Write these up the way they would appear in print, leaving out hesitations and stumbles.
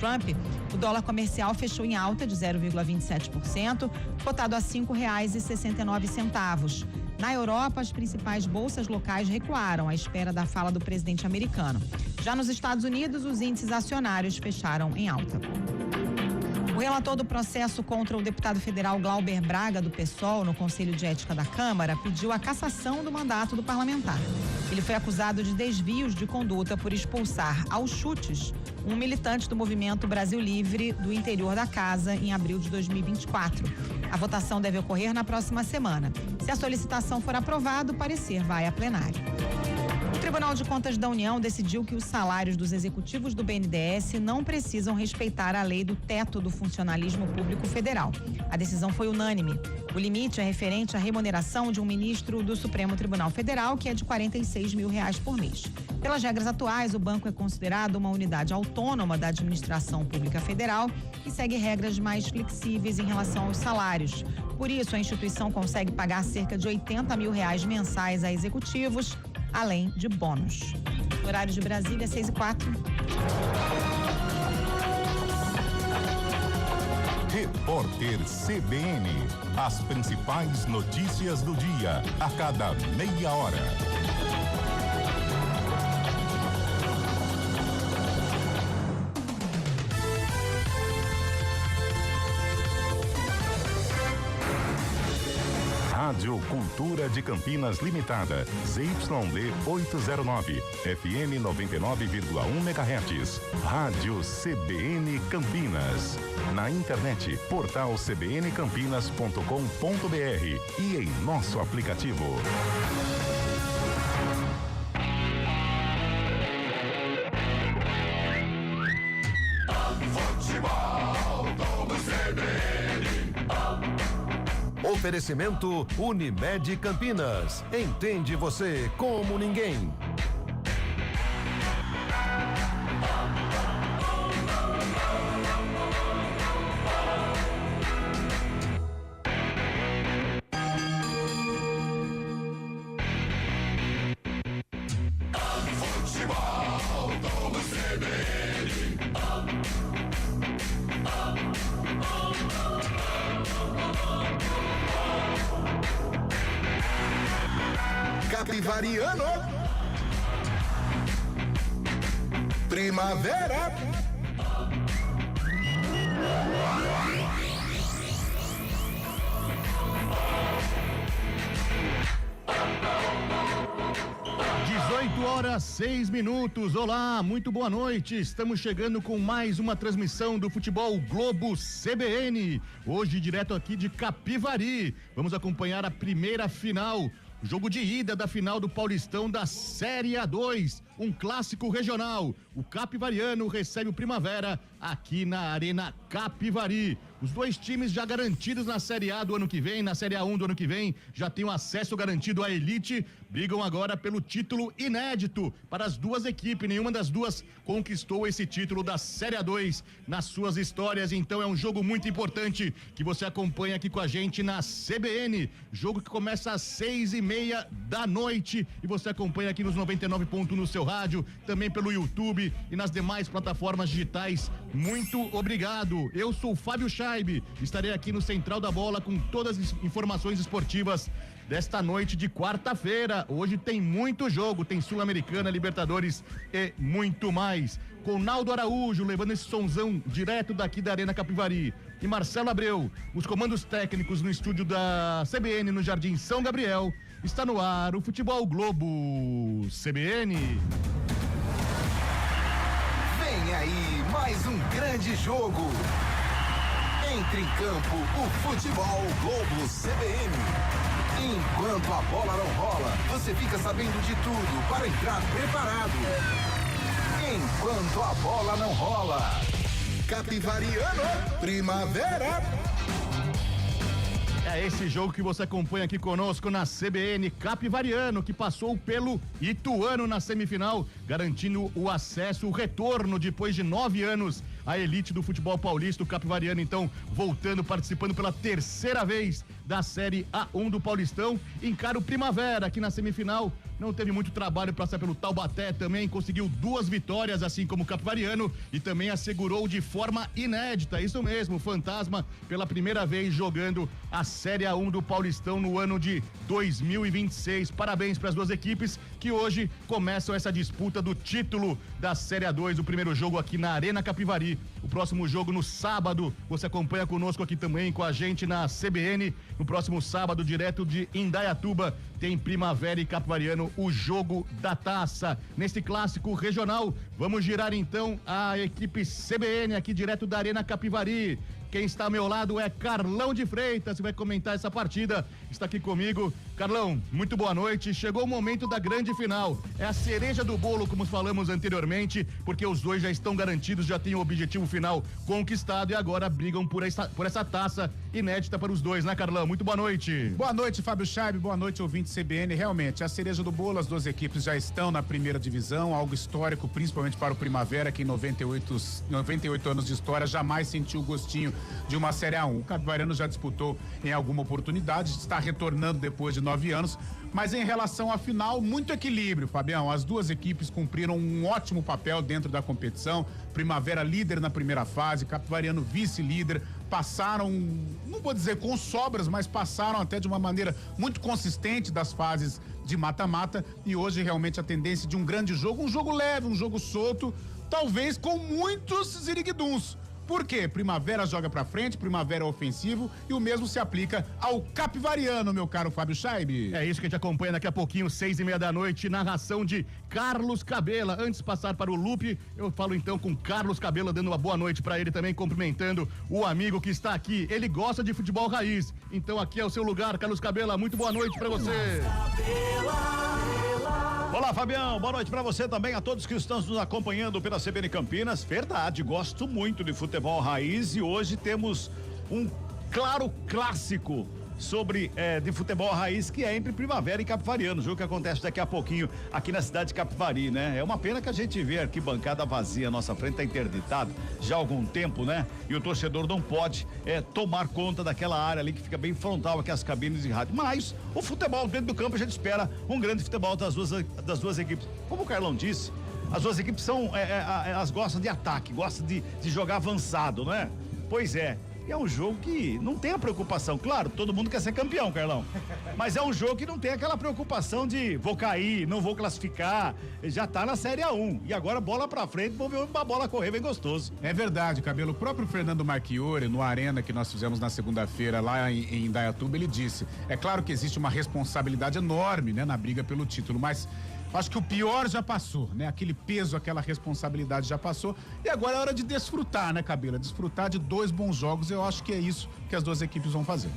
Trump, o dólar comercial fechou em alta de 0,27%, cotado a R$ 5,69. Na Europa, as principais bolsas locais recuaram à espera da fala do presidente americano. Já nos Estados Unidos, os índices acionários fecharam em alta. O relator do processo contra o deputado federal Glauber Braga, do PSOL, no Conselho de Ética da Câmara, pediu a cassação do mandato do parlamentar. Ele foi acusado de desvios de conduta por expulsar aos chutes um militante do Movimento Brasil Livre do interior da casa em abril de 2024. A votação deve ocorrer na próxima semana. Se a solicitação for aprovada, o parecer vai a plenário. O Tribunal de Contas da União decidiu que os salários dos executivos do BNDES não precisam respeitar a lei do teto do funcionalismo público federal. A decisão foi unânime. O limite é referente à remuneração de um ministro do Supremo Tribunal Federal, que é de R$46 mil por mês. Pelas regras atuais, o banco é considerado uma unidade autônoma da administração pública federal e segue regras mais flexíveis em relação aos salários. Por isso, a instituição consegue pagar cerca de R$80 mil mensais a executivos, além de bônus. Horário de Brasília, 6h04. Repórter CBN. As principais notícias do dia, a cada meia hora. Rádio Cultura de Campinas Limitada, ZYD 809, FM 99,1 MHz. Rádio CBN Campinas. Na internet, portal cbncampinas.com.br e em nosso aplicativo. Futebol do CBN. Oferecimento Unimed Campinas. Entende você como ninguém. Capivariano, primavera, 18h06. Olá, muito boa noite. Estamos chegando com mais uma transmissão do Futebol Globo CBN. Hoje direto aqui de Capivari. Vamos acompanhar a primeira final. Jogo de ida da final do Paulistão da Série A2, um clássico regional. O Capivariano recebe o Primavera aqui na Arena Capivari. Os dois times já garantidos na Série A do ano que vem, na Série A1 do ano que vem, já têm o acesso garantido à elite, brigam agora pelo título inédito para as duas equipes. Nenhuma das duas conquistou esse título da Série A2 nas suas histórias, então é um jogo muito importante que você acompanha aqui com a gente na CBN, jogo que começa às 6h30 da noite e você acompanha aqui nos 99 no seu rádio, também pelo YouTube e nas demais plataformas digitais. Muito obrigado. Eu sou o Fábio Scheibe, estarei aqui no Central da Bola com todas as informações esportivas desta noite de quarta-feira. Hoje tem muito jogo, tem Sul-Americana, Libertadores e muito mais. Com Naldo Araújo levando esse sonzão direto daqui da Arena Capivari e Marcelo Abreu, os comandos técnicos no estúdio da CBN no Jardim São Gabriel. Está no ar o Futebol Globo CBN. Vem aí mais um grande jogo. Entre em campo o Futebol Globo CBN. Enquanto a bola não rola, você fica sabendo de tudo para entrar preparado. Enquanto a bola não rola, Capivariano, primavera. É esse jogo que você acompanha aqui conosco na CBN. Capivariano, que passou pelo Ituano na semifinal, garantindo o acesso, o retorno depois de 9 anos à elite do futebol paulista. O Capivariano, então, voltando, participando pela terceira vez da Série A1 do Paulistão. Encara o Primavera aqui na semifinal. não teve muito trabalho para passar pelo Taubaté, também conseguiu 2 vitórias, assim como o Capivariano, e também assegurou de forma inédita, isso mesmo, o Fantasma pela primeira vez jogando a Série A1 do Paulistão no ano de 2026. Parabéns para as duas equipes que hoje começam essa disputa do título da Série A2, o primeiro jogo aqui na Arena Capivari. O próximo jogo no sábado, você acompanha conosco aqui também, com a gente na CBN. No próximo sábado, direto de Indaiatuba, tem Primavera e Capivariano, o jogo da taça. Neste clássico regional, vamos girar então a equipe CBN aqui direto da Arena Capivari. Quem está ao meu lado é Carlão de Freitas, que vai comentar essa partida. Está aqui comigo. Carlão, muito boa noite. Chegou o momento da grande final. É a cereja do bolo, como falamos anteriormente, porque os dois já estão garantidos, já têm o objetivo final conquistado e agora brigam por essa taça inédita para os dois, né, Carlão? Muito boa noite. Boa noite, Fábio Chaib. Boa noite, ouvinte CBN. Realmente, a cereja do bolo, as duas equipes já estão na primeira divisão, algo histórico, principalmente para o Primavera, que em 98 anos de história jamais sentiu o gostinho de uma Série A1. O Capivariano já disputou em alguma oportunidade, está retornando depois de 9 anos, mas em relação à final, muito equilíbrio, Fabião. As duas equipes cumpriram um ótimo papel dentro da competição. Primavera líder na primeira fase, Capivariano vice-líder, passaram, não vou dizer com sobras, mas passaram até de uma maneira muito consistente das fases de mata-mata, e hoje realmente a tendência de um grande jogo, um jogo leve, um jogo solto, talvez com muitos ziriguiduns. Por quê? Primavera joga pra frente, Primavera é ofensivo, e o mesmo se aplica ao Capivariano, meu caro Fábio Chaib. É isso que a gente acompanha daqui a pouquinho, 6:30 da noite, narração de Carlos Cabela. Antes de passar para o Lupe, eu falo então com Carlos Cabela, dando uma boa noite para ele também, cumprimentando o amigo que está aqui. Ele gosta de futebol raiz, então aqui é o seu lugar, Carlos Cabela. Muito boa noite para você. Olá, Fabião, boa noite pra você também, a todos que estão nos acompanhando pela CBN Campinas. Verdade, gosto muito de futebol raiz e hoje temos um claro clássico de futebol raiz, que é entre Primavera e Capivariano, jogo que acontece daqui a pouquinho aqui na cidade de Capivari, né? É uma pena que a gente vê aqui bancada vazia, a nossa frente tá interditado já há algum tempo, né? E o torcedor não pode tomar conta daquela área ali que fica bem frontal aqui as cabines de rádio, mas o futebol dentro do campo a gente espera um grande futebol das duas equipes. Como o Carlão disse, as duas equipes elas gostam de ataque, gostam de jogar avançado, não é? Pois é. É um jogo que não tem a preocupação, claro, todo mundo quer ser campeão, Carlão, mas é um jogo que não tem aquela preocupação de vou cair, não vou classificar, já tá na Série A1, e agora bola pra frente, vamos ver uma bola correr bem gostoso. É verdade, Cabelo, o próprio Fernando Marchiori, no Arena que nós fizemos na segunda-feira lá em Indaiatuba, ele disse, é claro que existe uma responsabilidade enorme, né, na briga pelo título, mas acho que o pior já passou, né? Aquele peso, aquela responsabilidade já passou, e agora é hora de desfrutar, né, Cabela? Desfrutar de 2 bons jogos, eu acho que é isso que as duas equipes vão fazer.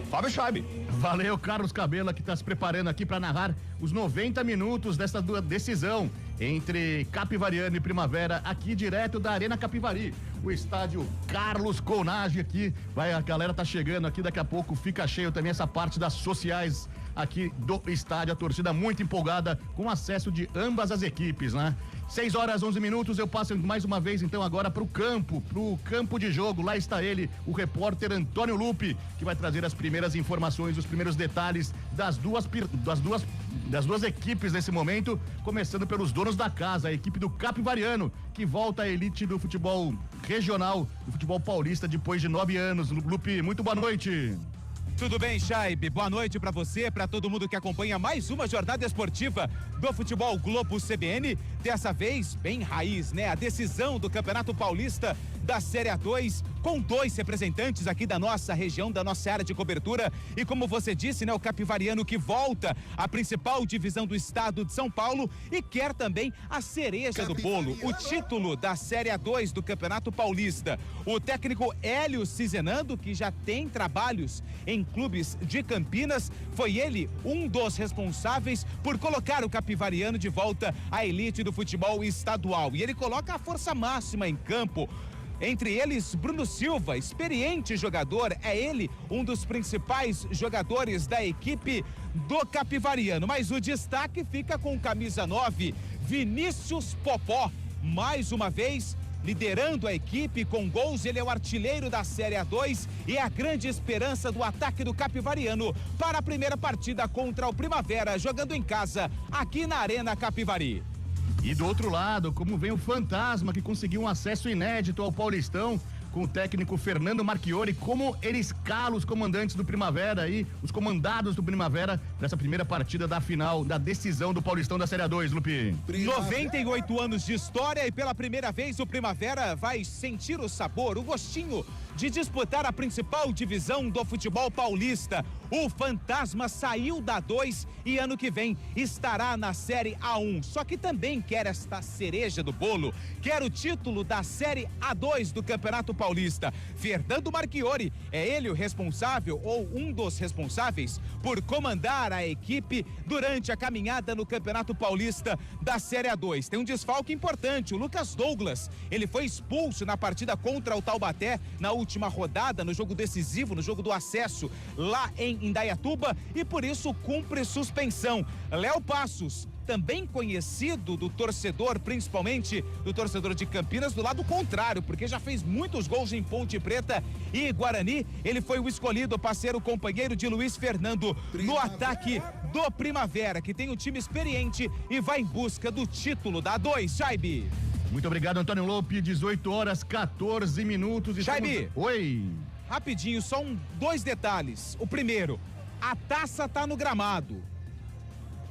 Fábio Chaib. Valeu, Carlos Cabela, que está se preparando aqui para narrar os 90 minutos dessa decisão entre Capivariano e Primavera, aqui direto da Arena Capivari, o estádio Carlos Conage aqui. A galera tá chegando aqui, daqui a pouco fica cheio também essa parte das sociais aqui do estádio, a torcida muito empolgada com acesso de ambas as equipes, né? 6:11, eu passo mais uma vez então agora pro campo de jogo. Lá está ele, o repórter Antônio Lupe, que vai trazer as primeiras informações, os primeiros detalhes das duas equipes nesse momento, começando pelos donos da casa, a equipe do Capivariano, que volta à elite do futebol regional, do futebol paulista depois de 9 anos. Lupe, muito boa noite. Tudo bem, Chaib? Boa noite pra você, pra todo mundo que acompanha mais uma jornada esportiva do Futebol Globo CBN. Dessa vez, bem raiz, né? A decisão do Campeonato Paulista da Série A2, com 2 representantes aqui da nossa região, da nossa área de cobertura. E como você disse, né? O Capivariano que volta à principal divisão do estado de São Paulo e quer também a cereja do bolo, o título da Série A2 do Campeonato Paulista. O técnico Hélio Cizenando, que já tem trabalhos em clubes de Campinas, foi ele um dos responsáveis por colocar o Capivariano de volta à elite do futebol estadual. E ele coloca a força máxima em campo. Entre eles, Bruno Silva, experiente jogador, é ele um dos principais jogadores da equipe do Capivariano. Mas o destaque fica com camisa 9, Vinícius Popó. Mais uma vez, liderando a equipe com gols. Ele é o artilheiro da Série A2 e é a grande esperança do ataque do capivariano para a primeira partida contra o Primavera, jogando em casa, aqui na Arena Capivari. E do outro lado, como vem o Fantasma, que conseguiu um acesso inédito ao Paulistão, com o técnico Fernando Marchiori, como ele escala os comandantes do Primavera aí, os comandados do Primavera, nessa primeira partida da final, da decisão do Paulistão da Série A2, Lupi. 98 anos de história e pela primeira vez o Primavera vai sentir o sabor, o gostinho de disputar a principal divisão do futebol paulista. O Fantasma saiu da 2 e ano que vem estará na Série A1. Só que também quer esta cereja do bolo, quer o título da Série A2 do Campeonato Paulista. Fernando Marchiori é ele o responsável ou um dos responsáveis por comandar a equipe durante a caminhada no Campeonato Paulista da Série A2. Tem um desfalque importante, o Lucas Douglas. Ele foi expulso na partida contra o Taubaté na última rodada, no jogo decisivo, no jogo do acesso lá em Indaiatuba, e por isso cumpre suspensão. Léo Passos, também conhecido do torcedor, principalmente do torcedor de Campinas, do lado contrário, porque já fez muitos gols em Ponte Preta e Guarani. Ele foi o escolhido para ser o companheiro de Luiz Fernando no ataque do Primavera, que tem um time experiente e vai em busca do título da A2. Jaibe. Muito obrigado, Antônio Lope. 18 horas, 14 minutos. Jaibe. Oi. Rapidinho, só dois detalhes. O primeiro, a taça tá no gramado.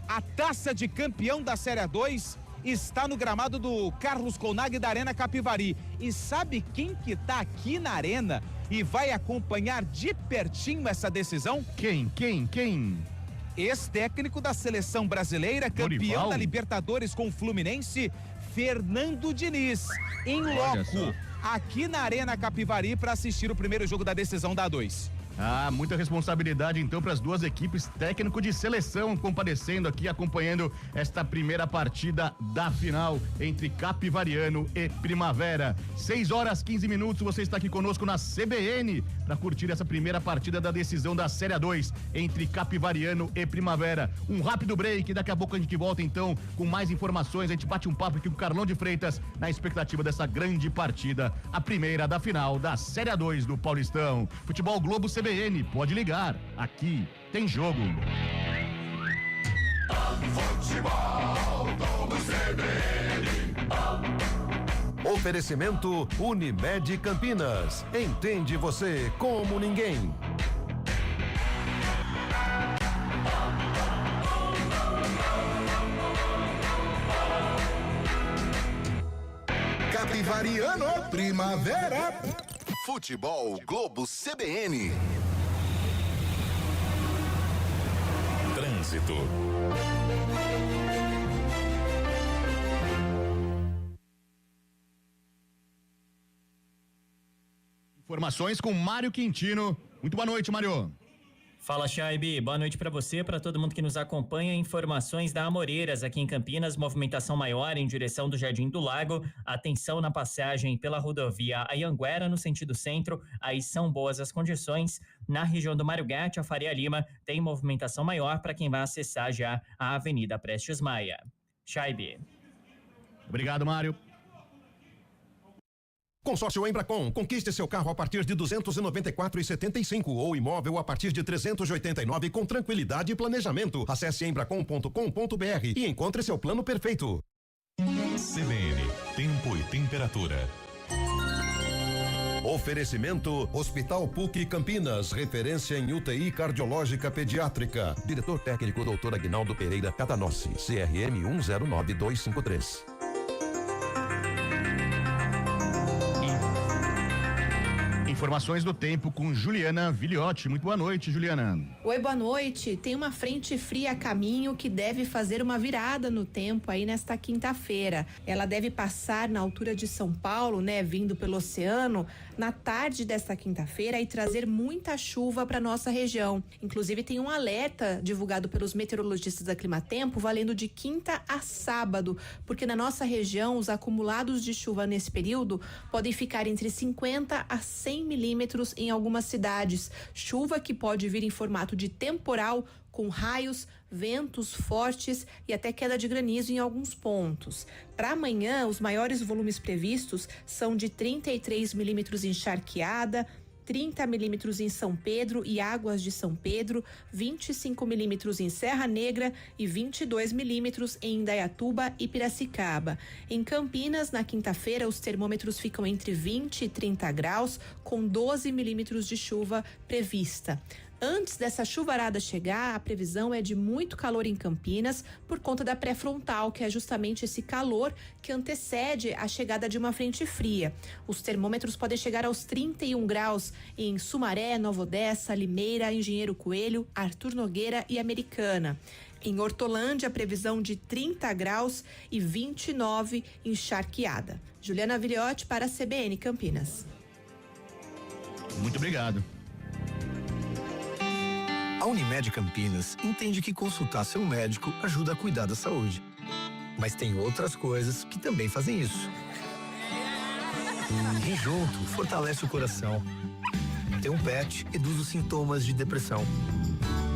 A taça de campeão da Série A2 está no gramado do Carlos Colnaghi da Arena Capivari. E sabe quem que tá aqui na arena e vai acompanhar de pertinho essa decisão? Quem? Ex-técnico da seleção brasileira, campeão Dorival? da Libertadores com o Fluminense, Fernando Diniz, em loco, aqui na Arena Capivari para assistir o primeiro jogo da decisão da A2. Ah, muita responsabilidade então para as duas equipes, técnico de seleção comparecendo aqui, acompanhando esta primeira partida da final entre Capivariano e Primavera. 6 horas 15 minutos, você está aqui conosco na CBN para curtir essa primeira partida da decisão da Série A2 entre Capivariano e Primavera. Um rápido break, daqui a pouco a gente volta então com mais informações, a gente bate um papo aqui com o Carlão de Freitas na expectativa dessa grande partida, a primeira da final da Série A2 do Paulistão. Futebol Globo CBN, pode ligar, aqui tem jogo. Futebol Globo CBN. Oferecimento Unimed Campinas. Entende você como ninguém. Capivariano, Primavera. Futebol Globo CBN. Trânsito. Informações com Mário Quintino. Muito boa noite, Mário. Fala, Chaibe. Boa noite para você, para todo mundo que nos acompanha. Informações da Amoreiras aqui em Campinas, movimentação maior em direção do Jardim do Lago. Atenção na passagem pela rodovia Anhanguera no sentido centro. Aí são boas as condições. Na região do Mário Gatti, a Faria Lima, tem movimentação maior para quem vai acessar já a Avenida Prestes Maia. Chaibe. Obrigado, Mário. Consórcio Embracon, conquiste seu carro a partir de 294,75 ou imóvel a partir de 389 com tranquilidade e planejamento. Acesse embracon.com.br e encontre seu plano perfeito. CBN, tempo e temperatura. Oferecimento Hospital PUC Campinas, referência em UTI cardiológica pediátrica. Diretor técnico Dr. Aguinaldo Pereira Catanossi, CRM 109253. Informações do tempo com Juliana Viliotti. Muito boa noite, Juliana. Oi, boa noite. Tem uma frente fria a caminho que deve fazer uma virada no tempo aí nesta quinta-feira. Ela deve passar na altura de São Paulo, né, vindo pelo oceano, na tarde desta quinta-feira e trazer muita chuva para nossa região. Inclusive tem um alerta divulgado pelos meteorologistas da Climatempo valendo de quinta a sábado, porque na nossa região os acumulados de chuva nesse período podem ficar entre 50 a 100 milímetros em algumas cidades. Chuva que pode vir em formato de temporal, com raios, ventos fortes e até queda de granizo em alguns pontos. Para amanhã, os maiores volumes previstos são de 33 milímetros em Charqueada, 30 milímetros em São Pedro e Águas de São Pedro, 25 milímetros em Serra Negra e 22 milímetros em Indaiatuba e Piracicaba. Em Campinas, na quinta-feira, os termômetros ficam entre 20 e 30 graus, com 12 milímetros de chuva prevista. Antes dessa chuvarada chegar, a previsão é de muito calor em Campinas por conta da pré-frontal, que é justamente esse calor que antecede a chegada de uma frente fria. Os termômetros podem chegar aos 31 graus em Sumaré, Nova Odessa, Limeira, Engenheiro Coelho, Arthur Nogueira e Americana. Em Hortolândia, a previsão de 30 graus e 29 em Charqueada. Juliana Viliotti para a CBN Campinas. Muito obrigado. A Unimed Campinas entende que consultar seu médico ajuda a cuidar da saúde. Mas tem outras coisas que também fazem isso. Rir junto fortalece o coração. Ter um pet reduz os sintomas de depressão.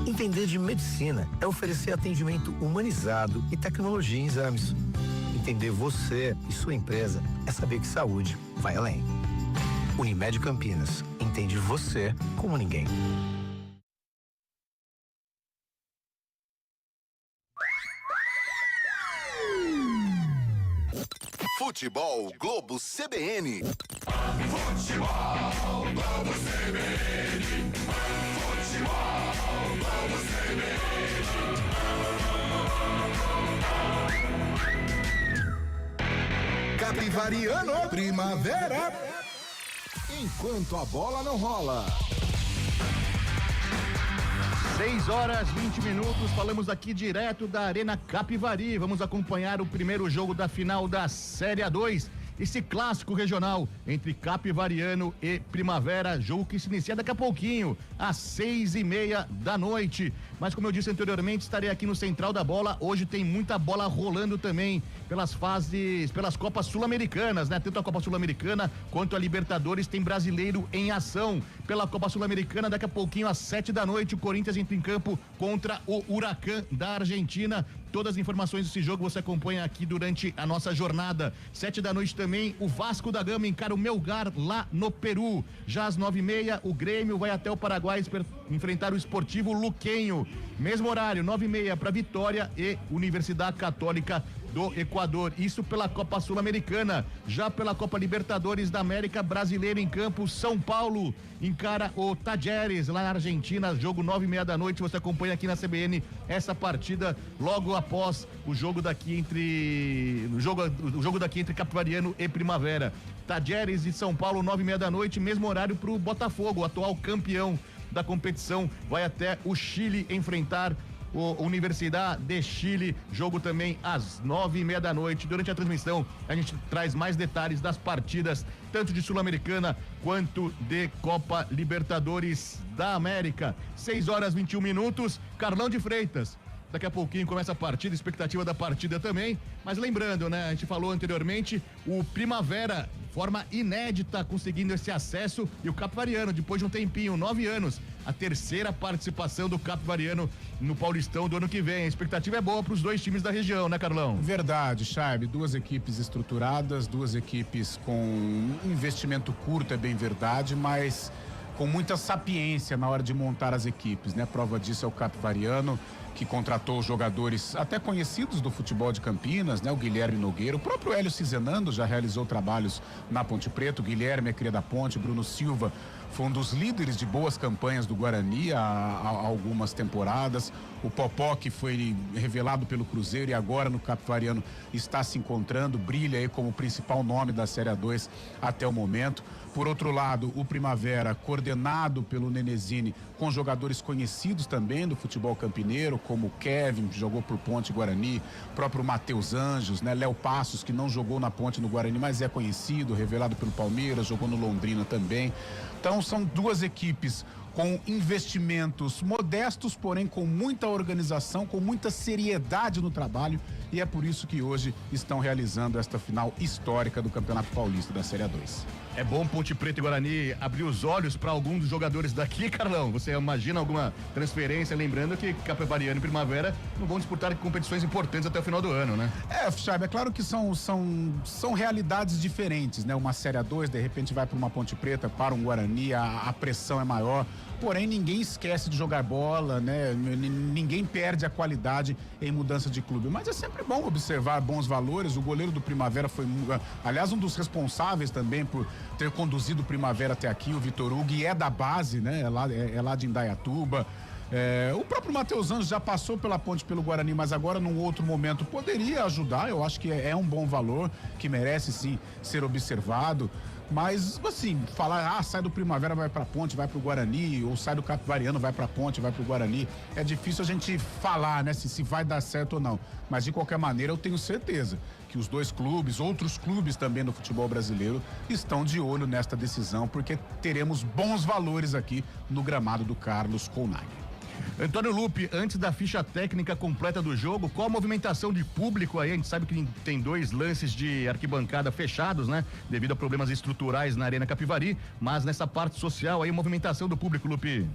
Entender de medicina é oferecer atendimento humanizado e tecnologia em exames. Entender você e sua empresa é saber que saúde vai além. Unimed Campinas entende você como ninguém. Futebol Globo CBN. Futebol Globo CBN. Futebol Globo CBN. Capivariano, primavera. Enquanto a bola não rola. 6h20, falamos aqui direto da Arena Capivari. Vamos acompanhar o primeiro jogo da final da Série A2. Esse clássico regional entre Capivariano e Primavera, jogo que se inicia daqui a pouquinho, às 6:30 da noite. Mas como eu disse anteriormente, estarei aqui no Central da Bola. Hoje tem muita bola rolando também pelas Copas Sul-Americanas, né? Tanto a Copa Sul-Americana quanto a Libertadores, tem brasileiro em ação. Pela Copa Sul-Americana, daqui a pouquinho, às 7 da noite, o Corinthians entra em campo contra o Huracán da Argentina. Todas as informações desse jogo você acompanha aqui durante a nossa jornada. 7 da noite também, o Vasco da Gama encara o Melgar lá no Peru. Já às 9:30, o Grêmio vai até o Paraguai enfrentar o Esportivo Luquenho. Mesmo horário, 9:30 para Vitória e Universidade Católica do Equador. Isso pela Copa Sul-Americana. Já pela Copa Libertadores da América, brasileiro em campo, São Paulo encara o Tajeres lá na Argentina, jogo 9:30 da noite. Você acompanha aqui na CBN essa partida logo após o jogo daqui entre Capivariano e Primavera. Tajeres e São Paulo, 9:30 da noite, mesmo horário para o Botafogo, o atual campeão da competição, vai até o Chile enfrentar o Universidade de Chile, jogo também às 9:30 da noite. Durante a transmissão a gente traz mais detalhes das partidas, tanto de Sul-Americana quanto de Copa Libertadores da América. 6h21, Carlão de Freitas. Daqui a pouquinho começa a partida, expectativa da partida também, mas lembrando, né, a gente falou anteriormente, o Primavera, forma inédita, conseguindo esse acesso, e o Capivariano, depois de um tempinho, 9 anos, a terceira participação do Capivariano no Paulistão do ano que vem. A expectativa é boa para os dois times da região, né, Carlão? Verdade, Charme, duas equipes estruturadas, duas equipes com investimento curto, é bem verdade, mas com muita sapiência na hora de montar as equipes, né? Prova disso é o Capivariano, que contratou jogadores até conhecidos do futebol de Campinas, né? O Guilherme Nogueira, o próprio Hélio Cizenando já realizou trabalhos na Ponte Preta, o Guilherme é cria da Ponte, Bruno Silva foi um dos líderes de boas campanhas do Guarani há algumas temporadas. O Popó, que foi revelado pelo Cruzeiro e agora no Capivariano está se encontrando, brilha aí como principal nome da Série A2 até o momento. Por outro lado, o Primavera, coordenado pelo Nenezini, com jogadores conhecidos também do futebol campineiro, como o Kevin, que jogou por Ponte e Guarani, próprio Matheus Anjos, né? Léo Passos, que não jogou na Ponte no Guarani, mas é conhecido, revelado pelo Palmeiras, jogou no Londrina também. Então são duas equipes com investimentos modestos, porém com muita organização, com muita seriedade no trabalho, e é por isso que hoje estão realizando esta final histórica do Campeonato Paulista da Série A2. É bom Ponte Preta e Guarani abrir os olhos para algum dos jogadores daqui, Carlão? Você imagina alguma transferência? Lembrando que Capivariano e Primavera não vão disputar competições importantes até o final do ano, né? Chabe, é claro que são realidades diferentes, né? Uma Série A2, de repente vai para uma Ponte Preta, para um Guarani, a pressão é maior. Porém, ninguém esquece de jogar bola, né? Ninguém perde a qualidade em mudança de clube. Mas é sempre bom observar bons valores. O goleiro do Primavera foi, aliás, um dos responsáveis também por ter conduzido o Primavera até aqui, o Vitor Hugo, e é da base, né? É lá de Indaiatuba. O próprio Matheus Anjos já passou pela Ponte pelo Guarani, mas agora num outro momento poderia ajudar. Eu acho que é um bom valor, que merece sim ser observado. Mas, assim, falar, sai do Primavera, vai pra Ponte, vai pro Guarani, ou sai do Capivariano, vai pra Ponte, vai pro Guarani, é difícil a gente falar, né, se vai dar certo ou não. Mas, de qualquer maneira, eu tenho certeza que os dois clubes, outros clubes também no futebol brasileiro, estão de olho nesta decisão, porque teremos bons valores aqui no gramado do Carlos Colnaghi. Antônio Lupe, antes da ficha técnica completa do jogo, qual a movimentação de público aí? A gente sabe que tem 2 lances de arquibancada fechados, né? Devido a problemas estruturais na Arena Capivari, mas nessa parte social aí, movimentação do público, Lupe.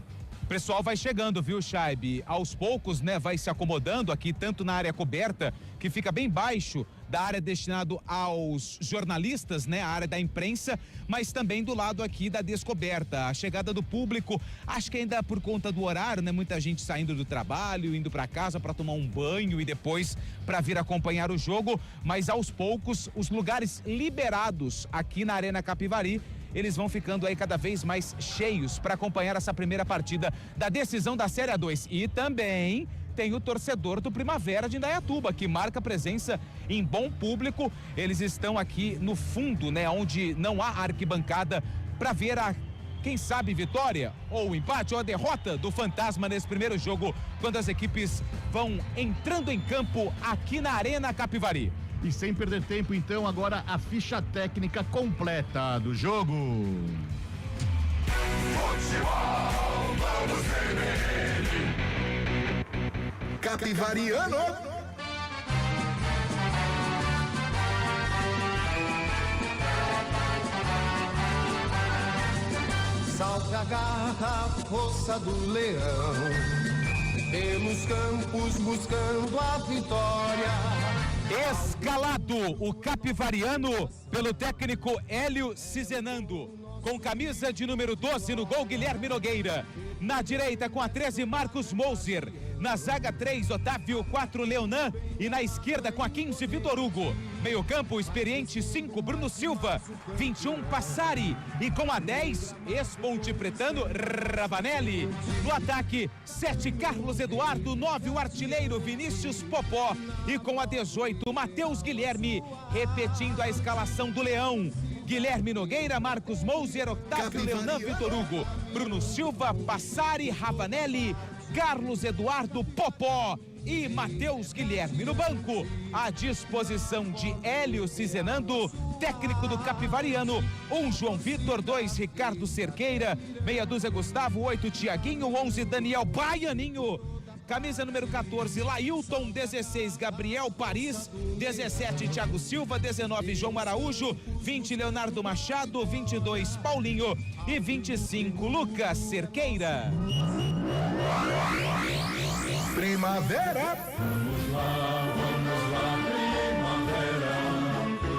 O pessoal vai chegando, viu, Chaibe? Aos poucos, né, vai se acomodando aqui, tanto na área coberta, que fica bem baixo da área destinado aos jornalistas, né, a área da imprensa, mas também do lado aqui da descoberta. A chegada do público, acho que ainda por conta do horário, né, muita gente saindo do trabalho, indo para casa para tomar um banho e depois para vir acompanhar o jogo, mas aos poucos os lugares liberados aqui na Arena Capivari, eles vão ficando aí cada vez mais cheios para acompanhar essa primeira partida da decisão da Série A2. E também tem o torcedor do Primavera de Indaiatuba, que marca presença em bom público. Eles estão aqui no fundo, né, onde não há arquibancada, para ver quem sabe, vitória ou empate ou a derrota do Fantasma nesse primeiro jogo, quando as equipes vão entrando em campo aqui na Arena Capivari. E sem perder tempo, então, agora a ficha técnica completa do jogo. Futebol, vamos Capivariano. Salve a garra, força do leão, pelos campos buscando a vitória. Escalado o Capivariano pelo técnico Hélio Cizenando, com camisa de número 12 no gol, Guilherme Nogueira. Na direita com a 13, Marcos Moser. Na zaga 3, Otávio, 4, Leonan. E na esquerda com a 15, Vitor Hugo. Meio campo, experiente 5, Bruno Silva. 21, Passari. E com a 10, ex-Ponte Pretano, Ravanelli. No ataque, 7, Carlos Eduardo. 9, o artilheiro Vinícius Popó. E com a 18, Matheus Guilherme. Repetindo a escalação do Leão: Guilherme Nogueira, Marcos Moser, Otávio, Leonan, Vitor Hugo, Bruno Silva, Passari, Ravanelli, Carlos Eduardo, Popó e Matheus Guilherme. No banco, à disposição de Hélio Cizenando, técnico do Capivariano: 1, João Vitor, 2, Ricardo Cerqueira, meia dúzia Gustavo, 8, Tiaguinho, 11, Daniel Baianinho. Camisa número 14, Lailton. 16, Gabriel Paris. 17, Thiago Silva. 19, João Araújo. 20, Leonardo Machado. 22, Paulinho. E 25, Lucas Cerqueira. Primavera. Vamos lá, Primavera.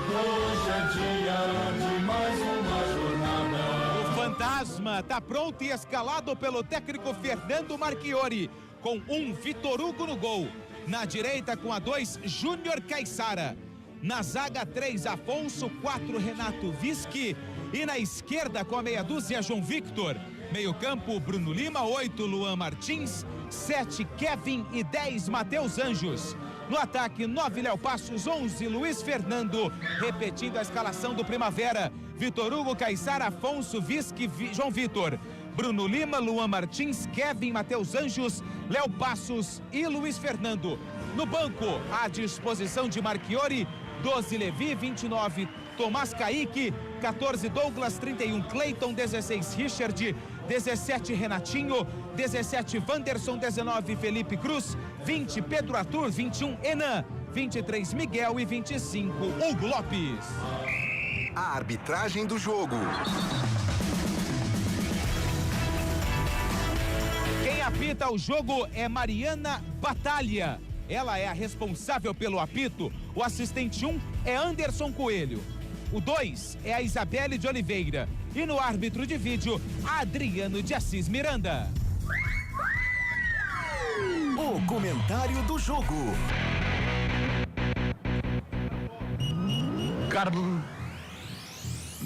Hoje é dia de mais uma jornada. O Fantasma tá pronto e escalado pelo técnico Fernando Marchiori, com 1, Vitor Hugo no gol. Na direita com a 2, Júnior Caissara. Na zaga 3, Afonso. 4, Renato Vischi. E na esquerda com a meia dúzia, João Victor. Meio campo, Bruno Lima. 8, Luan Martins. 7, Kevin. E 10, Matheus Anjos. No ataque, 9, Léo Passos. 11, Luiz Fernando. Repetindo a escalação do Primavera: Vitor Hugo, Caissara, Afonso, Vischi, João Vitor, Bruno Lima, Luan Martins, Kevin, Matheus Anjos, Léo Passos e Luiz Fernando. No banco, à disposição de Marchiori: 12, Levi. 29, Tomás Kaique. 14, Douglas. 31, Cleiton. 16, Richard. 17, Renatinho. 17, Wanderson. 19, Felipe Cruz. 20, Pedro Arthur. 21, Enan. 23, Miguel. E 25, Hugo Lopes. a arbitragem do jogo. Quem apita o jogo é Mariana Batalha. Ela é a responsável pelo apito. O assistente 1 é Anderson Coelho. O 2 é a Isabelle de Oliveira. E no árbitro de vídeo, Adriano de Assis Miranda. O comentário do jogo.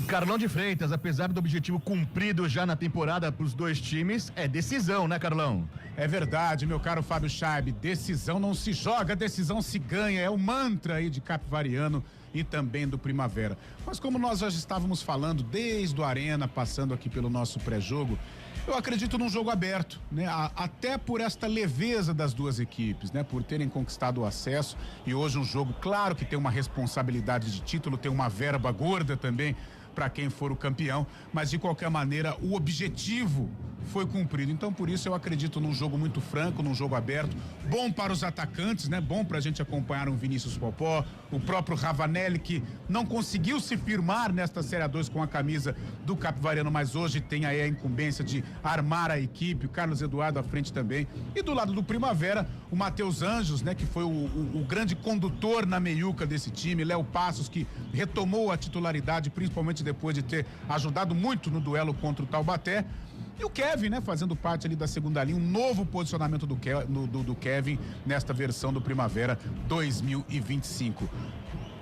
Carlão de Freitas, apesar do objetivo cumprido já na temporada para os dois times, é decisão, né, Carlão? É verdade, meu caro Fábio Chaib, decisão não se joga, decisão se ganha, é o mantra aí de Capivariano e também do Primavera. Mas como nós já estávamos falando desde o Arena, passando aqui pelo nosso pré-jogo, eu acredito num jogo aberto, né? Até por esta leveza das duas equipes, né? Por terem conquistado o acesso e hoje um jogo, claro que tem uma responsabilidade de título, tem uma verba gorda também para quem for o campeão, mas de qualquer maneira o objetivo foi cumprido. Então por isso eu acredito num jogo muito franco, num jogo aberto, bom para os atacantes, né? Bom pra gente acompanhar um Vinícius Popó, o próprio Ravanelli, que não conseguiu se firmar nesta Série A2 com a camisa do Capivariano, mas hoje tem aí a incumbência de armar a equipe, o Carlos Eduardo à frente também. E do lado do Primavera, o Matheus Anjos, né? Que foi o grande condutor na meiuca desse time, Léo Passos, que retomou a titularidade, principalmente depois de ter ajudado muito no duelo contra o Taubaté. E o Kevin, né, fazendo parte ali da segunda linha, um novo posicionamento do Kevin nesta versão do Primavera 2025.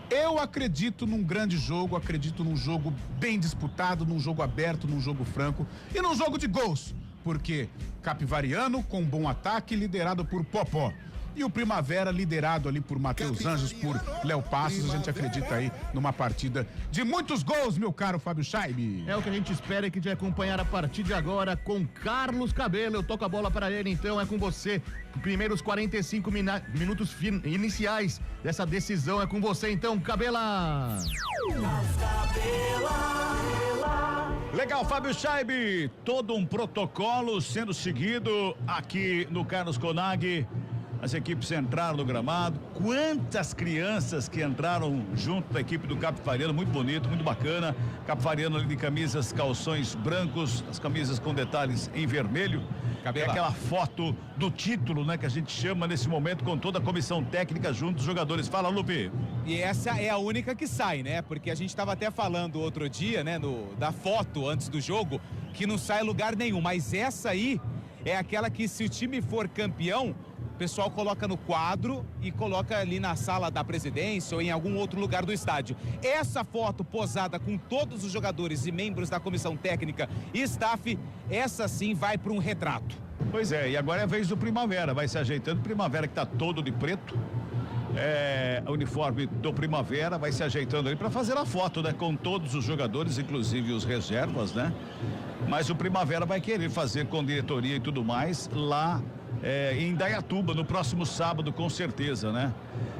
Eu acredito num grande jogo, acredito num jogo bem disputado, num jogo aberto, num jogo franco e num jogo de gols, porque Capivariano com bom ataque, liderado por Popó. E o Primavera liderado ali por Matheus Anjos, por Léo Passos. A gente acredita aí numa partida de muitos gols, meu caro Fábio Chaib. É o que a gente espera e que vai acompanhar a partir de agora com Carlos Cabelo. Eu toco a bola para ele, então é com você. Primeiros 45 minutos iniciais dessa decisão é com você, então, Cabela. Legal, Fábio Chaib, todo um protocolo sendo seguido aqui no Carlos Conag. As equipes entraram no gramado. Quantas crianças que entraram junto da equipe do Capivariano, muito bonito, muito bacana. Capivariano ali de camisas, calções brancos, as camisas com detalhes em vermelho. É aquela foto do título, né, que a gente chama nesse momento com toda a comissão técnica junto dos jogadores. Fala, Lupe. E essa é a única que sai, né? Porque a gente estava até falando outro dia, né, da foto antes do jogo, que não sai lugar nenhum. Mas essa aí é aquela que, se o time for campeão, o pessoal coloca no quadro e coloca ali na sala da presidência ou em algum outro lugar do estádio. Essa foto posada com todos os jogadores e membros da comissão técnica e staff, essa sim vai para um retrato. Pois é, e agora é a vez do Primavera, vai se ajeitando. Primavera que tá todo de preto, o uniforme do Primavera, vai se ajeitando ali para fazer a foto, né, com todos os jogadores, inclusive os reservas, né? Mas o Primavera vai querer fazer com diretoria e tudo mais lá em Indaiatuba, no próximo sábado, com certeza, né?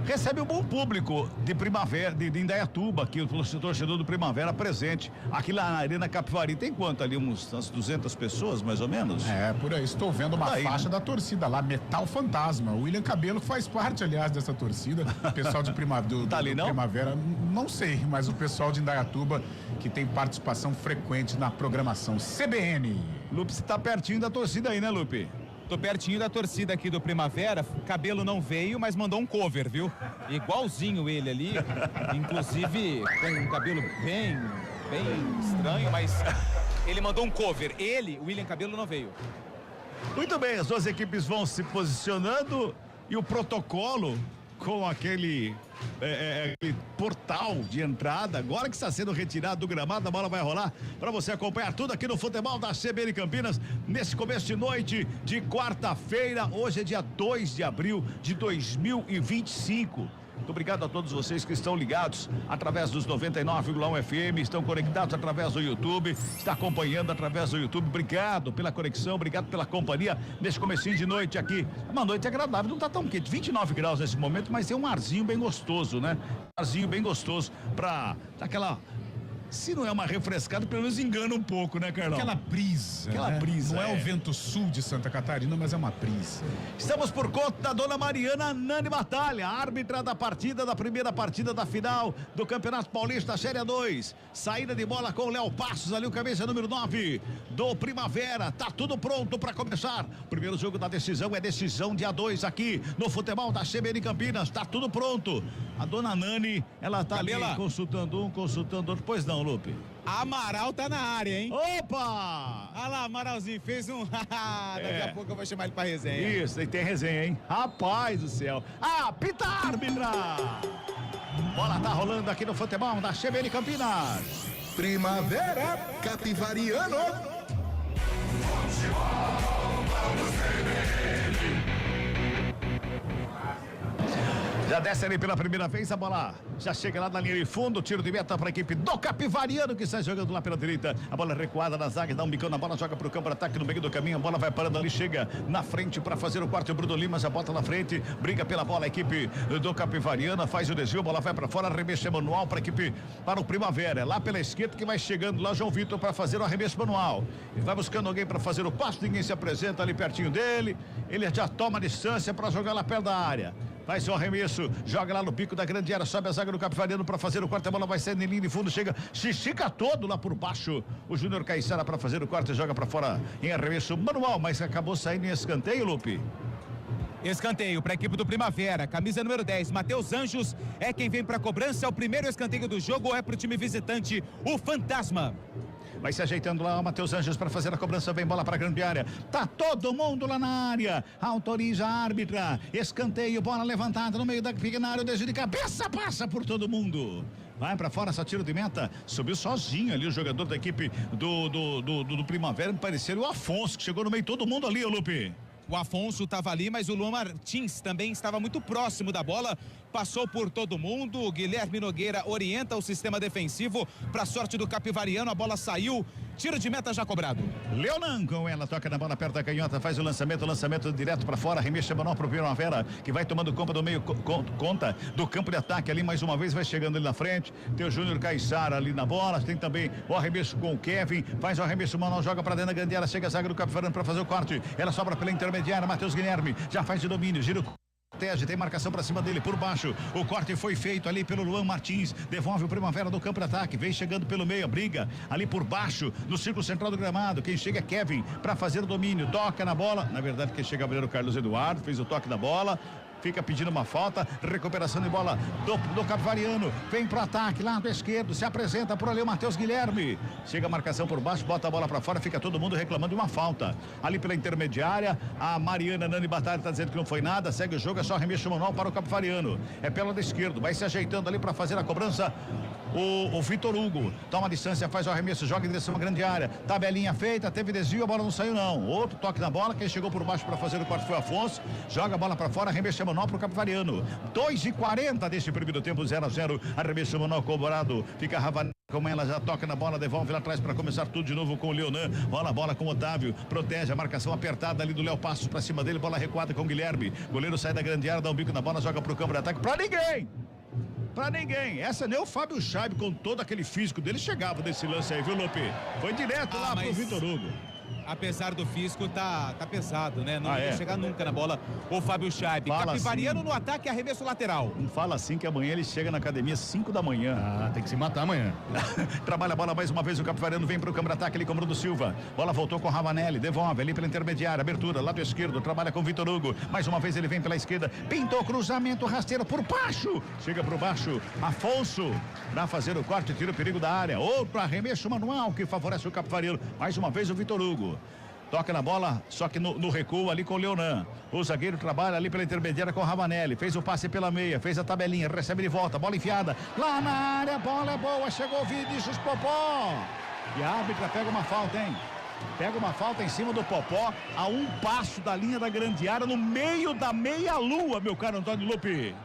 Recebe um bom público de Primavera, de Indaiatuba, aqui o torcedor do Primavera presente, aqui lá na Arena Capivari. Tem quanto ali? Umas 200 pessoas, mais ou menos? É, por aí, estou vendo uma faixa da torcida lá, Metal Fantasma. O William Cabelo faz parte, aliás, dessa torcida. O pessoal de Primavera, não sei, mas o pessoal de Indaiatuba, que tem participação frequente na programação CBN. Lupe, você tá pertinho da torcida aí, né, Lupe? Tô pertinho da torcida aqui do Primavera. Cabelo não veio, mas mandou um cover, viu? Igualzinho ele ali, inclusive com um cabelo bem estranho, mas ele mandou um cover. Ele, o William Cabelo, não veio. Muito bem, as duas equipes vão se posicionando e o protocolo com aquele portal de entrada, agora que está sendo retirado do gramado, a bola vai rolar para você acompanhar tudo aqui no futebol da CBN Campinas, nesse começo de noite de quarta-feira. Hoje é dia 2 de abril de 2025. Muito obrigado a todos vocês que estão ligados através dos 99,1 FM, estão conectados através do YouTube, está acompanhando através do YouTube. Obrigado pela conexão, obrigado pela companhia nesse comecinho de noite aqui. É uma noite agradável, não está tão quente, 29 graus nesse momento, mas tem um arzinho bem gostoso, né? Arzinho bem gostoso para aquela Se não é uma refrescada, pelo menos engana um pouco, né, Carlão? Aquela brisa. Aquela brisa. Não é o vento sul de Santa Catarina, mas é uma brisa. Estamos por conta da dona Mariana Nani Batalha, árbitra da partida, da primeira partida da final do Campeonato Paulista Série 2. Saída de bola com o Léo Passos, ali o camisa número 9 do Primavera. Tá tudo pronto para começar. Primeiro jogo da decisão é decisão dia 2 aqui no futebol da CBN Campinas. Tá tudo pronto. A dona Nani, ela tá ali consultando um, consultando outro. Pois não, Lupe? Amaral tá na área, hein? Opa! Olha lá, Amaralzinho, fez um... Daqui a pouco eu vou chamar ele pra resenha. Isso, e tem resenha, hein? Rapaz do céu. Apita a árbitra! Bola tá rolando aqui no futebol da CBN Campinas. Primavera Capivariano. Já desce ali pela primeira vez, a bola já chega lá na linha de fundo, tiro de meta para a equipe do Capivariano, que está jogando lá pela direita, a bola recuada na zaga, dá um bicão na bola, joga para o campo de ataque no meio do caminho, a bola vai parando ali, chega na frente para fazer o quarto, o Bruno Lima já bota na frente, briga pela bola, a equipe do Capivariano, faz o desvio, a bola vai para fora, arremesso manual para a equipe, para o Primavera, é lá pela esquerda que vai chegando lá João Vitor para fazer o arremesso manual, ele vai buscando alguém para fazer o passo, ninguém se apresenta ali pertinho dele, ele já toma a distância para jogar lá perto da área. Faz o arremesso, joga lá no pico da grande área, sobe a zaga do Capivariano para fazer o corte, a bola vai saindo em linha de fundo, chega, se estica todo lá por baixo, o Júnior Caiçara para fazer o corte, joga para fora em arremesso manual, mas acabou saindo em escanteio, Lupe. Escanteio para a equipe do Primavera, camisa número 10, Matheus Anjos é quem vem para a cobrança, é o primeiro escanteio do jogo, ou é para o time visitante, o Fantasma. Vai se ajeitando lá o Matheus Anjos para fazer a cobrança, vem bola para a grande área, tá todo mundo lá na área, autoriza a árbitra, escanteio, bola levantada no meio da pequena área, o desvio de cabeça, passa por todo mundo. Vai pra fora, só tiro de meta. Subiu sozinho ali o jogador da equipe do Primavera, me pareceu o Afonso, que chegou no meio de todo mundo ali, ô Lupe. O Afonso estava ali, mas o Luan Martins também estava muito próximo da bola, passou por todo mundo, o Guilherme Nogueira orienta o sistema defensivo, para sorte do Capivariano, a bola saiu, tiro de meta já cobrado. Leonan com ela, toca na bola perto da canhota, faz o lançamento direto para fora, arremesso manual pro Primavera, que vai tomando conta do meio, conta do campo de ataque ali, mais uma vez vai chegando ali na frente, tem o Júnior Caiçara ali na bola, tem também o arremesso com o Kevin, faz o arremesso manual, joga para dentro da grande área, chega a zaga do Capivariano para fazer o corte, ela sobra pela intermediária, Matheus Guilherme, já faz de domínio, giro tem marcação para cima dele por baixo, o corte foi feito ali pelo Luan Martins, devolve o Primavera do campo de ataque, vem chegando pelo meio, briga ali por baixo, no círculo central do gramado, quem chega é Kevin para fazer o domínio, toca na bola, na verdade quem chega é o Carlos Eduardo, fez o toque da bola, fica pedindo uma falta, recuperação de bola do Capivariano, vem pro ataque, lado esquerdo, se apresenta por ali o Matheus Guilherme, chega a marcação por baixo, bota a bola para fora, fica todo mundo reclamando de uma falta, ali pela intermediária, a Mariana Nani Batalha tá dizendo que não foi nada, segue o jogo, é só arremesso manual para o Capivariano, é pelo lado esquerdo, vai se ajeitando ali para fazer a cobrança, o Vitor Hugo, toma a distância, faz o arremesso, joga em direção à grande área, tabelinha feita, teve desvio, a bola não saiu não, outro toque na bola, quem chegou por baixo para fazer o corte foi o Afonso, joga a bola para fora, arremesso manual pro Capivariano, 2:40 desse primeiro tempo, 0-0, arremesso manual cobrado, fica Ravanelli, como ela já toca na bola, devolve lá atrás para começar tudo de novo com o Leonan, rola a bola com o Otávio, protege a marcação apertada ali do Léo Passos para cima dele, bola recuada com o Guilherme, goleiro sai da grande área, dá um bico na bola, joga pro campo de ataque, pra ninguém, essa nem o Fábio Scheibe com todo aquele físico dele chegava desse lance aí, viu, Lupe? Foi direto lá pro Vitor Hugo. Apesar do físico, tá pesado, né? Não ia chegar nunca na bola o Fábio Scheibe. Capivariano assim, no ataque, arremesso lateral. Não fala assim que amanhã ele chega na academia às 5 da manhã. Tem que se matar amanhã. Trabalha a bola mais uma vez, o Capivariano vem pro campo de ataque ali com o Bruno Silva. Bola voltou com o Ravanelli, devolve ali pela intermediária, abertura, lado esquerdo, trabalha com o Vitor Hugo. Mais uma vez ele vem pela esquerda, pintou cruzamento, rasteiro por baixo. Chega por baixo, Afonso, pra fazer o corte, tira o perigo da área. Outro arremesso manual que favorece o Capivariano. Mais uma vez o Vitor Hugo. Toca na bola, só que no recuo ali com o Leonan. O zagueiro trabalha ali pela intermediária com o Ravanelli. Fez o passe pela meia, fez a tabelinha, recebe de volta, bola enfiada. Lá na área, a bola é boa, chegou o Vinícius Popó. E a árbitra pega uma falta, hein? Pega uma falta em cima do Popó, a um passo da linha da grande área, no meio da meia-lua, meu caro Antônio Lupe.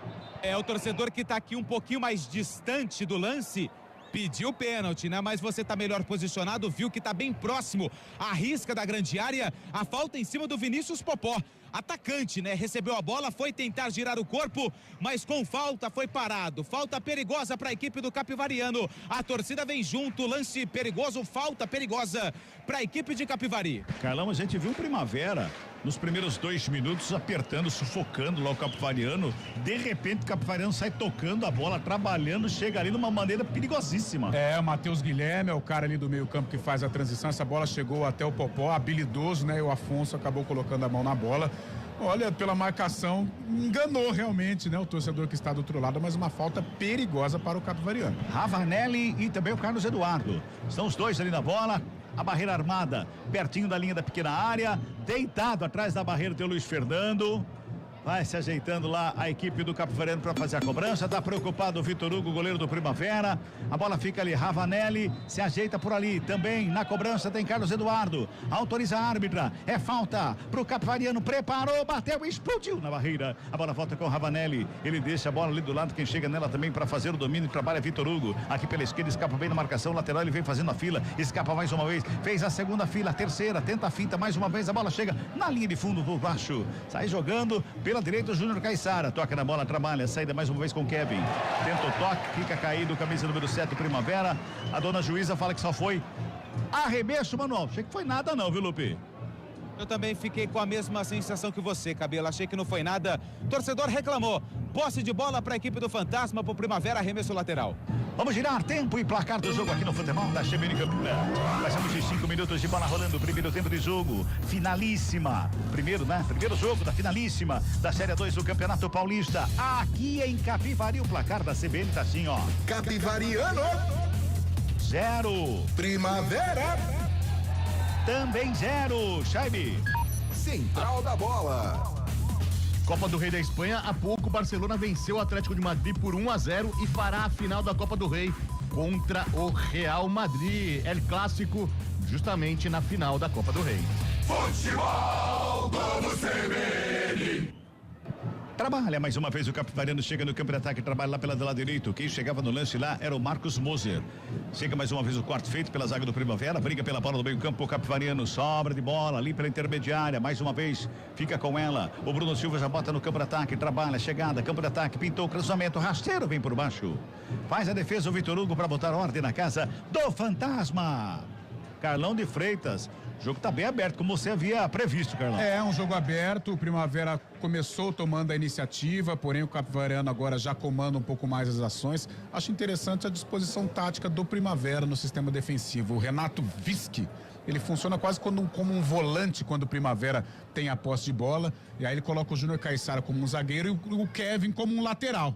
É o torcedor que tá aqui um pouquinho mais distante do lance. pediu pênalti, né? Mas você tá melhor posicionado, viu que tá bem próximo à risca da grande área, a falta em cima do Vinícius Popó. Atacante, né? Recebeu a bola, foi tentar girar o corpo, mas com falta foi parado. Falta perigosa para a equipe do Capivariano. A torcida vem junto, lance perigoso, falta perigosa para a equipe de Capivari. Carlão, a gente viu o Primavera nos primeiros 2 minutos apertando, sufocando lá o Capivariano. De repente o Capivariano sai tocando a bola, trabalhando, chega ali de uma maneira perigosíssima. É, o Matheus Guilherme é o cara ali do meio campo que faz a transição. Essa bola chegou até o Popó, habilidoso, né? E o Afonso acabou colocando a mão na bola. Olha, pela marcação, enganou realmente, né? O torcedor que está do outro lado, mas uma falta perigosa para o Capivariano. Ravanelli e também o Carlos Eduardo. Estão os dois ali na bola. A barreira armada, pertinho da linha da pequena área. Deitado atrás da barreira tem o Luiz Fernando. Vai se ajeitando lá a equipe do Capivariano para fazer a cobrança. Tá preocupado o Vitor Hugo, goleiro do Primavera. A bola fica ali, Ravanelli se ajeita por ali. Também na cobrança tem Carlos Eduardo. Autoriza a árbitra. É falta pro Capivariano. Preparou, bateu, explodiu na barreira. A bola volta com o Ravanelli. Ele deixa a bola ali do lado. Quem chega nela também para fazer o domínio. Trabalha Vitor Hugo. Aqui pela esquerda, escapa bem na marcação lateral. Ele vem fazendo a fila. Escapa mais uma vez. Fez a segunda fila, a terceira. Tenta a finta mais uma vez. A bola chega na linha de fundo por baixo. Sai jogando pela direita o Júnior Caiçara, toca na bola, trabalha, saída mais uma vez com o Kevin, tenta o toque, fica caído, camisa número 7, Primavera. A dona juíza fala que só foi arremesso manual. Achei que foi nada não, viu, Lupe? Eu também fiquei com a mesma sensação que você, Cabelo. Achei que não foi nada. Torcedor reclamou. Posse de bola para a equipe do Fantasma, pro Primavera, arremesso lateral. Vamos girar tempo e placar do jogo aqui no futebol da CBN Campinas. Passamos de 5 minutos de bola rolando, primeiro tempo de jogo, finalíssima. Primeiro jogo da finalíssima da Série 2 do Campeonato Paulista. Aqui em Capivari, o placar da CBN tá assim, ó. Capivariano 0. Primavera Também 0. Chaibe. Central da Bola. Copa do Rei da Espanha, há pouco o Barcelona venceu o Atlético de Madrid por 1-0 e fará a final da Copa do Rei contra o Real Madrid. El Clássico, justamente na final da Copa do Rei. Futebol Globo CBN. Trabalha mais uma vez o Capivariano, chega no campo de ataque, trabalha lá pelo lado direito. Quem chegava no lance lá era o Marcos Moser. Chega mais uma vez o quarto feito pela zaga do Primavera, briga pela bola do meio campo, o Capivariano sobra de bola ali pela intermediária, mais uma vez fica com ela. O Bruno Silva já bota no campo de ataque, trabalha, chegada, campo de ataque, pintou o cruzamento, rasteiro vem por baixo. Faz a defesa o Vitor Hugo para botar ordem na casa do Fantasma. Carlão de Freitas. O jogo está bem aberto, como você havia previsto, Carlão. É um jogo aberto, o Primavera começou tomando a iniciativa, porém o Capivariano agora já comanda um pouco mais as ações. Acho interessante a disposição tática do Primavera no sistema defensivo. O Renato Vischi, ele funciona quase como um volante quando o Primavera tem a posse de bola, e aí ele coloca o Júnior Caiçara como um zagueiro e o Kevin como um lateral.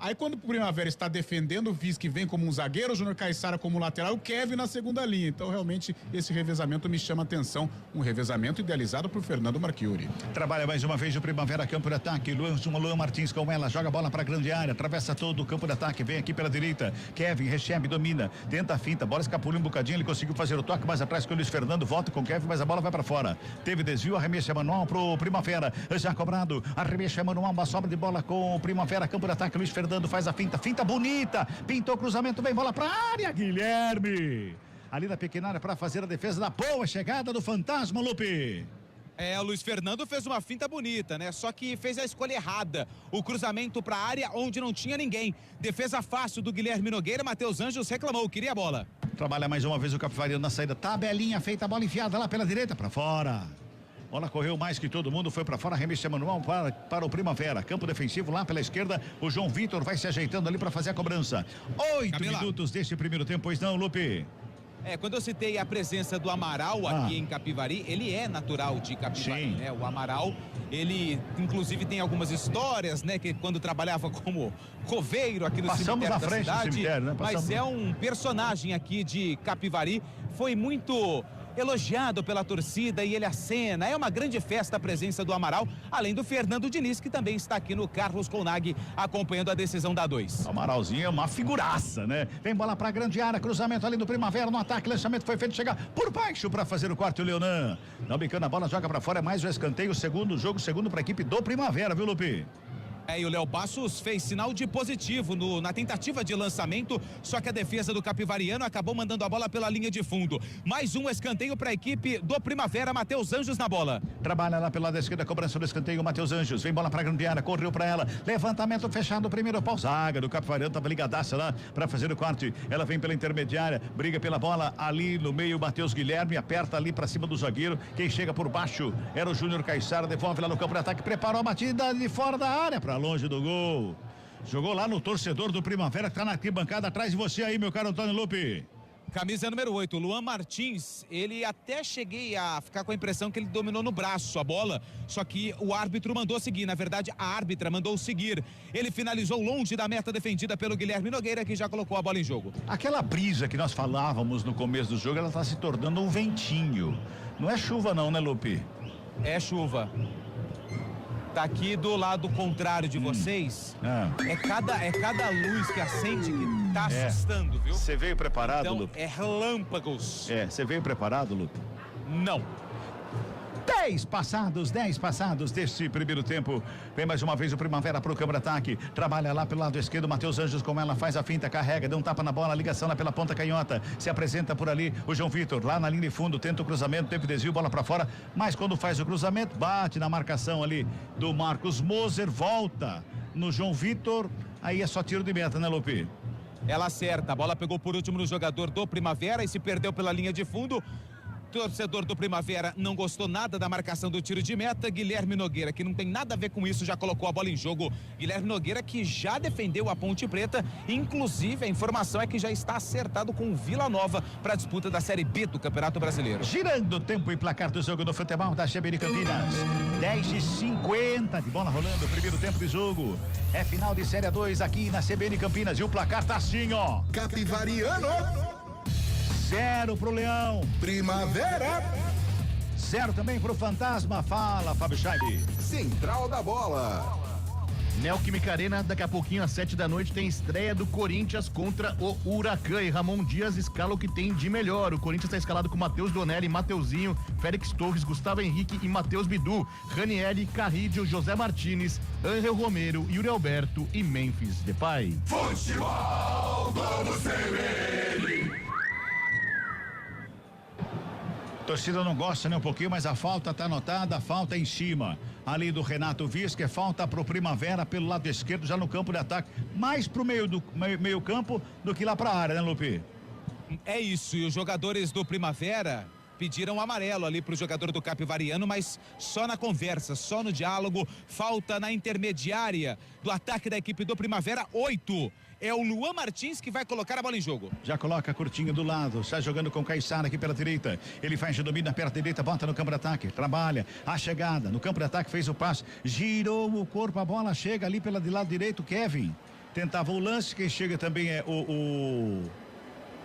Aí quando o Primavera está defendendo, o Vischi vem como um zagueiro, o Júnior Caiçara como um lateral, o Kevin na segunda linha. Então realmente esse revezamento me chama a atenção, um revezamento idealizado por Fernando Marchiori. Trabalha mais uma vez o Primavera, campo de ataque, Luan Martins com ela, joga a bola para a grande área, atravessa todo o campo de ataque, vem aqui pela direita, Kevin recebe, domina, tenta a finta, a bola escapuliu um bocadinho, ele conseguiu fazer o toque mais atrás com o Luiz Fernando, volta com o Kevin, mas a bola vai para fora. Teve desvio, arremesso manual pro Primavera, já cobrado, arremesso manual, uma sobra de bola com o Primavera, campo de ataque, Luiz Fernando faz a finta bonita, pintou o cruzamento, vem bola pra área, Guilherme. Ali na pequena área para fazer a defesa da boa chegada do Fantasma, Lupe. O Luiz Fernando fez uma finta bonita, né? Só que fez a escolha errada. O cruzamento pra área onde não tinha ninguém. Defesa fácil do Guilherme Nogueira, Matheus Anjos reclamou, queria a bola. Trabalha mais uma vez o Capivariano na saída, tabelinha feita, a bola enfiada lá pela direita, para fora. Bola correu mais que todo mundo, foi para fora, arremesso manual para o Primavera. Campo defensivo lá pela esquerda, o João Vitor vai se ajeitando ali para fazer a cobrança. 8 minutos deste primeiro tempo, pois não, Lupe? Quando eu citei a presença do Amaral aqui em Capivari, ele é natural de Capivari, né? O Amaral, ele inclusive tem algumas histórias, né? Que quando trabalhava como coveiro aqui no cemitério da cidade, né? Mas é um personagem aqui de Capivari, foi muito elogiado pela torcida e ele acena. É uma grande festa a presença do Amaral, além do Fernando Diniz, que também está aqui no Carlos Colnag acompanhando a decisão da 2. Amaralzinho é uma figuraça, né? Vem bola pra grande área, cruzamento ali do Primavera no ataque, lançamento foi feito, chegar por baixo para fazer o quarto, o Leonan. Não bicando a bola, joga pra fora, mais o escanteio, segundo jogo, segundo pra equipe do Primavera, viu, Lupe? E o Léo Passos fez sinal de positivo na tentativa de lançamento, só que a defesa do Capivariano acabou mandando a bola pela linha de fundo. Mais um escanteio para a equipe do Primavera, Matheus Anjos na bola. Trabalha lá pelo lado esquerdo, cobrança do escanteio, Matheus Anjos, vem bola pra grande área, correu pra ela, levantamento fechado, primeiro pau, zaga do Capivariano, tava ligadaça lá pra fazer o corte, ela vem pela intermediária, briga pela bola ali no meio, Matheus Guilherme, aperta ali pra cima do zagueiro, quem chega por baixo era o Júnior Caiçara, devolve lá no campo de ataque, preparou a batida de fora da área, pra longe do gol. Jogou lá no torcedor do Primavera, que tá na arquibancada atrás de você aí, meu caro Antônio Lupe. Camisa número 8, Luan Martins, ele até cheguei a ficar com a impressão que ele dominou no braço a bola, só que o árbitro mandou seguir, na verdade a árbitra mandou seguir. Ele finalizou longe da meta defendida pelo Guilherme Nogueira, que já colocou a bola em jogo. Aquela brisa que nós falávamos no começo do jogo, ela tá se tornando um ventinho. Não é chuva não, né, Lupe? É chuva. Tá aqui do lado contrário de vocês. É cada luz que acende que tá assustando, viu? Você veio preparado, então, Lupe? É relâmpagos. Você veio preparado, Lupe? Não. 10 passados deste primeiro tempo. Vem mais uma vez o Primavera pro câmara ataque. Trabalha lá pelo lado esquerdo, Matheus Anjos com ela, faz a finta, carrega, dá um tapa na bola, ligação lá pela ponta canhota. Se apresenta por ali o João Vitor, lá na linha de fundo, tenta o cruzamento, teve desvio, bola pra fora, mas quando faz o cruzamento, bate na marcação ali do Marcos Moser, volta no João Vitor, aí é só tiro de meta, né, Lupe? Ela acerta, a bola pegou por último no jogador do Primavera e se perdeu pela linha de fundo. Torcedor do Primavera não gostou nada da marcação do tiro de meta. Guilherme Nogueira, que não tem nada a ver com isso, já colocou a bola em jogo. Guilherme Nogueira, que já defendeu a Ponte Preta, inclusive a informação é que já está acertado com o Vila Nova para a disputa da Série B do Campeonato Brasileiro. Girando o tempo e placar do jogo do futebol da CBN Campinas. 10h50 de bola rolando, primeiro tempo de jogo. É final de Série 2 aqui na CBN Campinas e o placar tá assim, ó. Capivariano. 0 pro Leão. Primavera. 0 também pro Fantasma. Fala, Fábio Scheibe. Central da Bola. Neoquímica Arena, daqui a pouquinho às 7 da noite tem estreia do Corinthians contra o Huracan e Ramon Dias escala o que tem de melhor. O Corinthians está escalado com Matheus Donelli, Mateuzinho, Félix Torres, Gustavo Henrique e Matheus Bidu, Ranieri, Carrídio, José Martínez, Ángel Romero, Yuri Alberto e Memphis Depay. Futebol Globo CBN. Torcida não gosta, né, um pouquinho, mas a falta tá anotada, a falta é em cima. Ali do Renato Visca, falta pro Primavera pelo lado esquerdo, já no campo de ataque, mais pro meio campo do que lá pra área, né, Lupe? É isso, e os jogadores do Primavera pediram amarelo ali pro jogador do Capivariano, mas só na conversa, só no diálogo. Falta na intermediária do ataque da equipe do Primavera, 8. É o Luan Martins que vai colocar a bola em jogo. Já coloca a curtinha do lado, está jogando com o Caiçara aqui pela direita. Ele faz de domínio na perna direita, bota no campo de ataque, trabalha a chegada, no campo de ataque fez o passe, girou o corpo, a bola chega ali pela de lado direito, Kevin. Tentava o lance, quem chega também é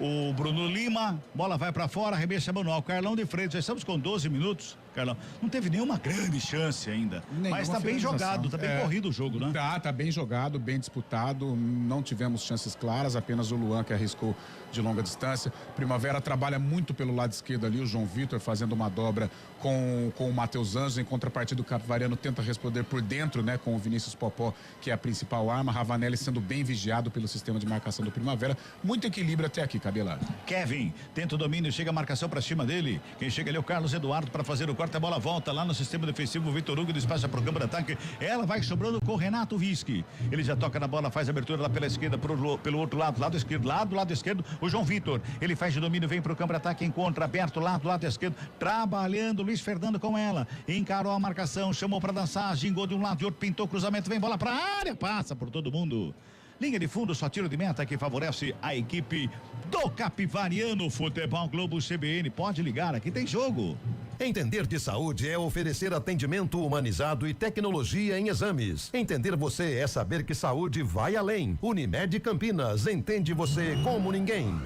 o Bruno Lima, bola vai pra fora, arremesso manual, Carlão de Freitas, já estamos com 12 minutos, Carlão, não teve nenhuma grande chance ainda, mas tá bem jogado, tá bem corrido o jogo, né? Tá bem jogado, bem disputado, não tivemos chances claras, apenas o Luan que arriscou de longa distância. Primavera trabalha muito pelo lado esquerdo ali, o João Vitor fazendo uma dobra com o Matheus Anjos, em contrapartida do Capivariano tenta responder por dentro, né, com o Vinícius Popó, que é a principal arma, Ravanelli sendo bem vigiado pelo sistema de marcação do Primavera, muito equilíbrio até aqui, Cabelado. Kevin, tenta o domínio, chega a marcação pra cima dele, quem chega ali é o Carlos Eduardo para fazer o corte, a bola volta lá no sistema defensivo, o Vitor Hugo despacha pro campo de ataque, ela vai sobrando com o Renato Vischi, ele já toca na bola, faz a abertura lá pela esquerda, pelo outro lado esquerdo, lado esquerdo, o João Vitor, ele faz de domínio, vem pro campo de ataque, encontra aberto lá do lado esquerdo, trabalhando, Luiz Fernando com ela, encarou a marcação, chamou para dançar, gingou de um lado e outro, pintou cruzamento, vem bola pra área, passa por todo mundo. Linha de fundo, só tiro de meta que favorece a equipe do Capivariano. Futebol Globo CBN. Pode ligar, aqui tem jogo. Entender de saúde é oferecer atendimento humanizado e tecnologia em exames. Entender você é saber que saúde vai além. Unimed Campinas, entende você como ninguém.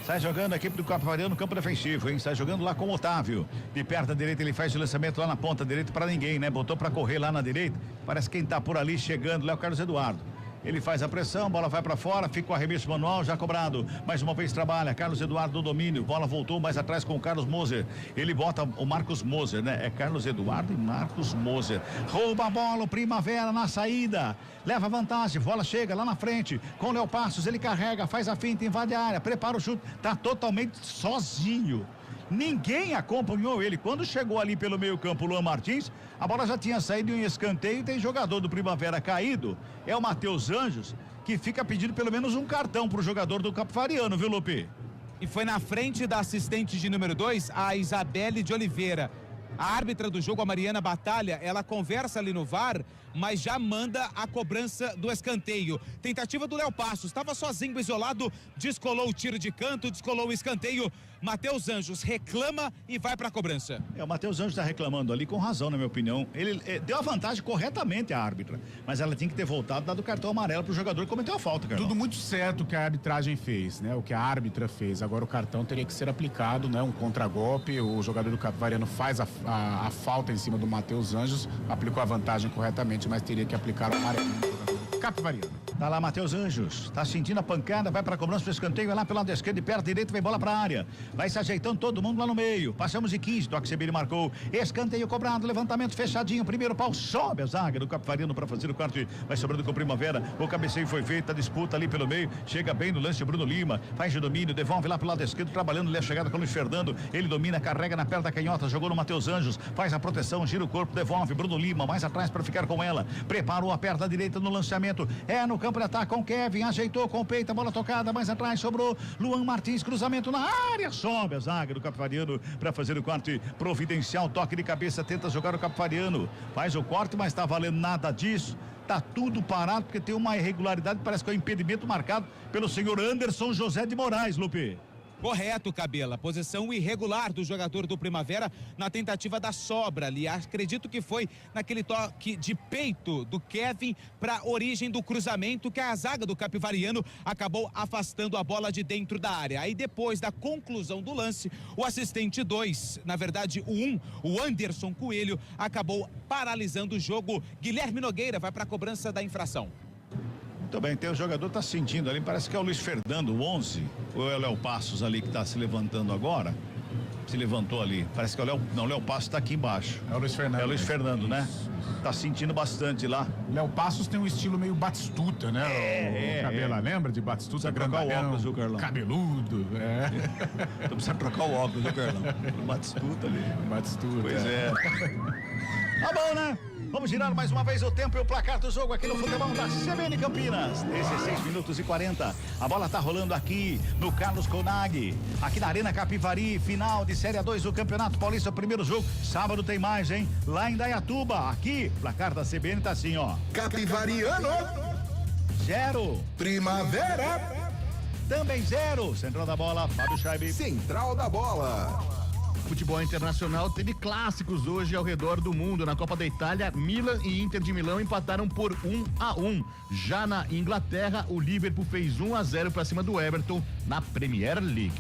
Sai jogando a equipe do Capivariano no campo defensivo, hein? Sai jogando lá com o Otávio. De perto da direita, ele faz o lançamento lá na ponta direita para ninguém, né? Botou para correr lá na direita. Parece quem tá por ali chegando lá é o Carlos Eduardo. Ele faz a pressão, bola vai para fora, fica o arremesso manual, já cobrado. Mais uma vez trabalha, Carlos Eduardo no domínio, bola voltou mais atrás com o Carlos Moser. Ele bota o Marcos Moser, né? É Carlos Eduardo e Marcos Moser. Rouba a bola, o Primavera na saída. Leva vantagem, bola chega lá na frente. Com o Léo Passos, ele carrega, faz a finta, invade a área, prepara o chute. Tá totalmente sozinho. Ninguém acompanhou ele. Quando chegou ali pelo meio campo o Luan Martins, a bola já tinha saído em um escanteio e tem jogador do Primavera caído. É o Matheus Anjos, que fica pedindo pelo menos um cartão pro jogador do Capivariano, viu, Lupe? E foi na frente da assistente de número 2, a Isabelle de Oliveira. A árbitra do jogo, a Mariana Batalha, ela conversa ali no VAR, mas já manda a cobrança do escanteio. Tentativa do Léo Passos, estava sozinho, isolado, descolou o tiro de canto, descolou o escanteio. Matheus Anjos reclama e vai para a cobrança. O Matheus Anjos está reclamando ali com razão, na minha opinião. Ele deu a vantagem corretamente à árbitra, mas ela tinha que ter voltado, dado o cartão amarelo pro jogador que cometeu a falta, cara. Tudo muito certo que a arbitragem fez, né? O que a árbitra fez. Agora o cartão teria que ser aplicado, né? Um contragolpe, o jogador do Capivariano faz a falta em cima do Matheus Anjos, aplicou a vantagem corretamente, mas teria que aplicar o amarelo no jogador Capivariano. Tá lá Matheus Anjos, tá sentindo a pancada, vai pra cobrança pro escanteio, vai lá pelo lado esquerdo e perto direito, vem bola pra área. Vai se ajeitando todo mundo lá no meio. Passamos de 15, Toque Sebeli marcou. Escanteio cobrado, levantamento fechadinho, primeiro pau, sobe a zaga do Capivariano pra fazer o quarto, vai sobrando com o Primavera. O cabeceio foi feito, a disputa ali pelo meio, chega bem no lance Bruno Lima, faz de domínio, devolve lá pro lado esquerdo, trabalhando ali a chegada com o Luiz Fernando. Ele domina, carrega na perna da canhota, jogou no Matheus Anjos, faz a proteção, gira o corpo, devolve Bruno Lima, mais atrás pra ficar com ela. Preparou a perna direita no lançamento, é no campo de ataque com Kevin, ajeitou com o peito, a bola tocada, mais atrás sobrou Luan Martins, cruzamento na área, sobe a zaga do Capivariano para fazer o corte providencial, toque de cabeça, tenta jogar o Capivariano, faz o corte, mas tá valendo nada disso. Tá tudo parado porque tem uma irregularidade, parece que é um impedimento marcado pelo senhor Anderson José de Moraes, Lupe. Correto, Cabela. Posição irregular do jogador do Primavera na tentativa da sobra ali. Acredito que foi naquele toque de peito do Kevin para origem do cruzamento que a zaga do Capivariano acabou afastando a bola de dentro da área. Aí depois da conclusão do lance, o assistente 2, na verdade o 1, o Anderson Coelho, acabou paralisando o jogo. Guilherme Nogueira vai para a cobrança da infração. Muito bem, tem o jogador tá sentindo ali, parece que é o Luiz Fernando, o 11, ou é o Léo Passos ali que tá se levantando agora, se levantou ali, parece que é o Léo, não, o Léo Passos tá aqui embaixo. É o Luiz Fernando. É o Luiz Fernando, né? Tá sentindo bastante lá. Léo Passos tem um estilo meio Batistuta, né? O Cabela, lembra de Batistuta? Precisa trocar o óculos, viu, Carlão? Cabeludo, Então precisa trocar o óculos, viu, Carlão? O Batistuta ali. Batistuta. Pois é. Tá bom, né? Vamos girar mais uma vez o tempo e o placar do jogo aqui no futebol da CBN Campinas. 16 minutos e 40. A bola tá rolando aqui no Carlos Conag, aqui na Arena Capivari, final de Série A2 do Campeonato Paulista, primeiro jogo. Sábado tem mais, hein? Lá em Dayatuba, aqui, placar da CBN tá assim, ó. Capivariano 0. Primavera Também 0. Central da bola, Fábio Scheibe. Central da bola. Futebol internacional teve clássicos hoje ao redor do mundo. Na Copa da Itália, Milan e Inter de Milão empataram por 1-1. Já na Inglaterra, o Liverpool fez 1-0 para cima do Everton na Premier League.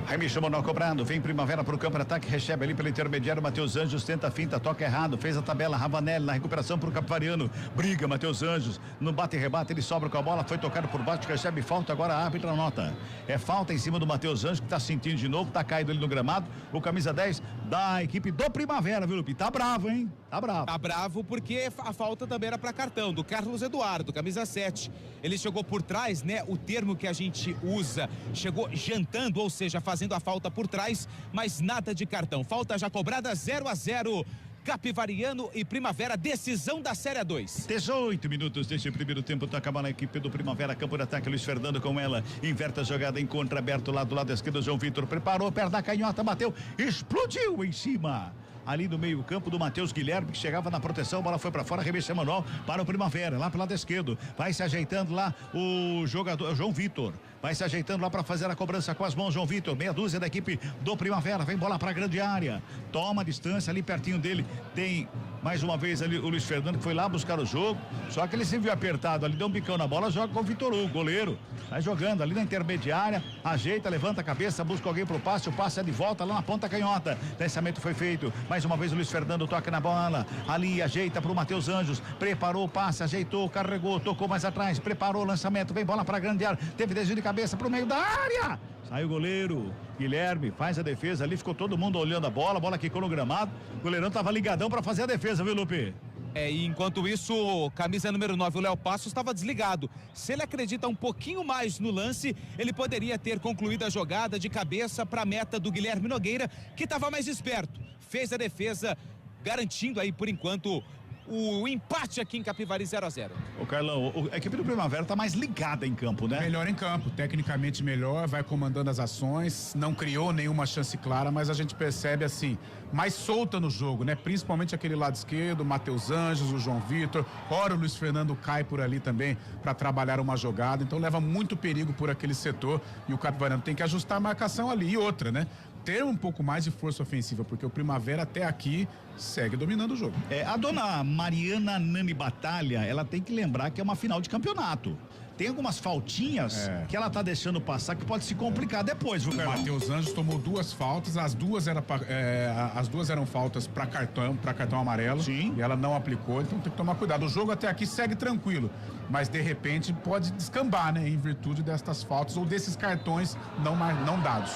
Jaime Chamonó cobrando, vem Primavera pro campo de ataque, recebe ali pelo intermediário, Matheus Anjos tenta a finta, toca errado, fez a tabela, Ravanelli na recuperação pro Capivariano, briga Matheus Anjos, no bate e rebate, ele sobra com a bola, foi tocado por baixo, recebe falta, agora a árbitra nota, é falta em cima do Matheus Anjos, que tá sentindo de novo, tá caído ali no gramado, o camisa 10 da equipe do Primavera, viu, Lupi? Tá bravo, hein? Tá bravo. Tá bravo porque a falta também era para cartão, do Carlos Eduardo, camisa 7. Ele chegou por trás, né? O termo que a gente usa, chegou jantando, ou seja, fazendo a falta por trás, mas nada de cartão. Falta já cobrada, 0-0. Capivariano e Primavera, decisão da Série A2. 18 minutos deste primeiro tempo, tá acabando a equipe do Primavera, campo de ataque, Luiz Fernando com ela, inverte a jogada, encontra aberto lá do lado esquerdo, João Vitor preparou, perto da canhota, bateu, explodiu em cima. Ali no meio campo do Matheus Guilherme, que chegava na proteção, a bola foi para fora, arremesso manual para o Primavera, lá pro lado esquerdo, vai se ajeitando lá o jogador, João Vitor, vai se ajeitando lá para fazer a cobrança com as mãos, João Vitor, meia dúzia da equipe do Primavera, vem bola para a grande área, toma a distância ali pertinho dele, tem mais uma vez ali o Luiz Fernando que foi lá buscar o jogo, só que ele se viu apertado ali, deu um bicão na bola, joga com o Vitor Hugo, goleiro, vai jogando ali na intermediária, ajeita, levanta a cabeça, busca alguém pro passe, o passe é de volta lá na ponta canhota, lançamento foi feito, mais uma vez o Luiz Fernando toca na bola, ali ajeita pro Matheus Anjos, preparou o passe, ajeitou, carregou, tocou mais atrás, preparou o lançamento, vem bola pra grande área, teve desvio de cabeça pro meio da área, saiu o goleiro, Guilherme faz a defesa ali, ficou todo mundo olhando a bola quicou no gramado, o goleirão tava ligadão pra fazer a defesa, viu, Lupe? E enquanto isso, camisa número 9, o Léo Passos, estava desligado. Se ele acredita um pouquinho mais no lance, ele poderia ter concluído a jogada de cabeça para a meta do Guilherme Nogueira, que estava mais esperto. Fez a defesa, garantindo aí, por enquanto, o empate aqui em Capivari 0-0. Ô Carlão, a equipe do Primavera tá mais ligada em campo, né? Melhor em campo, tecnicamente melhor, vai comandando as ações, não criou nenhuma chance clara, mas a gente percebe assim, mais solta no jogo, né? Principalmente aquele lado esquerdo, o Matheus Anjos, o João Vitor, ora o Luiz Fernando cai por ali também para trabalhar uma jogada, então leva muito perigo por aquele setor e o Capivarano tem que ajustar a marcação ali. E outra, né? Ter um pouco mais de força ofensiva, porque o Primavera até aqui segue dominando o jogo. A dona Mariana Nani Batalha, ela tem que lembrar que é uma final de campeonato. Tem algumas faltinhas que ela tá deixando passar que pode se complicar depois, viu, O Carlão? Matheus Anjos tomou 2 faltas, as duas eram faltas para cartão amarelo. Sim. E ela não aplicou, então tem que tomar cuidado. O jogo até aqui segue tranquilo, mas de repente pode descambar, né, em virtude destas faltas ou desses cartões não dados.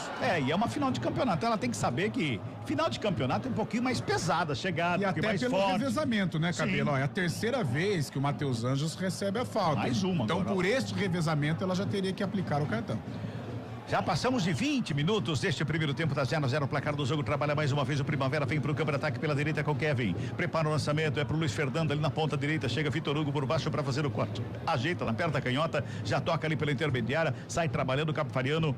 E é uma final de campeonato, ela tem que saber que final de campeonato é um pouquinho mais pesada, chegada, E um até pouquinho mais pelo forte. revezamento, né, Cabelo? Ó, é a terceira vez que o Matheus Anjos recebe a falta. Mais uma Então, agora. por este revezamento, ela já teria que aplicar o cartão. Já passamos de 20 minutos deste primeiro tempo, tá 0-0 o placar do jogo, trabalha mais uma vez o Primavera, vem pro campo de ataque pela direita com Kevin, prepara o lançamento, é pro Luiz Fernando ali na ponta direita, chega Vitor Hugo por baixo para fazer o corte, ajeita na perna da canhota, já toca ali pela intermediária, sai trabalhando o Capivariano,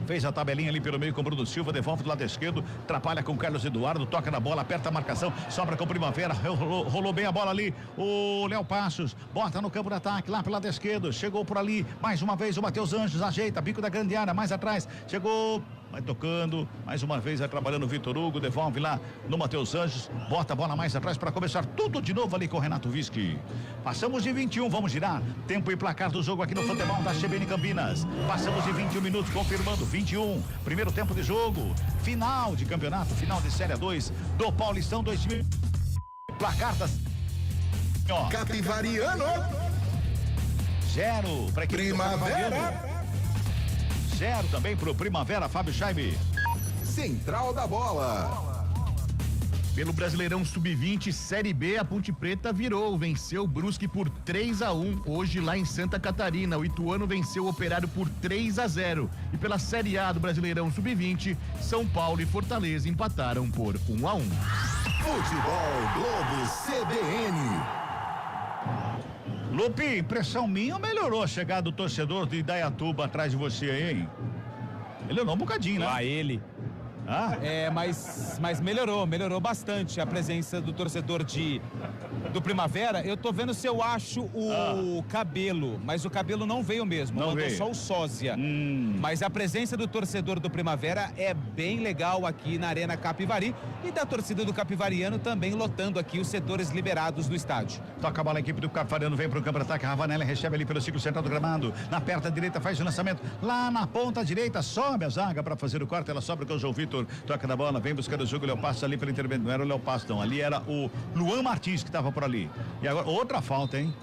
fez a tabelinha ali pelo meio com o Bruno Silva, devolve do lado esquerdo, atrapalha com o Carlos Eduardo, toca na bola, aperta a marcação, sobra com o Primavera, rolou bem a bola ali, o Léo Passos, bota no campo de ataque, lá pelo lado esquerdo, chegou por ali, mais uma vez o Matheus Anjos, ajeita, bico da grande área, mais atrás, chegou, vai tocando, mais uma vez vai trabalhando o Vitor Hugo, devolve lá no Matheus Anjos, bota a bola mais atrás para começar tudo de novo ali com o Renato Vischi. Passamos de 21, vamos girar, tempo e placar do jogo aqui no futebol da CBN Campinas, passamos de 21 minutos, confirmando 21, primeiro tempo de jogo, final de campeonato, final de Série 2 do Paulistão 2000, placar das... Capivariano. 0 para equipe Primavera. 0 também pro Primavera, Fábio Scheibe. Central da Bola. Pelo Brasileirão Sub-20 Série B, a Ponte Preta venceu o Brusque por 3-1 hoje lá em Santa Catarina. O Ituano venceu o Operário por 3-0. E pela Série A do Brasileirão Sub-20, São Paulo e Fortaleza empataram por 1-1. Futebol Globo CBN. Lupe, impressão minha ou melhorou a chegada do torcedor de Indaiatuba atrás de você aí, hein? Melhorou um bocadinho, né? Ele. Mas melhorou bastante a presença do torcedor do Primavera. Eu tô vendo se eu acho o Cabelo, mas o Cabelo não veio mesmo, não mandou veio. só o sósia. Mas a presença do torcedor do Primavera é bem legal aqui na Arena Capivari e da torcida do Capivariano também lotando aqui os setores liberados do estádio. Toca a bola, a equipe do Capivariano vem pro campo de ataque, Ravanelli recebe ali pelo ciclo central do gramado, na perna direita faz o lançamento, lá na ponta direita sobe a zaga para fazer o corte, ela sobra com o João Vitor, toca na bola, vem buscando o jogo, o Léo Passos ali pelo intermédio, não era o Léo Passos não, ali era o Luan Martins que estava por ali. E agora, outra falta, hein?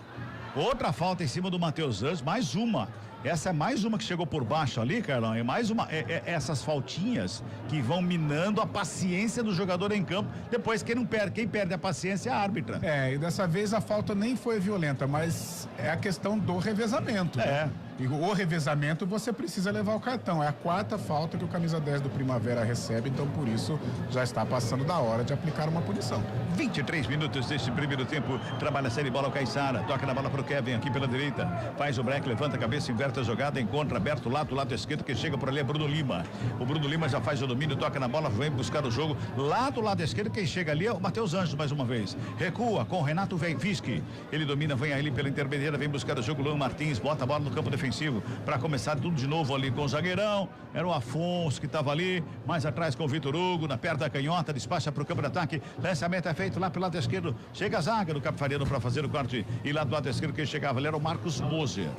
Outra falta em cima do Matheus Anjos, mais uma. Essa é mais uma que chegou por baixo ali, Carlão, é mais uma, essas faltinhas que vão minando a paciência do jogador em campo, depois quem perde a paciência é a árbitra. E dessa vez a falta nem foi violenta, mas é a questão do revezamento. Né? E o revezamento você precisa levar o cartão, é a 4ª falta que o camisa 10 do Primavera recebe, então por isso já está passando da hora de aplicar uma punição. 23 minutos deste primeiro tempo. Trabalha a série bola o Caissara. Toca na bola pro Kevin aqui pela direita. Faz o break, levanta a cabeça, inverte a jogada, encontra aberto do lado esquerdo. Quem chega por ali é Bruno Lima. O Bruno Lima já faz o domínio, toca na bola, vem buscar o jogo. Lá do lado esquerdo, quem chega ali é o Matheus Anjos mais uma vez. Recua com o Renato Veifiski. Ele domina, vem ali pela intermediária, vem buscar o jogo. Luan Martins bota a bola no campo defensivo para começar tudo de novo ali com o zagueirão. Era o Afonso que estava ali, mais atrás com o Vitor Hugo, na perna da canhota, despacha para o campo de ataque. Lançamento é feito lá pelo lado esquerdo. Chega a zaga do Capifariano para fazer o corte. E lá do lado esquerdo quem chegava ali era o Marcos Moser.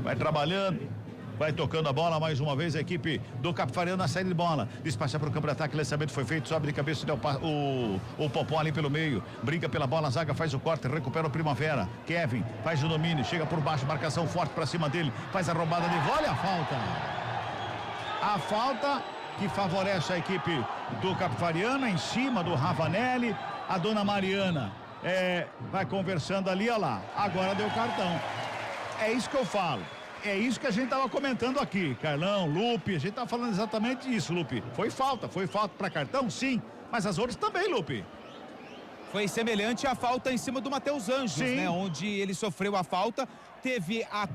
Vai trabalhando, vai tocando a bola mais uma vez a equipe do Capifariano na saída de bola. Despacha para o campo de ataque, lançamento foi feito, sobe de cabeça o Popó ali pelo meio, brinca pela bola, a zaga faz o corte, recupera o Primavera. Kevin faz o domínio, chega por baixo, marcação forte para cima dele, faz a roubada de vôlei, a falta. A falta que favorece a equipe do Capifariano em cima do Ravanelli. A dona Mariana vai conversando ali, olha lá, agora deu cartão. É isso que eu falo. É isso que a gente tava comentando aqui, Carlão, Lupe, a gente tá falando exatamente isso, Lupe. Foi falta para cartão, sim, mas as outras também, Lupe. Foi semelhante à falta em cima do Matheus Anjos, sim, né? Onde ele sofreu a falta, teve a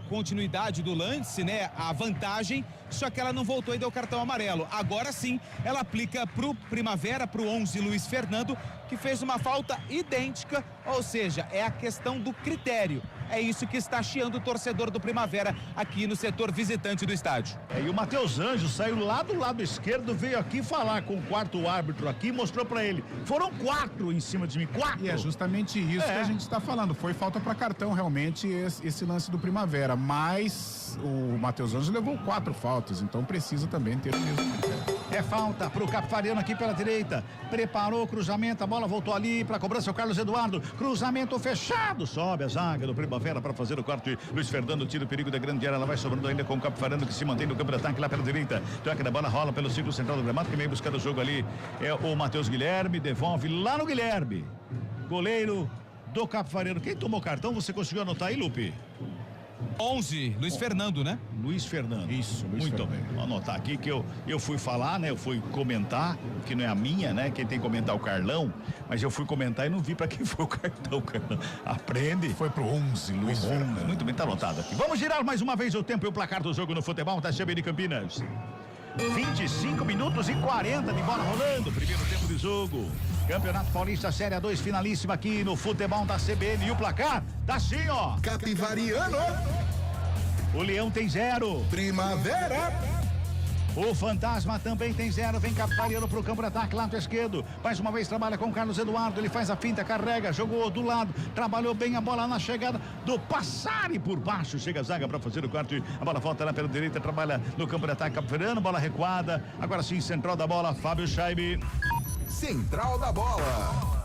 continuidade do lance, né? A vantagem, só que ela não voltou e deu cartão amarelo. Agora sim, ela aplica pro Primavera, pro 11 Luiz Fernando, que fez uma falta idêntica, ou seja, é a questão do critério. É isso que está chiando o torcedor do Primavera aqui no setor visitante do estádio. E o Matheus Anjos saiu lá do lado esquerdo, veio aqui falar com o quarto árbitro aqui, mostrou pra ele. Foram 4 em cima de mim, 4. E é justamente isso que a gente está falando. Foi falta para cartão realmente esse lance do Primavera, mas o Matheus Anjos levou 4 faltas, então precisa também ter o mesmo critério. É falta pro Capifariano aqui pela direita. Preparou o cruzamento, a bola voltou ali pra cobrança o Carlos Eduardo. Cruzamento fechado, sobe a zaga do Primavera para fazer o corte. Luiz Fernando tira o perigo da grande área, ela vai sobrando ainda com o Capifariano que se mantém no campo de ataque lá pela direita. Toca da bola, rola pelo círculo central do gramado, que vem buscando o jogo ali é o Matheus Guilherme, devolve lá no Guilherme. Goleiro do Capifariano. Quem tomou cartão, você conseguiu anotar aí, Lupe? 11, Luiz Fernando, né? Luiz Fernando. Isso, Luiz Muito Fernando. bem. Vou anotar aqui que eu fui falar, né? Eu fui comentar, que não é a minha, né? Quem tem que comentar é o Carlão, mas eu fui comentar e não vi pra quem foi o cartão, Carlão. Aprende. Foi pro 11, Luiz Fernando. Muito bem, tá anotado aqui. Vamos girar mais uma vez o tempo e o placar do jogo no futebol da CBN Campinas. 25 minutos e 40 de bola rolando, primeiro tempo de jogo. Campeonato Paulista Série A2, finalíssima aqui no futebol da CBN. E o placar tá assim, ó. Capivariano. O Leão tem 0. Primavera. O Fantasma também tem 0, vem Capifariano pro campo de ataque, lado esquerdo, mais uma vez trabalha com o Carlos Eduardo, ele faz a finta, carrega, jogou do lado, trabalhou bem a bola na chegada do Passari por baixo, chega a zaga para fazer o corte, a bola volta lá pela direita, trabalha no campo de ataque Capifariano, bola recuada, agora sim, central da bola, Fábio Scheibe. Central da bola.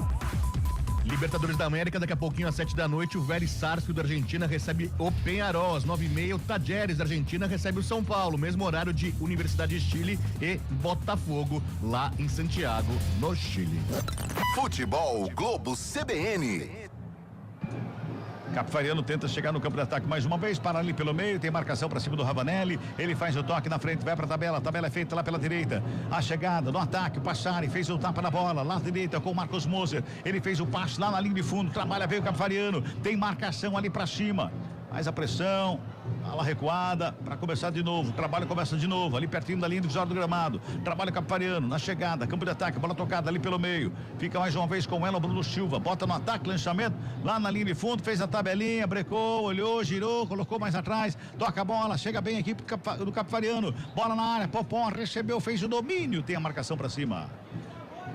Libertadores da América, daqui a pouquinho às 7 da noite, o Vélez Sarsfield da Argentina recebe o Peñarol. Às 9h30, o Tajeres da Argentina recebe o São Paulo, mesmo horário de Universidade de Chile e Botafogo, lá em Santiago, no Chile. Futebol Globo CBN. Capifariano tenta chegar no campo de ataque mais uma vez, para ali pelo meio, tem marcação para cima do Ravanelli, ele faz o toque na frente, vai para a tabela é feita lá pela direita, a chegada no ataque, o Passari fez o tapa na bola, lá direita com o Marcos Moser, ele fez o passe lá na linha de fundo, trabalha, veio o Capifariano, tem marcação ali para cima, faz a pressão, ala recuada, para começar de novo, o trabalho começa de novo, ali pertinho da linha divisória do gramado, trabalho Capifariano, na chegada, campo de ataque, bola tocada ali pelo meio, fica mais uma vez com ela o Bruno Silva, bota no ataque, lançamento, lá na linha de fundo, fez a tabelinha, brecou, olhou, girou, colocou mais atrás, toca a bola, chega bem a equipe do Capifariano, bola na área, Popó recebeu, fez o domínio, tem a marcação para cima.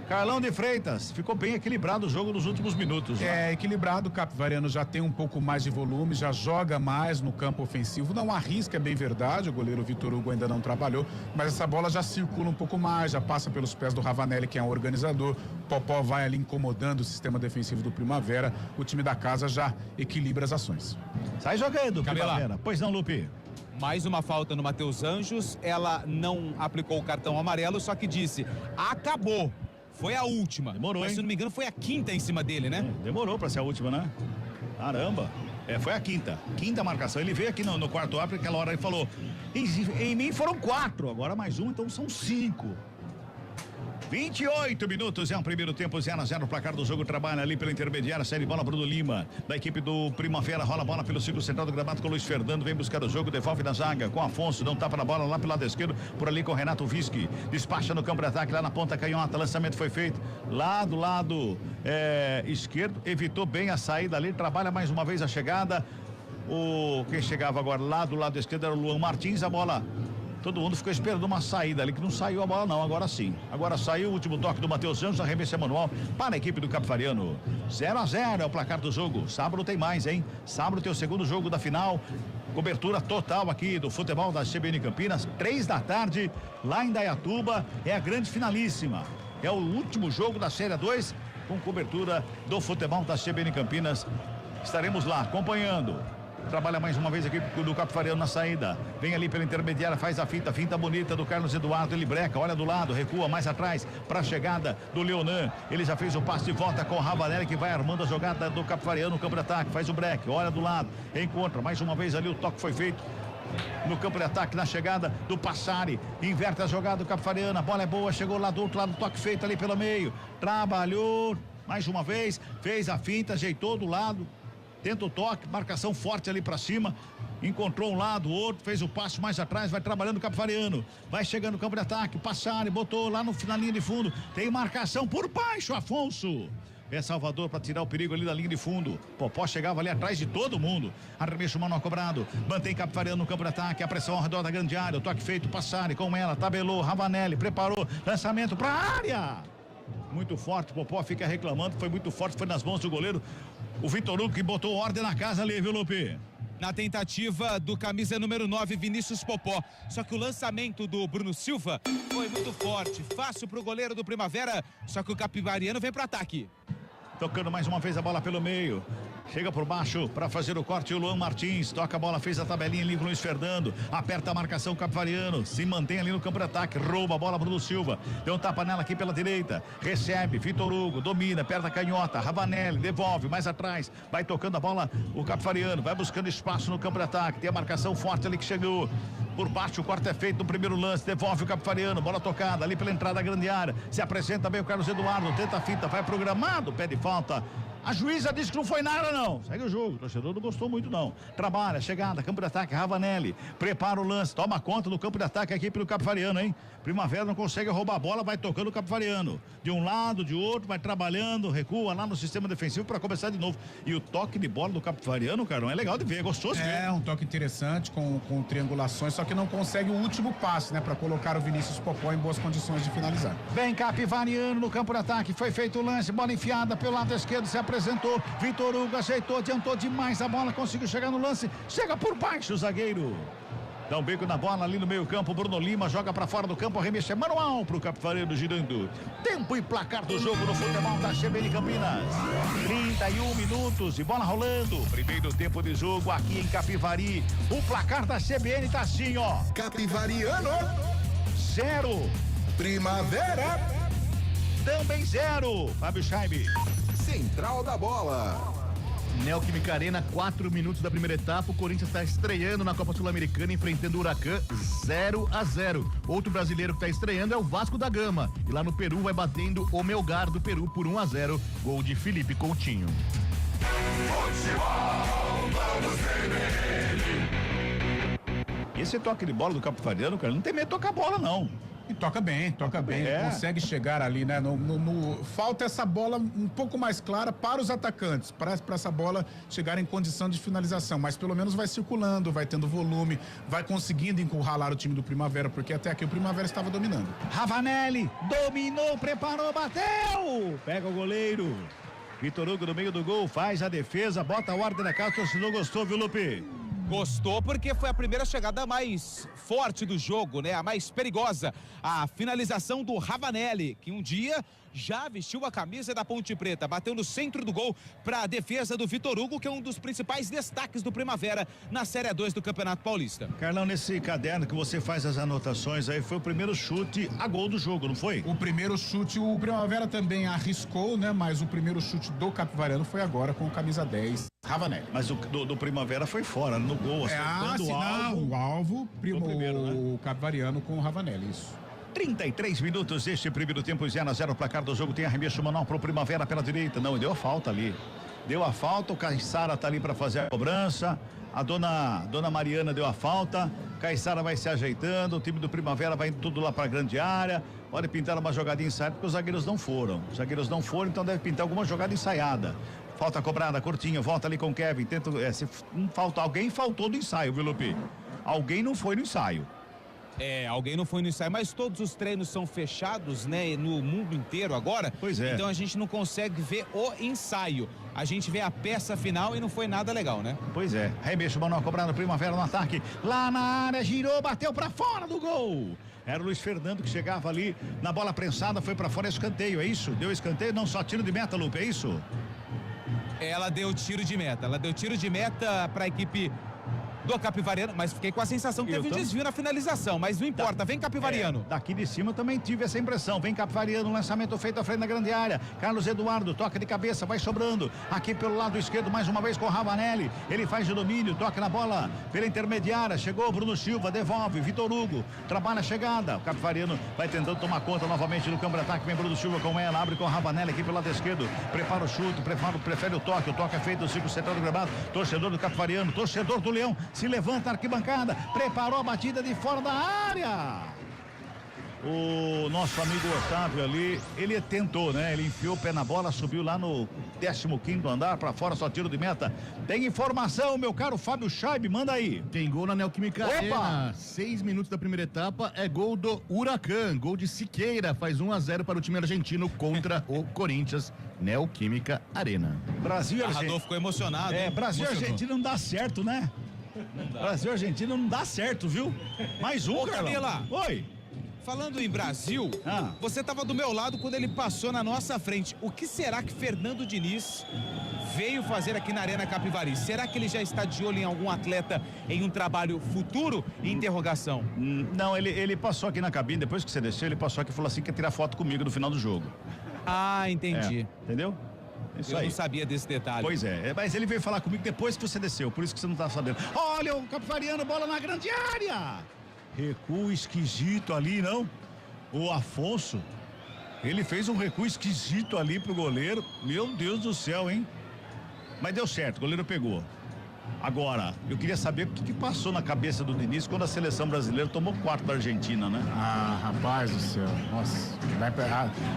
Carlão de Freitas, ficou bem equilibrado o jogo nos últimos minutos. Né? É equilibrado, o Capivariano já tem um pouco mais de volume, já joga mais no campo ofensivo, não arrisca, é bem verdade, o goleiro Vitor Hugo ainda não trabalhou, mas essa bola já circula um pouco mais, já passa pelos pés do Ravanelli, que é um organizador, Popó vai ali incomodando o sistema defensivo do Primavera, o time da casa já equilibra as ações. Sai jogando, Camila. Primavera. Pois não, Lupe? Mais uma falta no Matheus Anjos, ela não aplicou o cartão amarelo, só que disse, acabou. Foi a última. Demorou, mas, hein? se não me engano, foi a quinta em cima dele, né? Demorou pra ser a última, né? Caramba. Foi a quinta marcação. Ele veio aqui no quarto árbitro, aquela hora ele falou, em mim foram 4, agora mais um, então são 5. 28 minutos, é um primeiro tempo, 0-0, placar do jogo. Trabalha ali pela intermediária, sai de bola Bruno Lima, da equipe do Primavera, rola a bola pelo círculo central do gramado com o Luiz Fernando, vem buscar o jogo, devolve na zaga com Afonso, dá um tapa na bola lá pelo lado esquerdo, por ali com Renato Vischi, despacha no campo de ataque lá na ponta canhota, lançamento foi feito lá do lado esquerdo, evitou bem a saída ali, trabalha mais uma vez a chegada, quem chegava agora lá do lado esquerdo era o Luan Martins, a bola... Todo mundo ficou esperando uma saída ali, que não saiu a bola não, agora sim. Agora saiu o último toque do Matheus Anjos, arremesso manual para a equipe do Capivariano. 0-0 é o placar do jogo. Sábado tem mais, hein? Sábado tem o segundo jogo da final. Cobertura total aqui do futebol da CBN Campinas, 3 da tarde, lá em Dayatuba. É a grande finalíssima. É o último jogo da Série 2, com cobertura do futebol da CBN Campinas. Estaremos lá acompanhando. Trabalha mais uma vez aqui do Capivariano na saída. Vem ali pela intermediária, faz a finta bonita do Carlos Eduardo. Ele breca, olha do lado, recua mais atrás para a chegada do Leonan. Ele já fez o passe de volta com o Ravanelli, que vai armando a jogada do Capivariano no campo de ataque. Faz o break, olha do lado, encontra mais uma vez ali. O toque foi feito no campo de ataque, na chegada do Passari. Inverte a jogada do Capivariano. A bola é boa, chegou lá do outro lado, toque feito ali pelo meio. Trabalhou mais uma vez, fez a finta, ajeitou do lado. Tenta o toque, marcação forte ali pra cima, encontrou um lado, o outro, fez o passo mais atrás, vai trabalhando o Capivariano, vai chegando no campo de ataque, Passari, botou lá na linha de fundo, tem marcação por baixo, Afonso. É Salvador para tirar o perigo ali da linha de fundo. Popó chegava ali atrás de todo mundo. Arremesso manual cobrado. Mantém Capivariano no campo de ataque. A pressão ao redor da grande área. O toque feito, Passari com ela, tabelou, Ravanelli, preparou, lançamento pra área. Muito forte, Popó fica reclamando, foi muito forte, foi nas mãos do goleiro. O Vitor Hugo que botou ordem na casa ali, viu, Lupe? Na tentativa do camisa número 9, Vinícius Popó. Só que o lançamento do Bruno Silva foi muito forte, fácil pro goleiro do Primavera, só que o Capivariano vem pro ataque. Tocando mais uma vez a bola pelo meio. Chega por baixo para fazer o corte o Luan Martins. Toca a bola, fez a tabelinha ali com o Luiz Fernando. Aperta a marcação Capivariano. Se mantém ali no campo de ataque. Rouba a bola Bruno Silva. Deu um tapa nela aqui pela direita. Recebe, Vitor Hugo, domina, perna canhota. Ravanelli, devolve, mais atrás. Vai tocando a bola o Capivariano. Vai buscando espaço no campo de ataque. Tem a marcação forte ali que chegou. Por baixo, o corte é feito no primeiro lance. Devolve o Capivariano. Bola tocada ali pela entrada da grande área. Se apresenta bem o Carlos Eduardo. Tenta a fita, vai programado. Pede falta. A juíza disse que não foi nada, não. Segue o jogo. O torcedor não gostou muito, não. Trabalha, chegada, campo de ataque, Ravanelli. Prepara o lance, toma conta do campo de ataque aqui pelo Capivariano, hein? Primavera não consegue roubar a bola, vai tocando o Capivariano. De um lado, de outro, vai trabalhando, recua lá no sistema defensivo para começar de novo. E o toque de bola do Capivariano, Carlão, é legal de ver, é gostoso de ver. É um toque interessante, com triangulações, só que não consegue o último passe, né? Para colocar o Vinícius Popó em boas condições de finalizar. Vem Capivariano no campo de ataque, foi feito o lance, bola enfiada pelo lado esquerdo, se apresentou, Vitor Hugo ajeitou, adiantou demais a bola, conseguiu chegar no lance, chega por baixo o zagueiro. Dá um bico na bola ali no meio campo, Bruno Lima joga pra fora do campo, arremesso é manual pro Capivariano girando. Tempo e placar do jogo no futebol da CBN Campinas. 31 minutos e bola rolando. Primeiro tempo de jogo aqui em Capivari. O placar da CBN tá assim, ó. Capivariano 0. Primavera Também 0. Fábio Scheibe. Central da Bola. Neoquímica Arena, 4 minutos da primeira etapa. O Corinthians está estreando na Copa Sul-Americana, enfrentando o Huracan 0-0. Outro brasileiro que está estreando é o Vasco da Gama. E lá no Peru vai batendo o Melgar do Peru por 1-0. Gol de Felipe Coutinho. Esse toque de bola do Capivariano, cara, não tem medo de tocar bola, não. E toca bem. Consegue chegar ali, né? Falta essa bola um pouco mais clara para os atacantes, para essa bola chegar em condição de finalização, mas pelo menos vai circulando, vai tendo volume, vai conseguindo encurralar o time do Primavera, porque até aqui o Primavera estava dominando. Ravanelli, dominou, preparou, bateu! Pega o goleiro. Vitor Hugo no meio do gol, faz a defesa, bota a ordem na casa, o torcedor gostou, viu, Lupe? Gostou porque foi a primeira chegada mais forte do jogo, né? A mais perigosa. A finalização do Ravanelli, que um dia já vestiu a camisa da Ponte Preta, bateu no centro do gol para a defesa do Vitor Hugo, que é um dos principais destaques do Primavera na Série 2 do Campeonato Paulista. Carlão, nesse caderno que você faz as anotações aí, foi o primeiro chute a gol do jogo, não foi? O primeiro chute, o Primavera também arriscou, né? Mas o primeiro chute do Capivariano foi agora com o camisa 10, Ravanelli. Mas o do Primavera foi fora, no gol, o alvo, primeiro, né? o Capivariano com o Ravanelli, isso. 33 minutos deste primeiro tempo, 0-0 o placar do jogo. Tem arremesso manual pro Primavera pela direita. Não, deu a falta ali. Deu a falta, o Caissara tá ali para fazer a cobrança. A dona Mariana deu a falta. Caissara vai se ajeitando. O time do Primavera vai indo tudo lá para a grande área. Pode pintar uma jogadinha ensaiada, porque os zagueiros não foram. Os zagueiros não foram, então deve pintar alguma jogada ensaiada. Falta cobrada, curtinho, volta ali com o Kevin. Tenta, se falta alguém, faltou no ensaio, viu, Lupi? Alguém não foi no ensaio. Alguém não foi no ensaio, mas todos os treinos são fechados, né, no mundo inteiro agora. Pois é. Então a gente não consegue ver o ensaio. A gente vê a peça final e não foi nada legal, né? Pois é. Remesso manual cobrado, Primavera no ataque. Lá na área, girou, bateu pra fora do gol. Era o Luiz Fernando que chegava ali na bola prensada, foi pra fora, escanteio, é isso? Deu escanteio, não só tiro de meta, Lupe, é isso? Ela deu tiro de meta. Ela deu tiro de meta pra equipe do Capivariano, mas fiquei com a sensação que teve um desvio na finalização, mas não importa, vem Capivariano. Daqui de cima também tive essa impressão, vem Capivariano, lançamento feito à frente da grande área, Carlos Eduardo, toca de cabeça, vai sobrando, aqui pelo lado esquerdo, mais uma vez com o Ravanelli, ele faz o domínio, toca na bola pela intermediária, chegou Bruno Silva, devolve, Vitor Hugo, trabalha a chegada, o Capivariano vai tentando tomar conta novamente do campo de ataque, vem Bruno Silva com ela, abre com o Ravanelli aqui pelo lado esquerdo, prepara o chute, prefere o toque é feito no círculo central do gramado, torcedor do Capivariano, torcedor do Leão, se levanta a arquibancada, preparou a batida de fora da área. O nosso amigo Otávio ali, ele tentou, né? Ele enfiou o pé na bola, subiu lá no 15º andar, pra fora, só tiro de meta. Tem informação, meu caro Fábio Scheib, manda aí. Tem gol na Neoquímica Arena. 6 minutos da primeira etapa, é gol do Huracan, gol de Siqueira, faz 1-0 para o time argentino contra o Corinthians, Neoquímica Arena. Brasil e Argentina. Ficou emocionado. Brasil e Argentina não dá certo, né? Brasil e Argentina não dá certo, viu? Mais um, Camila. Oi. Falando em Brasil, você estava do meu lado quando ele passou na nossa frente. O que será que Fernando Diniz veio fazer aqui na Arena Capivari? Será que ele já está de olho em algum atleta em um trabalho futuro? Interrogação. Não, ele passou aqui na cabine, depois que você desceu, ele passou aqui e falou assim que ia tirar foto comigo no final do jogo. Ah, entendi. Entendeu? Isso eu aí. Não sabia desse detalhe. Pois é, mas ele veio falar comigo depois que você desceu, por isso que você não tá sabendo. Olha o Capivariano, bola na grande área. Recuo esquisito ali, não? O Afonso, ele fez um recuo esquisito ali pro goleiro. Meu Deus do céu, hein? Mas deu certo, o goleiro pegou. Agora, eu queria saber o que passou na cabeça do Diniz quando a seleção brasileira tomou 4 da Argentina, né? Ah, rapaz do céu, nossa,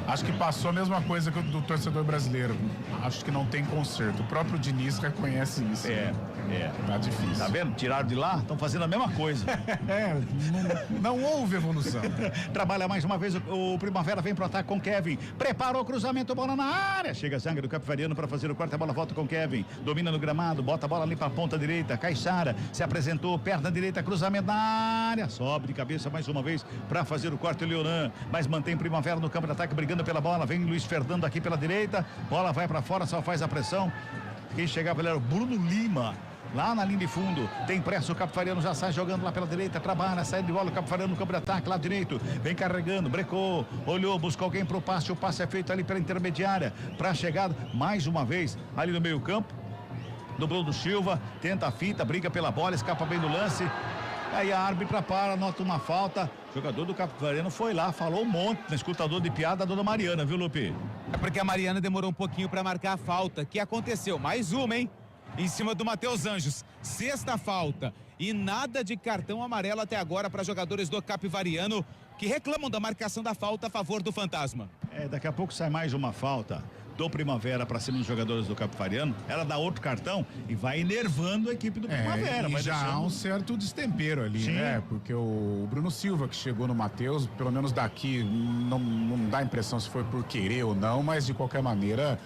acho que passou a mesma coisa que o do torcedor brasileiro. Acho que não tem conserto. O próprio Diniz reconhece isso. Tá difícil. Tá vendo? Tiraram de lá, estão fazendo a mesma coisa. Não houve evolução. Trabalha mais uma vez o Primavera, vem pro ataque com Kevin. Preparou o cruzamento, bola na área. Chega a zaga do Capivariano para fazer o corte, a bola volta com Kevin. Domina no gramado, bota a bola ali pra ponta direita. Caixara se apresentou, perna direita, cruzamento na área. Sobe de cabeça mais uma vez para fazer o corte, o Leonan. Mas mantém Primavera no campo de ataque, brigando pela bola. Vem Luiz Fernando aqui pela direita. Bola vai para fora, só faz a pressão. Quem chegava era o Bruno Lima. Lá na linha de fundo, tem pressa, o Capivariano já sai jogando lá pela direita, trabalha, sai de bola, o Capivariano no campo de ataque, lá direito, vem carregando, brecou, olhou, buscou alguém pro passe, o passe é feito ali pela intermediária, pra chegada, mais uma vez, ali no meio campo, do Bruno Silva, tenta a fita, briga pela bola, escapa bem do lance, aí a árbitra para, nota uma falta, o jogador do Capivariano foi lá, falou um monte no escutador de piada da dona Mariana, viu, Lupe? É porque a Mariana demorou um pouquinho pra marcar a falta, que aconteceu, mais uma, hein? Em cima do Matheus Anjos, 6ª falta e nada de cartão amarelo até agora para jogadores do Capivariano que reclamam da marcação da falta a favor do Fantasma. Daqui a pouco sai mais uma falta do Primavera para cima dos jogadores do Capivariano, ela dá outro cartão e vai enervando a equipe do Primavera. E já há um certo destempero ali, Sim. né? Porque o Bruno Silva que chegou no Matheus, pelo menos daqui não dá a impressão se foi por querer ou não, mas de qualquer maneira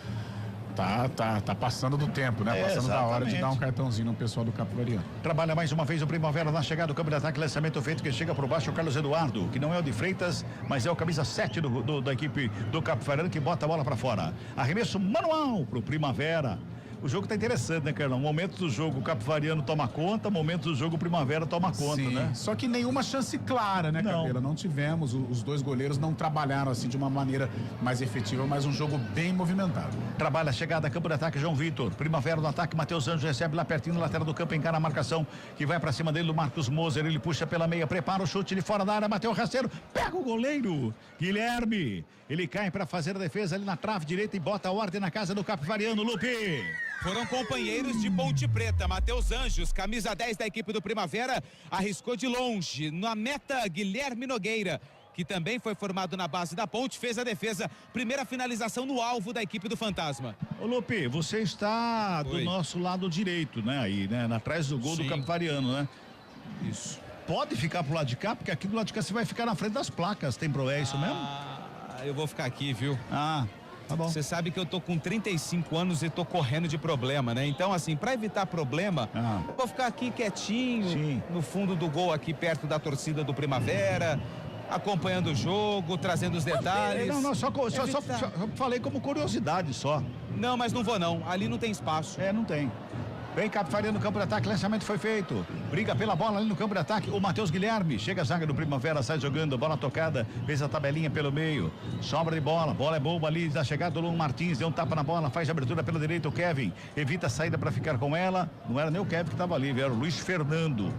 tá passando do tempo, né? Passando da hora de dar um cartãozinho no pessoal do Capivariano. Trabalha mais uma vez o Primavera na chegada do campo de ataque, lançamento feito que chega por baixo o Carlos Eduardo, que não é o de Freitas, mas é o camisa 7 da equipe do Capivariano que bota a bola para fora. Arremesso manual pro Primavera. O jogo tá interessante, né, Carlão? Momentos do jogo o Capivariano toma conta, momentos do jogo o Primavera toma conta, Sim, né? só que nenhuma chance clara, né, Cabela? Não tivemos, os dois goleiros não trabalharam assim de uma maneira mais efetiva, mas um jogo bem movimentado. Trabalha a chegada, campo de ataque, João Vitor. Primavera no ataque, Matheus Anjos recebe lá pertinho na lateral do campo, encara a marcação, que vai pra cima dele do Marcos Moser, ele puxa pela meia, prepara o chute de fora da área, bateu o rasteiro, pega o goleiro, Guilherme. Ele cai pra fazer a defesa ali na trave direita e bota a ordem na casa do Capivariano, Lupe. Foram companheiros de Ponte Preta. Matheus Anjos, camisa 10 da equipe do Primavera, arriscou de longe. Na meta, Guilherme Nogueira, que também foi formado na base da Ponte, fez a defesa. Primeira finalização no alvo da equipe do Fantasma. Ô Lupe, você está do Oi. nosso lado direito, né? Aí, né? Atrás do gol do Capivariano, né? Isso. Pode ficar pro lado de cá, porque aqui do lado de cá você vai ficar na frente das placas. Tem problema, é isso mesmo? Eu vou ficar aqui, viu? Tá bom. Você sabe que eu tô com 35 anos e tô correndo de problema, né? Então, assim, pra evitar problema, eu vou ficar aqui quietinho, no fundo do gol, aqui perto da torcida do Primavera, acompanhando o jogo, trazendo os detalhes. Não, só falei como curiosidade só. Não, mas não vou não. Ali não tem espaço. Não tem. Vem Capivariano no campo de ataque, lançamento foi feito. Briga pela bola ali no campo de ataque. O Matheus Guilherme, chega a zaga do Primavera, sai jogando, bola tocada, fez a tabelinha pelo meio. Sobra de bola é boa ali da chegada do Luan Martins, deu um tapa na bola, faz a abertura pela direita, o Kevin evita a saída para ficar com ela. Não era nem o Kevin que estava ali, era o Luiz Fernando.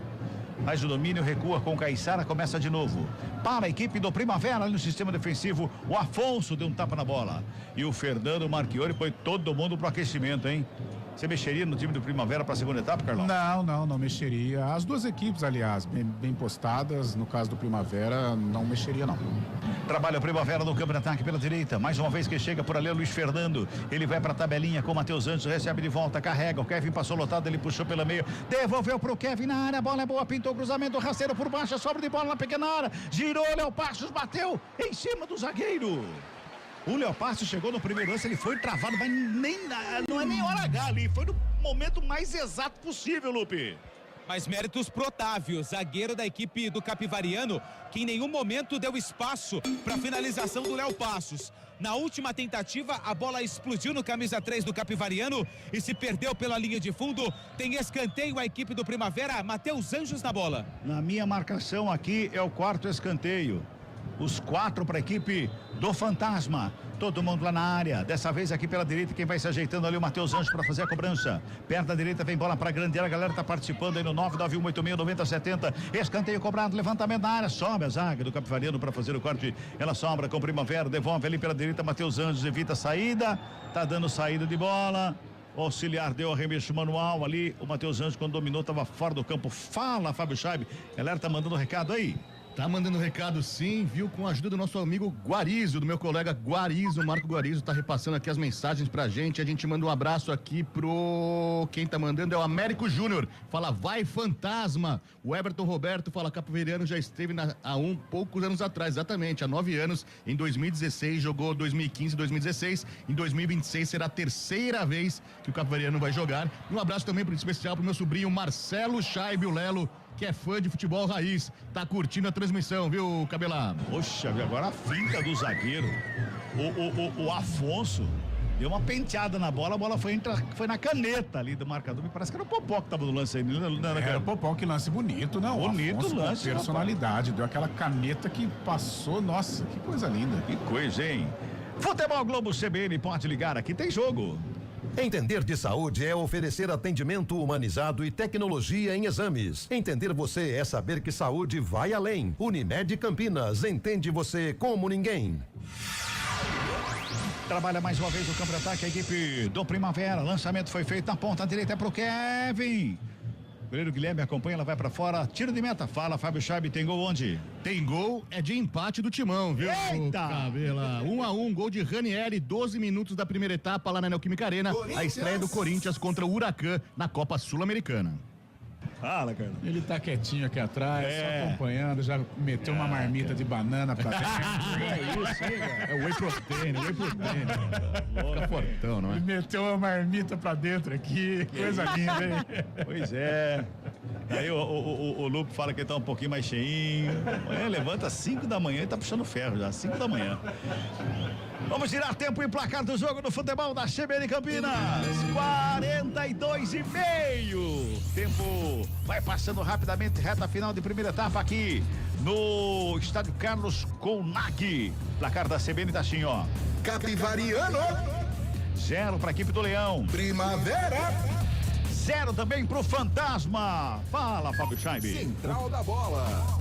Faz o domínio, recua com o Caiçara, começa de novo. Para a equipe do Primavera ali no sistema defensivo, o Afonso deu um tapa na bola. E o Fernando Marchiori põe todo mundo pro aquecimento, hein? Você mexeria no time do Primavera para a segunda etapa, Carlão? Não mexeria. As duas equipes, aliás, bem postadas. No caso do Primavera, não mexeria, não. Trabalha o Primavera no campo de ataque pela direita. Mais uma vez que chega por ali o Luiz Fernando. Ele vai para a tabelinha com o Matheus Anjos, recebe de volta, carrega. O Kevin passou lotado, ele puxou pelo meio. Devolveu pro Kevin na área. A bola é boa, pintou o cruzamento, rasteiro por baixo, sobra de bola na pequena área. Girou, Léo Passos bateu em cima do zagueiro. O Léo Passos chegou no primeiro lance, ele foi travado, mas não é nem hora H ali, foi no momento mais exato possível, Lupe. Mas méritos pro Otávio, zagueiro da equipe do Capivariano, que em nenhum momento deu espaço para finalização do Léo Passos. Na última tentativa, a bola explodiu no camisa 3 do Capivariano e se perdeu pela linha de fundo. Tem escanteio a equipe do Primavera, Matheus Anjos na bola. Na minha marcação aqui é o quarto escanteio. Os 4 para a equipe do Fantasma. Todo mundo lá na área. Dessa vez aqui pela direita, quem vai se ajeitando ali, o Matheus Anjos para fazer a cobrança. Perto da direita vem bola para a grande área. A galera tá participando aí no 991869070. Escanteio cobrado, levantamento na área. Sobe a zaga do Capivariano para fazer o corte. Ela sobra com o Primavera, devolve ali pela direita. Matheus Anjos evita a saída. Tá dando saída de bola. O auxiliar deu arremesso manual ali. O Matheus Anjos, quando dominou, estava fora do campo. Fala, Fábio Scheibe. A galera tá mandando recado aí. Tá mandando recado sim, viu? Com a ajuda do nosso amigo Guarizo, do meu colega Guarizo, Marco Guarizo, tá repassando aqui as mensagens pra gente. A gente manda um abraço aqui pro... Quem tá mandando é o Américo Júnior. Fala, vai Fantasma. O Everton Roberto fala, Capivariano já esteve há poucos anos atrás, exatamente, há 9 anos. Em 2016, jogou 2015, 2016. Em 2026 será a terceira vez que o Capivariano vai jogar. E um abraço também especial pro meu sobrinho Marcelo Scheibe, o Lelo, que é fã de futebol raiz, tá curtindo a transmissão, viu, Cabelá? Poxa, agora a finta do zagueiro. O Afonso deu uma penteada na bola, a bola foi na caneta ali do marcador. Me parece que era o Popó que tava no lance aí. Era o Popó, que lance bonito, não? Bonito Afonso, lance. Personalidade, deu aquela caneta que passou, nossa, que coisa linda. Que coisa, hein? Futebol Globo CBN, pode ligar, aqui tem jogo. Entender de saúde é oferecer atendimento humanizado e tecnologia em exames. Entender você é saber que saúde vai além. Unimed Campinas, entende você como ninguém. Trabalha mais uma vez o campo de ataque, a equipe do Primavera. Lançamento foi feito na ponta direita pro Kevin. O goleiro Guilherme acompanha, ela vai pra fora, tiro de meta. Fala, Fábio Scheibe, tem gol onde? Tem gol, é de empate do Timão, viu? Eita! Cabela, 1-1, gol de Ranieri, 12 minutos da primeira etapa lá na Neoquímica Arena. A estreia do Corinthians contra o Huracan na Copa Sul-Americana. Fala, cara. Ele tá quietinho aqui atrás, só acompanhando, já meteu uma marmita de banana pra dentro. É isso aí, cara. É whey protein. Fica fortão, não é? Ele meteu uma marmita pra dentro aqui, coisa linda, hein? Pois é. Aí o Lupe fala que ele tá um pouquinho mais cheinho. Amanhã levanta às 5 da manhã e tá puxando ferro já, às 5 da manhã. Vamos tirar tempo e placar do jogo no futebol da CBN Campinas. 42,5. Tempo vai passando rapidamente, reta final de primeira etapa aqui no estádio Carlos Konak. Placar da CBN tá assim, ó. Capivariano. 0 para a equipe do Leão. Primavera. 0 também pro Fantasma. Fala, Fábio Scheibe. Central da Bola.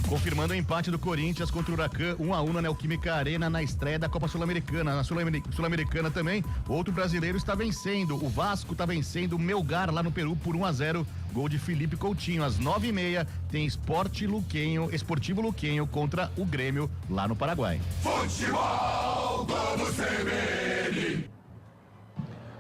Confirmando o empate do Corinthians contra o Huracan, 1-1 na Neoquímica Arena na estreia da Copa Sul-Americana. Na Sul-Americana também, outro brasileiro está vencendo. O Vasco está vencendo o Melgar lá no Peru por 1-0. Gol de Felipe Coutinho. Às 9h30 tem Esportivo Luquenho contra o Grêmio lá no Paraguai. Futebol Globo CBN.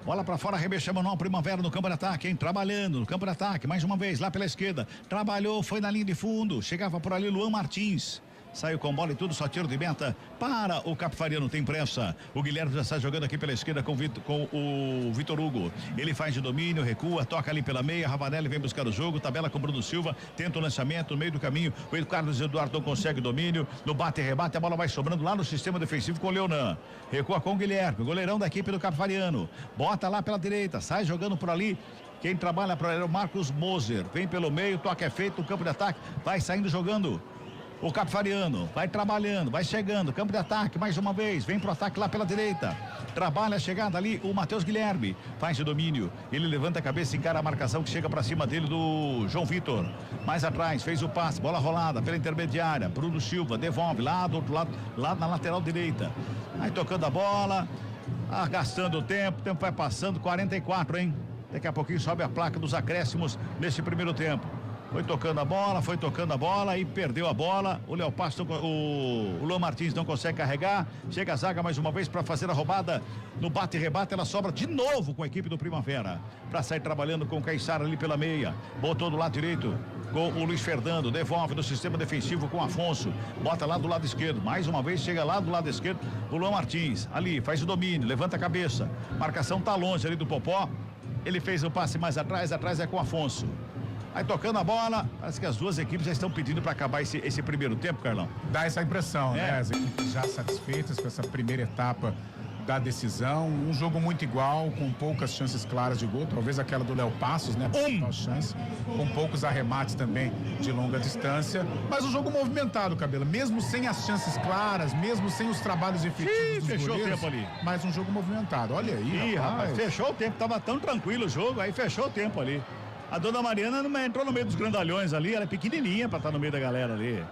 Bola pra fora, arremesso manual, Primavera no campo de ataque, hein? Trabalhando no campo de ataque, mais uma vez, lá pela esquerda. Trabalhou, foi na linha de fundo. Chegava por ali Luan Martins. Saiu com bola e tudo, só tiro de meta para o Capivariano, tem pressa. O Guilherme já está jogando aqui pela esquerda com o Vitor Hugo. Ele faz de domínio, recua, toca ali pela meia. Ravanelli vem buscar o jogo, tabela com o Bruno Silva, tenta o lançamento no meio do caminho. O Carlos Eduardo não consegue domínio. No bate e rebate, a bola vai sobrando lá no sistema defensivo com o Leonan. Recua com o Guilherme, goleirão da equipe do Capivariano. Bota lá pela direita, sai jogando por ali. Quem trabalha para ele é o Marcos Moser. Vem pelo meio, toque é feito no campo de ataque, vai saindo jogando. O Capivariano vai trabalhando, vai chegando, campo de ataque mais uma vez, vem pro ataque lá pela direita, trabalha a chegada ali, o Matheus Guilherme faz de domínio, ele levanta a cabeça, encara a marcação que chega pra cima dele do João Vitor, mais atrás, fez o passe, bola rolada pela intermediária, Bruno Silva devolve lá do outro lado, lá na lateral direita, aí tocando a bola, gastando o tempo vai passando, 44, hein? Daqui a pouquinho sobe a placa dos acréscimos nesse primeiro tempo. Foi tocando a bola e perdeu a bola. O Léo Pasto, o Luan Martins não consegue carregar. Chega a zaga mais uma vez para fazer a roubada. No bate e rebate, ela sobra de novo com a equipe do Primavera. Para sair trabalhando com o Caissara ali pela meia. Botou do lado direito com o Luiz Fernando. Devolve no sistema defensivo com o Afonso. Bota lá do lado esquerdo. Mais uma vez chega lá do lado esquerdo o Luan Martins. Ali faz o domínio, levanta a cabeça. Marcação tá longe ali do Popó. Ele fez o passe mais atrás é com o Afonso. Aí tocando a bola, parece que as duas equipes já estão pedindo para acabar esse primeiro tempo, Carlão. Dá essa impressão, né? As equipes já satisfeitas com essa primeira etapa da decisão. Um jogo muito igual, com poucas chances claras de gol. Talvez aquela do Léo Passos, né? Chance, com poucos arremates também de longa distância. Mas um jogo movimentado, Cabelo. Mesmo sem as chances claras, mesmo sem os trabalhos efetivos dos fechou goleiros, o tempo ali. Mas um jogo movimentado. Olha aí, rapaz. Fechou o tempo. Tava tão tranquilo o jogo, aí fechou o tempo ali. A dona Mariana não entrou no meio dos grandalhões ali, ela é pequenininha pra estar no meio da galera ali.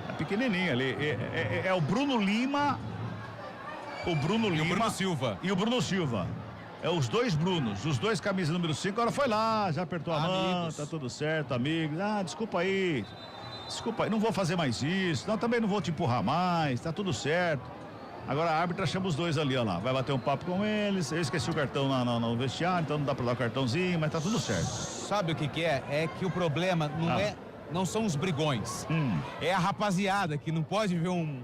É pequenininha ali. É o Bruno Lima. O Bruno Lima. E o Bruno Silva. E o Bruno Silva. É os dois Brunos, os dois camisa número 5. Agora foi lá, já apertou a mão, tá tudo certo, amigos. Desculpa aí, não vou fazer mais isso. Não, também não vou te empurrar mais, tá tudo certo. Agora a árbitra chama os dois ali, ó lá. Vai bater um papo com eles. Eu esqueci o cartão no vestiário, então não dá pra dar o cartãozinho, mas tá tudo certo. Sabe o que é? É que o problema não são os brigões. É a rapaziada que não pode ver um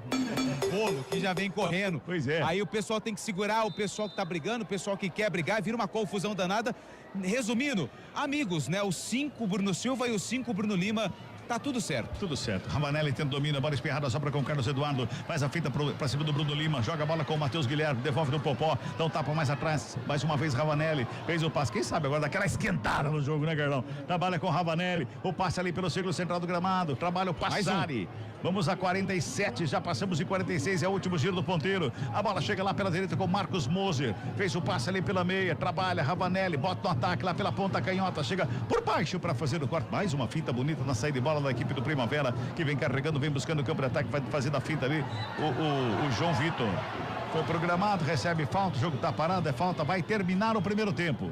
bolo que já vem correndo. Pois é. Aí o pessoal tem que segurar o pessoal que tá brigando, o pessoal que quer brigar, vira uma confusão danada. Resumindo, amigos, né? Os 5 Bruno Silva e os 5 Bruno Lima. Tá tudo certo. Tudo certo. Ravanelli tendo domínio, a bola espirrada sobra com o Carlos Eduardo. Faz a fita pra cima do Bruno Lima. Joga a bola com o Matheus Guilherme. Devolve no Popó. Dá um tapa mais atrás. Mais uma vez Ravanelli. Fez o passe. Quem sabe agora daquela esquentada no jogo, né, Carlão? Trabalha com o Ravanelli. O passe ali pelo círculo central do gramado. Trabalha o Passari. Vamos a 47. Já passamos de 46. É o último giro do ponteiro. A bola chega lá pela direita com o Marcos Moser. Fez o passe ali pela meia. Trabalha Ravanelli. Bota no ataque lá pela ponta canhota. Chega por baixo para fazer o corte. Mais uma finta bonita na saída de bola da equipe do Primavera, que vem carregando, vem buscando o campo de ataque, fazendo a finta ali, o João Vitor. Foi programado, recebe falta, o jogo tá parado, é falta, vai terminar o primeiro tempo.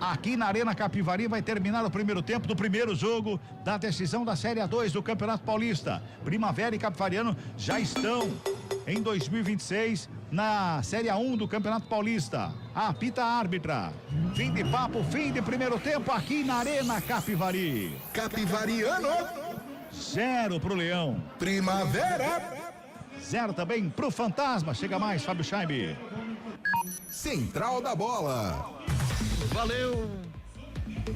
Aqui na Arena Capivari vai terminar o primeiro tempo do primeiro jogo da decisão da Série A2 do Campeonato Paulista. Primavera e Capivariano já estão em 2026 na Série A1 do Campeonato Paulista. Apita a árbitra. Fim de papo, fim de primeiro tempo aqui na Arena Capivari. Capivariano. 0 pro Leão. Primavera. 0 também pro Fantasma. Chega mais, Fábio Scheibe. Central da Bola. Valeu!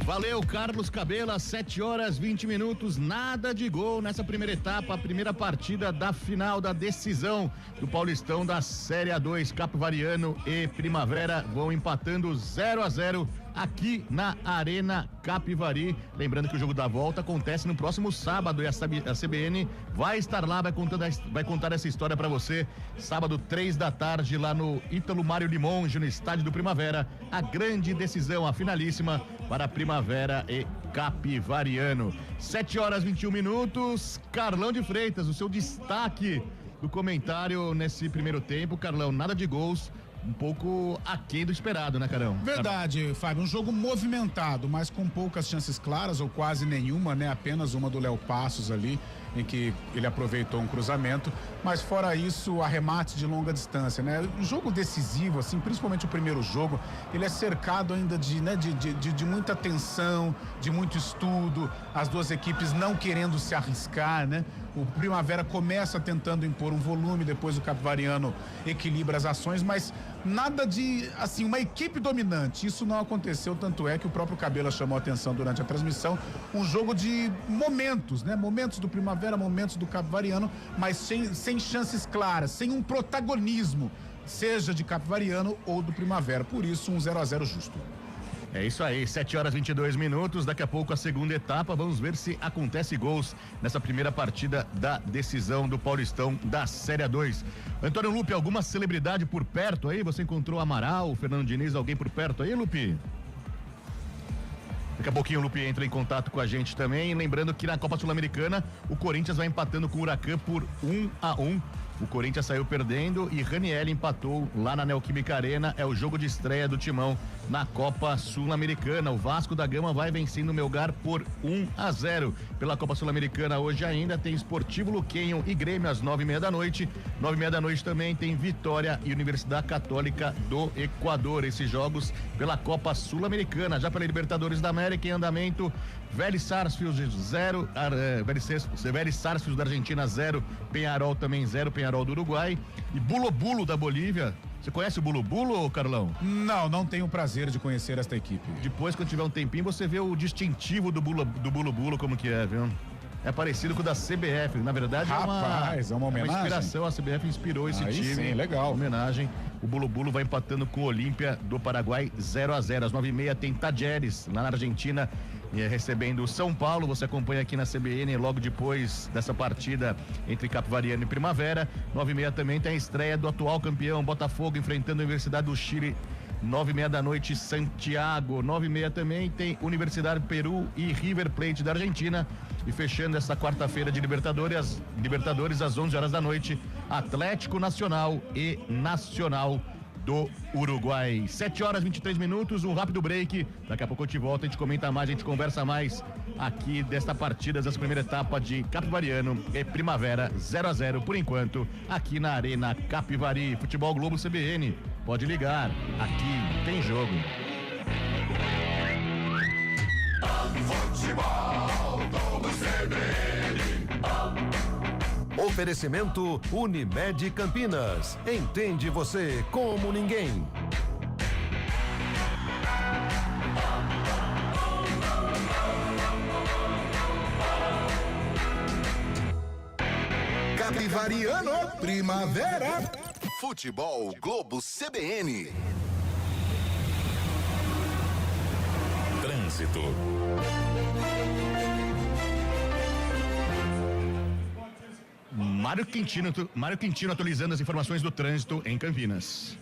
Valeu, Carlos Cabela, 7h20, nada de gol nessa primeira etapa, a primeira partida da final da decisão do Paulistão da Série A2. Capivariano e Primavera vão empatando 0-0 aqui na Arena Capivari. Lembrando que o jogo da volta acontece no próximo sábado e a CBN vai estar lá, vai contar essa história para você. Sábado, 3h lá no Ítalo Mário Limonge, no estádio do Primavera. A grande decisão, a finalíssima para Primavera e Capivariano. 7h21. Carlão de Freitas, o seu destaque do comentário nesse primeiro tempo. Carlão, nada de gols. Um pouco aquém do esperado, né, Carão? Verdade, Fábio, um jogo movimentado, mas com poucas chances claras ou quase nenhuma, né? Apenas uma do Léo Passos ali, em que ele aproveitou um cruzamento, mas fora isso, arremate de longa distância, né? Um jogo decisivo, assim, principalmente o primeiro jogo, ele é cercado ainda de muita tensão, de muito estudo, as duas equipes não querendo se arriscar, né? O Primavera começa tentando impor um volume, depois o Capivariano equilibra as ações, mas nada de, assim, uma equipe dominante. Isso não aconteceu, tanto é que o próprio Cabela chamou a atenção durante a transmissão. Um jogo de momentos, né? Momentos do Primavera, momentos do Capivariano, mas sem chances claras, sem um protagonismo, seja de Capivariano ou do Primavera. Por isso, um 0-0 justo. É isso aí, 7h22. Daqui a pouco a segunda etapa. Vamos ver se acontece gols nessa primeira partida da decisão do Paulistão da Série A2. Antônio Lupe, alguma celebridade por perto aí? Você encontrou Amaral, Fernando Diniz, alguém por perto aí, Lupe? Daqui a pouquinho o Lupe entra em contato com a gente também. Lembrando que na Copa Sul-Americana o Corinthians vai empatando com o Huracan por 1-1. O Corinthians saiu perdendo e Raniel empatou lá na Neoquímica Arena. É o jogo de estreia do Timão na Copa Sul-Americana. O Vasco da Gama vai vencendo o Melgar por 1-0. Pela Copa Sul-Americana hoje ainda tem Esportivo Luquenho e Grêmio às 9h30. 9h30 também tem Vitória e Universidade Católica do Equador. Esses jogos pela Copa Sul-Americana. Já pela Libertadores da América em andamento, Vélez Sarsfield 0, Vélez Sarsfield da Argentina 0, Peñarol também 0, Peñarol do Uruguai e Bulo da Bolívia. Você conhece o Bulo, Carlão? Não tenho o prazer de conhecer esta equipe. Depois, quando tiver um tempinho, você vê o distintivo do Bulo como que é, viu? É parecido com o da CBF, na verdade. Rapaz, é uma homenagem. Uma inspiração, a CBF inspirou esse time. Sim, legal. Homenagem. O Bulo vai empatando com o Olímpia do Paraguai 0-0. Às 9h30 tem Tajeres lá na Argentina recebendo o São Paulo. Você acompanha aqui na CBN logo depois dessa partida entre Capivariano e Primavera. 9h30 também tem a estreia do atual campeão Botafogo enfrentando a Universidade do Chile. 9h30 Santiago. 9h30 também tem Universidade do Peru e River Plate da Argentina. E fechando essa quarta-feira de Libertadores às 11h, Atlético Nacional e Nacional do Uruguai. 7h23, um rápido break. Daqui a pouco eu te volto, a gente comenta mais, a gente conversa mais aqui desta partida, dessa primeira etapa de Capivariano e Primavera 0-0 por enquanto, aqui na Arena Capivari. Futebol Globo CBN, pode ligar, aqui tem jogo. Futebol Globo CBN. Oferecimento Unimed Campinas. Entende você como ninguém. Capivariano, Primavera. Futebol Globo CBN. Trânsito. Mário Quintino atualizando as informações do trânsito em Campinas.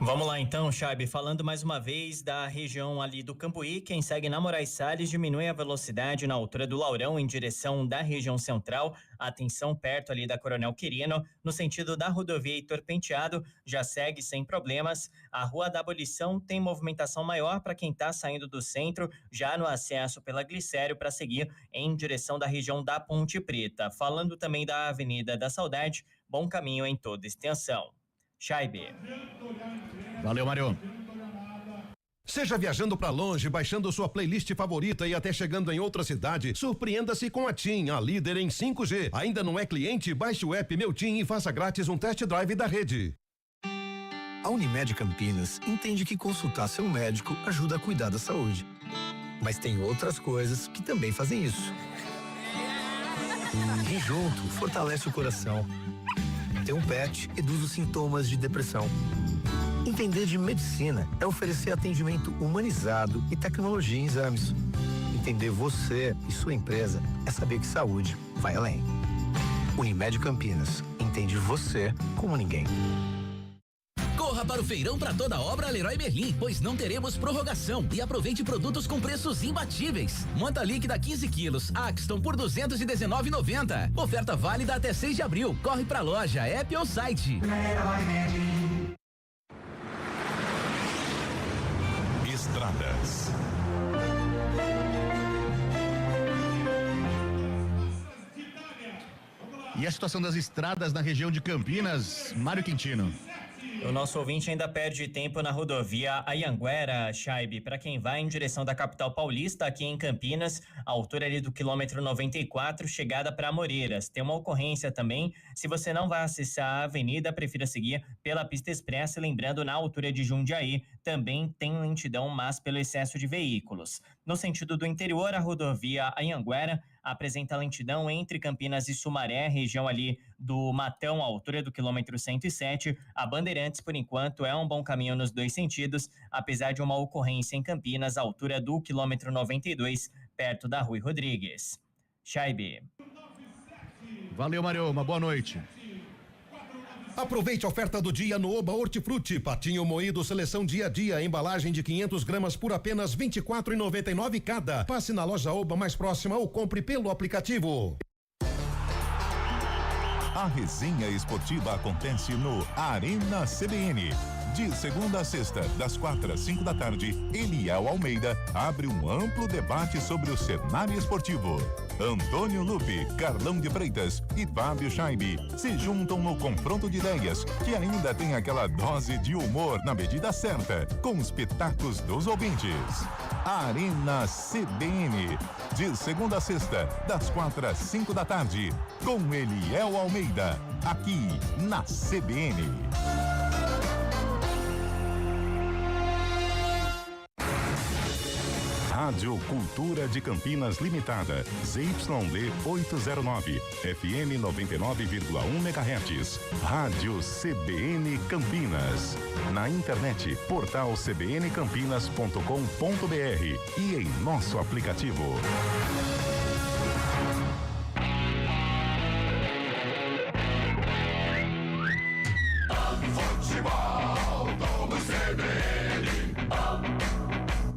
Vamos lá então, Chaibe, falando mais uma vez da região ali do Cambuí. Quem segue na Moraes Salles diminui a velocidade na altura do Laurão em direção da região central. Atenção perto ali da Coronel Quirino, no sentido da rodovia Heitor Penteado, já segue sem problemas. A Rua da Abolição tem movimentação maior para quem está saindo do centro, já no acesso pela Glicério para seguir em direção da região da Ponte Preta. Falando também da Avenida da Saudade, bom caminho em toda extensão. Chaibe. Valeu, Mário. Seja viajando para longe, baixando sua playlist favorita e até chegando em outra cidade, surpreenda-se com a TIM, a líder em 5G. Ainda não é cliente? Baixe o app Meu TIM e faça grátis um test drive da rede. A Unimed Campinas entende que consultar seu médico ajuda a cuidar da saúde. Mas tem outras coisas que também fazem isso. E junto, fortalece o coração. Ter um pet reduz os sintomas de depressão. Entender de medicina é oferecer atendimento humanizado e tecnologia em exames. Entender você e sua empresa é saber que saúde vai além. Unimed Campinas. Entende você como ninguém. Corra para o feirão para toda obra Leroy Merlin, pois não teremos prorrogação e aproveite produtos com preços imbatíveis. Manta líquida 15 quilos, Axton por R$219,90. Oferta válida até 6 de abril. Corre pra loja, app ou site. Leroy Merlin. Estradas. E a situação das estradas na região de Campinas, Mário Quintino. O nosso ouvinte ainda perde tempo na rodovia Anhanguera, Chaibe, para quem vai em direção da capital paulista, aqui em Campinas, a altura ali do quilômetro 94, chegada para Amoreiras. Tem uma ocorrência também, se você não vai acessar a avenida, prefira seguir pela pista expressa, lembrando, na altura de Jundiaí, também tem lentidão, mas pelo excesso de veículos. No sentido do interior, a rodovia Anhanguera apresenta lentidão entre Campinas e Sumaré, região ali do Matão, à altura do quilômetro 107. A Bandeirantes, por enquanto, é um bom caminho nos dois sentidos, apesar de uma ocorrência em Campinas, à altura do quilômetro 92, perto da Rui Rodrigues. Chaibe. Valeu, Mário, uma boa noite. Aproveite a oferta do dia no Oba Hortifruti, patinho moído seleção dia a dia, embalagem de 500 gramas por apenas R$ 24,99 cada. Passe na loja Oba mais próxima ou compre pelo aplicativo. A resenha esportiva acontece no Arena CBN. De segunda a sexta, das 4 às 5 da tarde, Eliel Almeida abre um amplo debate sobre o cenário esportivo. Antônio Lupe, Carlão de Freitas e Fábio Chaibe se juntam no confronto de ideias, que ainda tem aquela dose de humor na medida certa, com os pitacos dos ouvintes. Arena CBN, de segunda a sexta, das 4 às 5 da tarde, com Eliel Almeida, aqui na CBN. Rádio Cultura de Campinas Limitada, ZYD 809, FM 99,1 MHz. Rádio CBN Campinas. Na internet, portal cbncampinas.com.br e em nosso aplicativo.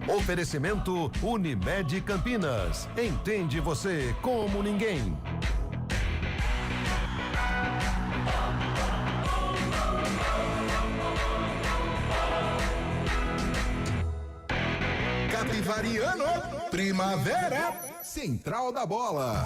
Oferecimento Unimed Campinas. Entende você como ninguém. Capivariano, primavera, Central da Bola.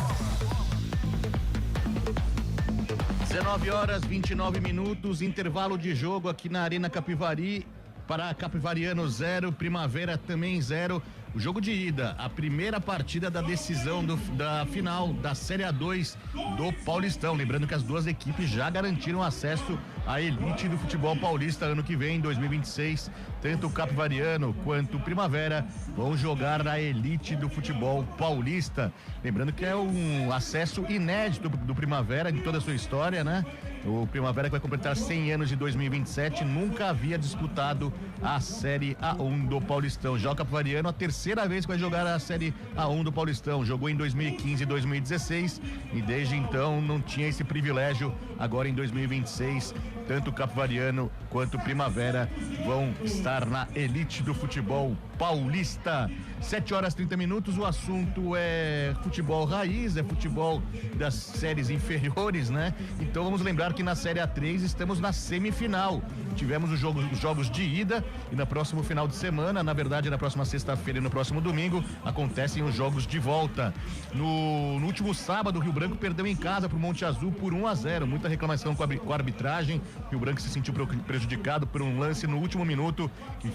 19h29, intervalo de jogo aqui na Arena Capivari. Para Capivariano 0, Primavera também 0. O jogo de ida, a primeira partida da decisão da final da Série A2 do Paulistão. Lembrando que as duas equipes já garantiram acesso à elite do futebol paulista ano que vem, 2026. Tanto o Capivariano quanto o Primavera vão jogar na elite do futebol paulista. Lembrando que é um acesso inédito do Primavera em toda a sua história, né? O Primavera, que vai completar 100 anos em 2027, nunca havia disputado a Série A1 do Paulistão. Já o Capivariano, a terceira vez que vai jogar a Série A1 do Paulistão. Jogou em 2015 e 2016 e desde então não tinha esse privilégio. Agora em 2026, tanto o Capivariano quanto o Primavera vão estar na elite do futebol paulista. 7h30, o assunto é futebol raiz, é futebol das séries inferiores, né? Então vamos lembrar que na Série A3 estamos na semifinal. Tivemos os jogos de ida e no próximo final de semana, na verdade na próxima sexta-feira e no próximo domingo, acontecem os jogos de volta. No último sábado, o Rio Branco perdeu em casa pro Monte Azul por 1-0. Muita reclamação com a arbitragem. O Rio Branco se sentiu prejudicado por um lance no último minuto que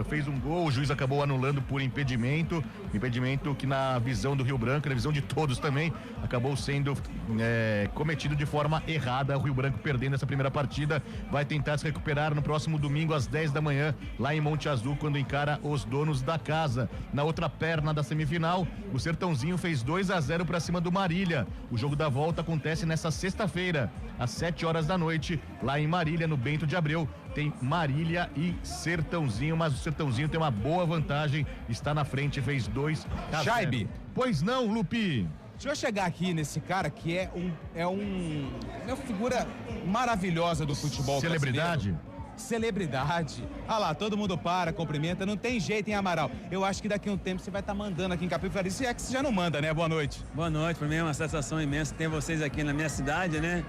fez um gol, o juiz acabou anulando por impedimento que na visão do Rio Branco, na visão de todos também, acabou sendo cometido de forma errada. O Rio Rio Branco perdendo essa primeira partida, vai tentar se recuperar no próximo domingo às 10 da manhã, lá em Monte Azul, quando encara os donos da casa. Na outra perna da semifinal, o Sertãozinho fez 2-0 para cima do Marília. O jogo da volta acontece nessa sexta-feira, às 7 horas da noite, lá em Marília, no Bento de Abreu. Tem Marília e Sertãozinho, mas o Sertãozinho tem uma boa vantagem, está na frente, fez 2-0. Jaibe. Pois não, Lupi? Deixa eu chegar aqui nesse cara que é uma figura maravilhosa do futebol Celebridade? brasileiro. Celebridade. Ah lá, todo mundo para, cumprimenta, não tem jeito, hein, Amaral? Eu acho que daqui a um tempo você vai estar mandando aqui em Capivari, se é que você já não manda, né? Boa noite. Boa noite, para mim é uma satisfação imensa ter vocês aqui na minha cidade, né?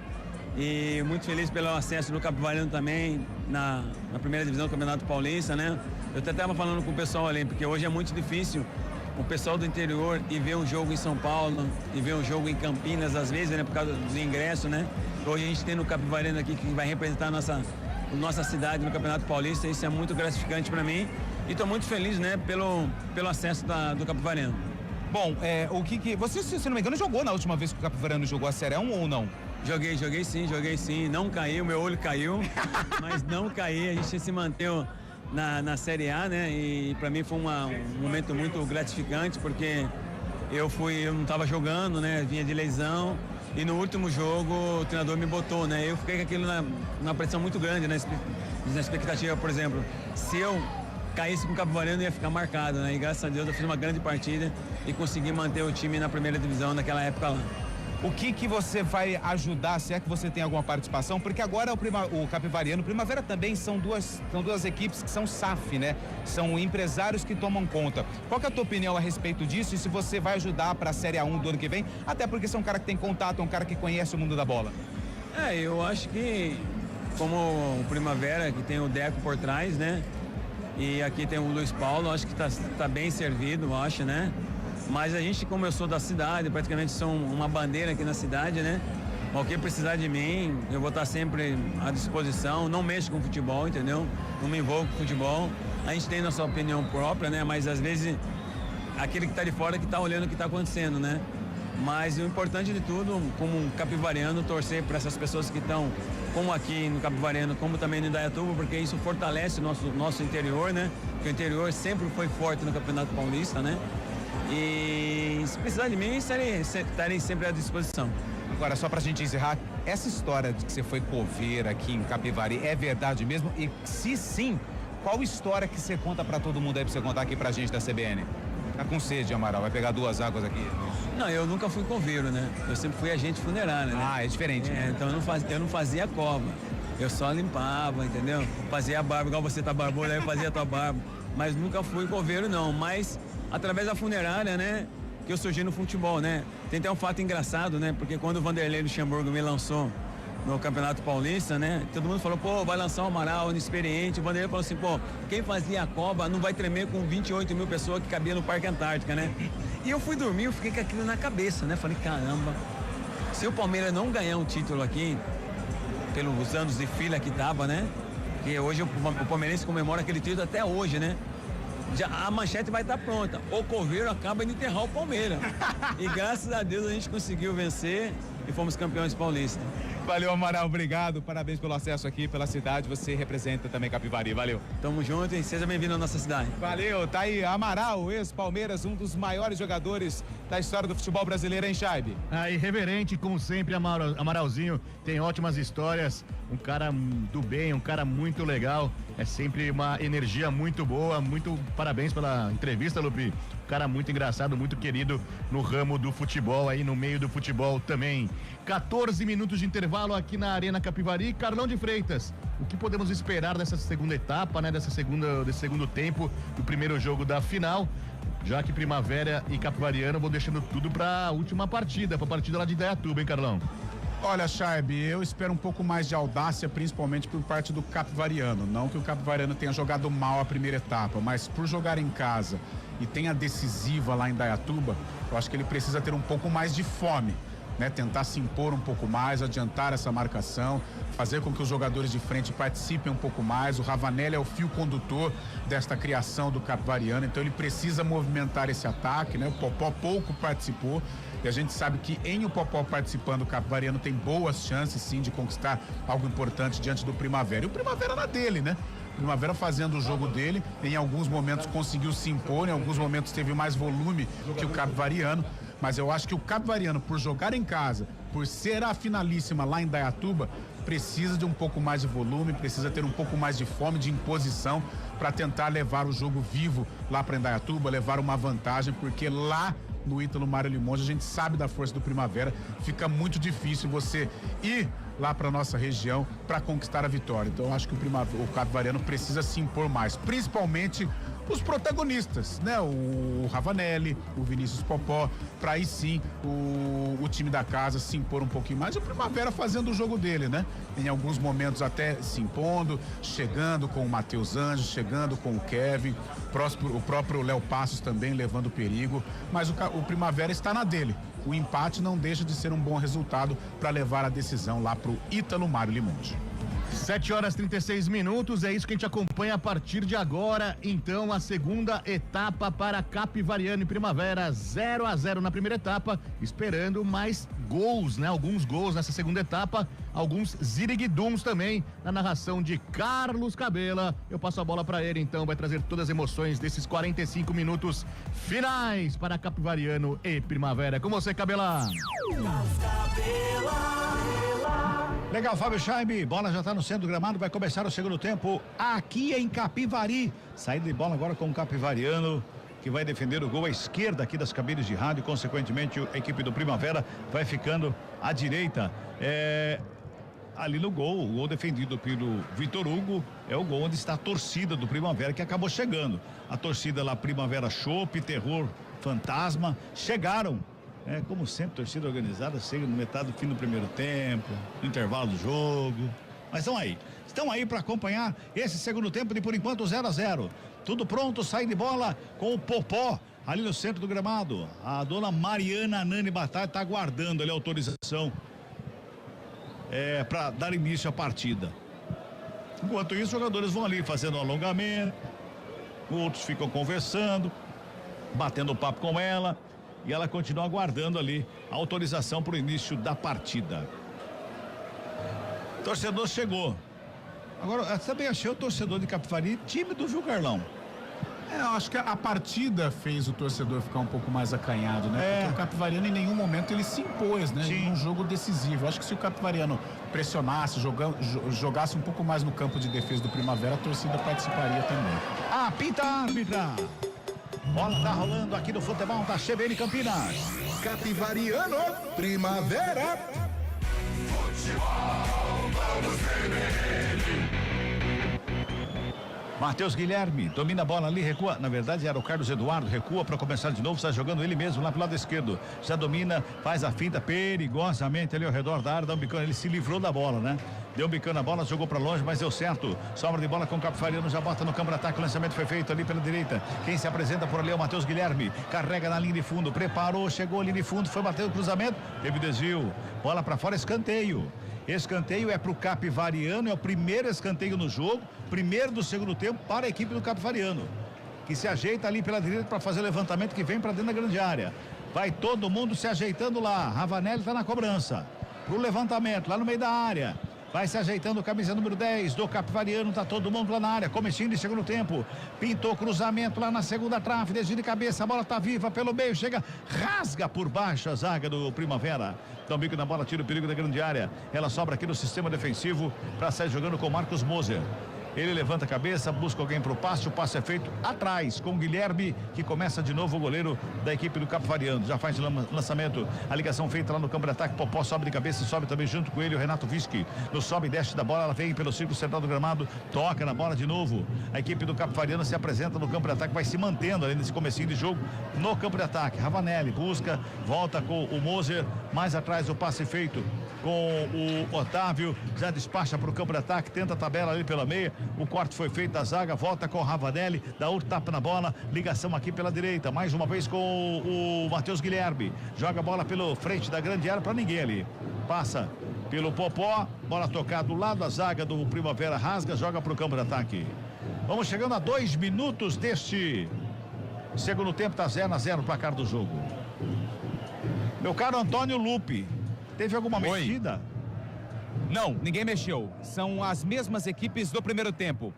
E muito feliz pelo acesso do Capivarino também na primeira divisão do Campeonato Paulista, né? Eu até estava falando com o pessoal ali, porque hoje é muito difícil o pessoal do interior e ver um jogo em São Paulo e ver um jogo em Campinas, às vezes, né? Por causa dos ingressos, né? Hoje a gente tem no Capivarino aqui que vai representar a nossa cidade no Campeonato Paulista, isso é muito gratificante para mim e estou muito feliz, né? Pelo acesso do Capivarino. Bom, você, se não me engano, jogou na última vez que o Capivarino jogou a Série 1 ou não? Joguei sim, não caiu, meu olho caiu, mas não caí, a gente se manteve na Série A, né? E para mim foi um momento muito gratificante, porque eu não estava jogando, né? Vinha de lesão e no último jogo o treinador me botou, né? Eu fiquei com aquilo na pressão muito grande, na expectativa, por exemplo, se eu caísse com o Capivarino ia ficar marcado, né? E graças a Deus eu fiz uma grande partida e consegui manter o time na primeira divisão naquela época lá. O que você vai ajudar, se é que você tem alguma participação? Porque agora o Capivariano, Primavera também são duas equipes que são SAF, né? São empresários que tomam conta. Qual que é a tua opinião a respeito disso e se você vai ajudar para a Série A1 do ano que vem? Até porque você é um cara que tem contato, é um cara que conhece o mundo da bola. Eu acho que como o Primavera, que tem o Deco por trás, né? E aqui tem o Luiz Paulo, acho que tá bem servido, eu acho, né? Mas a gente, como eu sou da cidade, praticamente sou uma bandeira aqui na cidade, né? Qualquer precisar de mim, eu vou estar sempre à disposição, não mexo com futebol, entendeu? Não me envolvo com futebol. A gente tem nossa opinião própria, né? Mas às vezes aquele que está de fora que está olhando o que está acontecendo, né? Mas o importante de tudo, como um capivariano, torcer para essas pessoas que estão, como aqui no Capivariano, como também no Indaiatuba, porque isso fortalece o nosso interior, né? Porque o interior sempre foi forte no Campeonato Paulista, né? E se precisar de mim, estarei sempre à disposição. Agora, só pra gente encerrar, essa história de que você foi coveiro aqui em Capivari é verdade mesmo? E se sim, qual história que você conta pra todo mundo aí pra você contar aqui pra gente da CBN? Tá com sede, Amaral, vai pegar 2 águas aqui. Não, eu nunca fui coveiro, né? Eu sempre fui agente funerário, né? Ah, é diferente, né? Então eu não fazia cova, eu só limpava, entendeu? Fazia a barba, igual você tá barbudo, aí eu fazia a tua barba. Mas nunca fui coveiro, não, mas através da funerária, né, que eu surgi no futebol, né? Tem até um fato engraçado, né? Porque quando o Vanderlei Luxemburgo me lançou no Campeonato Paulista, né? Todo mundo falou, pô, vai lançar o Amaral, inexperiente. O Vanderlei falou assim, pô, quem fazia a Copa não vai tremer com 28 mil pessoas que cabia no Parque Antártica, né? E eu fui dormir, eu fiquei com aquilo na cabeça, né? Falei, caramba, se o Palmeiras não ganhar um título aqui, pelos anos de fila que tava, né? Que hoje o palmeirense comemora aquele título até hoje, né? A manchete vai estar pronta. O coveiro acaba de enterrar o Palmeiras. E graças a Deus a gente conseguiu vencer e fomos campeões paulistas. Valeu, Amaral, obrigado. Parabéns pelo acesso aqui, pela cidade. Você representa também Capivari. Valeu. Tamo junto e seja bem-vindo à nossa cidade. Valeu. Tá aí Amaral, ex-Palmeiras, um dos maiores jogadores da história do futebol brasileiro, hein, Chaibe? Irreverente, como sempre, Amaralzinho. Tem ótimas histórias. Um cara do bem, um cara muito legal. É sempre uma energia muito boa. Muito parabéns pela entrevista, Lupi. Um cara muito engraçado, muito querido no ramo do futebol, aí no meio do futebol também. 14 minutos de intervalo aqui na Arena Capivari. Carlão de Freitas, o que podemos esperar dessa segunda etapa, né? Desse segundo tempo do primeiro jogo da final? Já que Primavera e Capivariano vou deixando tudo pra última partida, pra partida lá de Indaiatuba, hein, Carlão? Olha, Chaibe, eu espero um pouco mais de audácia, principalmente por parte do Capivariano. Não que o Capivariano tenha jogado mal a primeira etapa, mas por jogar em casa e tem a decisiva lá em Indaiatuba, eu acho que ele precisa ter um pouco mais de fome. né? Tentar se impor um pouco mais, adiantar essa marcação, fazer com que os jogadores de frente participem um pouco mais. O Ravanelli é o fio condutor desta criação do Capivariano, então ele precisa movimentar esse ataque, né? O Popó pouco participou e a gente sabe que em o Popó participando, o Capivariano tem boas chances sim de conquistar algo importante diante do Primavera. E o Primavera na dele, né? Primavera fazendo o jogo dele, em alguns momentos conseguiu se impor, em alguns momentos teve mais volume que o Capivariano, mas eu acho que o Capivariano, por jogar em casa, por ser a finalíssima lá em Dayatuba, precisa de um pouco mais de volume, precisa ter um pouco mais de fome, de imposição, para tentar levar o jogo vivo lá para Indaiatuba, levar uma vantagem, porque lá no Ítalo Mário Limonge a gente sabe da força do Primavera, fica muito difícil você ir lá para nossa região para conquistar a vitória. Então eu acho que o Capivariano precisa se impor mais, principalmente os protagonistas, né? O Ravanelli, o Vinícius Popó, para aí sim o time da casa se impor um pouquinho mais. O Primavera fazendo o jogo dele, né? Em alguns momentos até se impondo, chegando com o Matheus Anjos, chegando com o Kevin, o próprio Léo Passos também levando perigo, mas o Primavera está na dele. O empate não deixa de ser um bom resultado para levar a decisão lá pro Ítalo Mário Limonge. 7h36, é isso que a gente acompanha a partir de agora. Então, a segunda etapa para Capivariano e Primavera, 0-0 na primeira etapa, esperando mais gols, né? Alguns gols nessa segunda etapa, alguns ziriguiduns também, na narração de Carlos Cabela. Eu passo a bola para ele, então, vai trazer todas as emoções desses 45 minutos finais para Capivariano e Primavera. Com você, Cabela. Legal, Fábio Scheibe, bola já está no centro do gramado, vai começar o segundo tempo aqui em Capivari. Saída de bola agora com o Capivariano, que vai defender o gol à esquerda aqui das cabines de rádio, consequentemente a equipe do Primavera vai ficando à direita. Ali no gol, o gol defendido pelo Vitor Hugo, é o gol onde está a torcida do Primavera, que acabou chegando. A torcida lá, Primavera Chopp, Terror Fantasma, chegaram. Como sempre, torcida organizada chega no metade do fim do primeiro tempo, no intervalo do jogo. Mas estão aí para acompanhar esse segundo tempo de, por enquanto, 0-0. Tudo pronto, sai de bola com o Popó ali no centro do gramado. A dona Mariana Nani Batalha está aguardando ali a autorização para dar início à partida. Enquanto isso, os jogadores vão ali fazendo um alongamento, outros ficam conversando, batendo papo com ela. E ela continua aguardando ali a autorização para o início da partida. O torcedor chegou. Agora, eu também achei o torcedor de Capivari tímido, viu, Carlão? Eu acho que a partida fez o torcedor ficar um pouco mais acanhado, né? Porque o Capivariano em nenhum momento ele se impôs, né? Em um jogo decisivo. Eu acho que se o Capivariano pressionasse, jogasse um pouco mais no campo de defesa do Primavera, a torcida participaria também. Apita a árbitra! Bola tá rolando aqui no futebol da CBN Campinas. Capivariano, Primavera. Futebol, vamos CBN. Matheus Guilherme domina a bola ali, recua. Na verdade era o Carlos Eduardo, recua para começar de novo, está jogando ele mesmo lá pro lado esquerdo. Já domina, faz a finta perigosamente ali ao redor da área, dá um bicão. Ele se livrou da bola, né? Deu um bicão na bola, jogou para longe, mas deu certo. Sobra de bola com o Capivariano, já bota no campo de ataque. O lançamento foi feito ali pela direita. Quem se apresenta por ali é o Matheus Guilherme. Carrega na linha de fundo, preparou, chegou ali de fundo, foi bater o cruzamento, teve desvio. Bola para fora, escanteio. Escanteio é pro Capivariano, é o primeiro escanteio no jogo, primeiro do segundo tempo para a equipe do Capivariano, que se ajeita ali pela direita para fazer o levantamento que vem para dentro da grande área. Vai todo mundo se ajeitando lá. Ravanelli está na cobrança pro levantamento lá no meio da área. Vai se ajeitando o camisa número 10 do Capivariano, tá todo mundo lá na área, comecinho de segundo tempo, pintou cruzamento lá na segunda trave, desvio de cabeça, a bola tá viva pelo meio, chega, rasga por baixo a zaga do Primavera, dá um bico na bola, tira o perigo da grande área, ela sobra aqui no sistema defensivo para sair jogando com Marcos Moser. Ele levanta a cabeça, busca alguém para o passe é feito atrás com o Guilherme, que começa de novo o goleiro da equipe do Capivariano. Já faz o lançamento, a ligação feita lá no campo de ataque. Popó sobe de cabeça e sobe também junto com ele o Renato Vischi. No sobe e desce da bola, ela vem pelo círculo central do gramado, toca na bola de novo. A equipe do Capivariano se apresenta no campo de ataque, vai se mantendo ali nesse comecinho de jogo no campo de ataque. Ravanelli busca, volta com o Moser, mais atrás o passe feito com o Otávio, já despacha para o campo de ataque, tenta a tabela ali pela meia, o corte foi feito da zaga, volta com o Ravanelli, dá outro tapa na bola, ligação aqui pela direita, mais uma vez com o Matheus Guilherme, joga a bola pelo frente da grande área para ninguém ali, passa pelo Popó, bola tocada do lado da zaga do Primavera, rasga, joga para o campo de ataque. Vamos chegando a 2 minutos deste segundo tempo, tá 0-0 o placar do jogo. Meu caro Antônio Lupe, teve alguma mexida? Não, ninguém mexeu. São as mesmas equipes do primeiro tempo.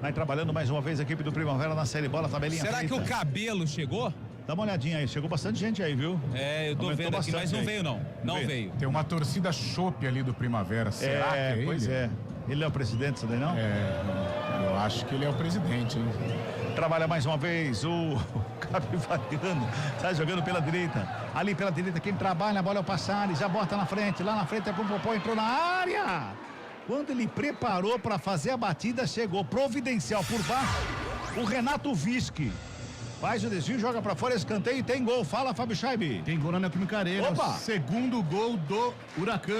Vai trabalhando mais uma vez a equipe do Primavera na série bola, tabelinha. Será feita. que o Cabelo chegou? Dá uma olhadinha aí, chegou bastante gente aí, viu? É, eu tô Aumentou vendo aqui, mas não aí. veio não. Não veio. Tem uma torcida chope ali do Primavera. Será que é ele? Pois é. Ele é o presidente, isso daí não? Eu acho que ele é o presidente, hein? Trabalha mais uma vez o Capivariano, sai jogando pela direita, ali pela direita quem trabalha, a bola é o Passari, já bota na frente, lá na frente é pro Popó, entrou na área, quando ele preparou para fazer a batida, chegou providencial por baixo, o Renato Vischi faz o desvio, joga pra fora, escanteio e tem gol. Fala, Fábio Scheibe. Tem gol na Neoquímica Arena. Opa! Segundo gol do Huracan.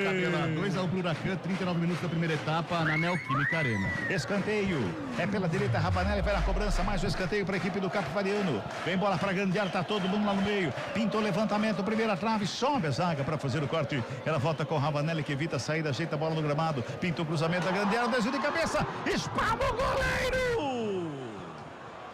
Cabela, 2-1 pro Huracan, 39 minutos da primeira etapa na Neoquímica Arena. Escanteio, é pela direita, Ravanelli vai na cobrança, mais um escanteio para a equipe do Capivariano. Vem bola para grande área, tá todo mundo lá no meio. Pintou levantamento, primeira trave, sobe a zaga para fazer o corte. Ela volta com Ravanelli que evita a saída, ajeita a bola no gramado. Pintou o cruzamento da grande área, desvio de cabeça, espalma o goleiro!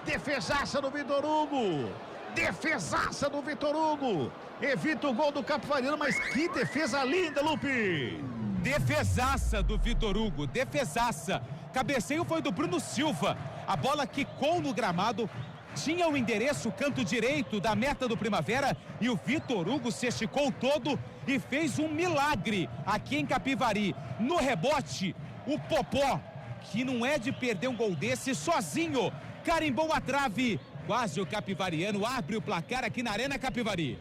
Defesaça do Vitor Hugo. Defesaça do Vitor Hugo. Evita o gol do Capivariano, mas que defesa linda, Lupe. Defesaça do Vitor Hugo, defesaça. Cabeceio foi do Bruno Silva. A bola quicou no gramado, tinha o endereço canto direito da meta do Primavera e o Vitor Hugo se esticou todo e fez um milagre aqui em Capivari. No rebote, o Popó, que não é de perder um gol desse sozinho, carimbou a trave, quase o Capivariano abre o placar aqui na Arena Capivari.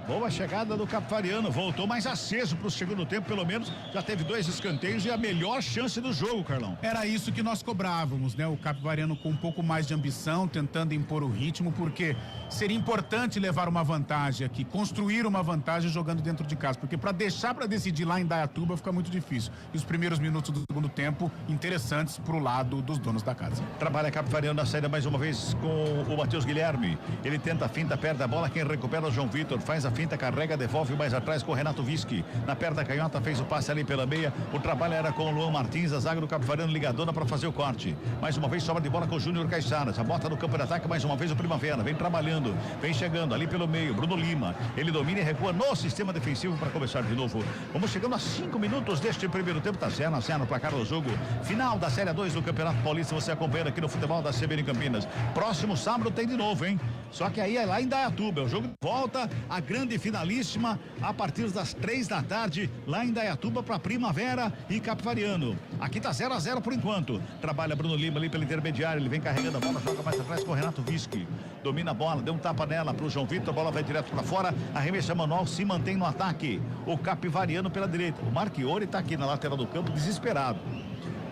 Boa chegada do Capivariano, voltou mais aceso para o segundo tempo, pelo menos já teve 2 escanteios e a melhor chance do jogo, Carlão. Era isso que nós cobrávamos, né? O Capivariano com um pouco mais de ambição, tentando impor o ritmo, porque seria importante levar uma vantagem aqui, construir uma vantagem jogando dentro de casa, porque para deixar para decidir lá em Indaiatuba fica muito difícil. E os primeiros minutos do segundo tempo interessantes pro lado dos donos da casa. Trabalha Capivariano na saída mais uma vez com o Matheus Guilherme. Ele tenta a finta, perde a bola, quem recupera é o João Vitor, faz a finta, carrega, devolve mais atrás com o Renato Vischi. Na perna canhota, fez o passe ali pela meia. O trabalho era com o Luan Martins, a zaga do Capivariano ligadona para fazer o corte. Mais uma vez sobra de bola com o Júnior Caixara. Já bota no campo de ataque mais uma vez o Primavera. Vem trabalhando, vem chegando ali pelo meio. Bruno Lima, ele domina e recua no sistema defensivo para começar de novo. Vamos chegando a 5 minutos deste primeiro tempo. Tá 0-0 no placar do jogo. Final da Série 2 do Campeonato Paulista. Você acompanha aqui no futebol da CBN Campinas. Próximo sábado tem de novo, hein? Só que aí é lá em Indaiatuba. O jogo volta a grande finalíssima a partir das 3 da tarde lá em Indaiatuba para Primavera e Capivariano. Aqui tá 0-0 por enquanto. Trabalha Bruno Lima ali pelo intermediário, ele vem carregando a bola, joga mais atrás com o Renato Vischi. Domina a bola, deu um tapa nela pro João Vitor, a bola vai direto para fora, arremessa manual, se mantém no ataque. O Capivariano pela direita. O Marchiori tá aqui na lateral do campo desesperado.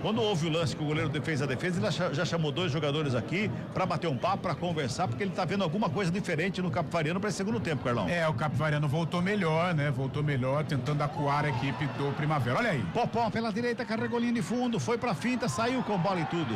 Quando houve o lance que o goleiro fez a defesa, ele já chamou 2 jogadores aqui para bater um papo, para conversar, porque ele tá vendo alguma coisa diferente no Capivariano para esse segundo tempo, Carlão. O Capivariano voltou melhor, né? Voltou melhor, tentando acuar a equipe do Primavera. Olha aí. Popó pela direita, carregou linha de fundo, foi pra finta, saiu com bola e tudo.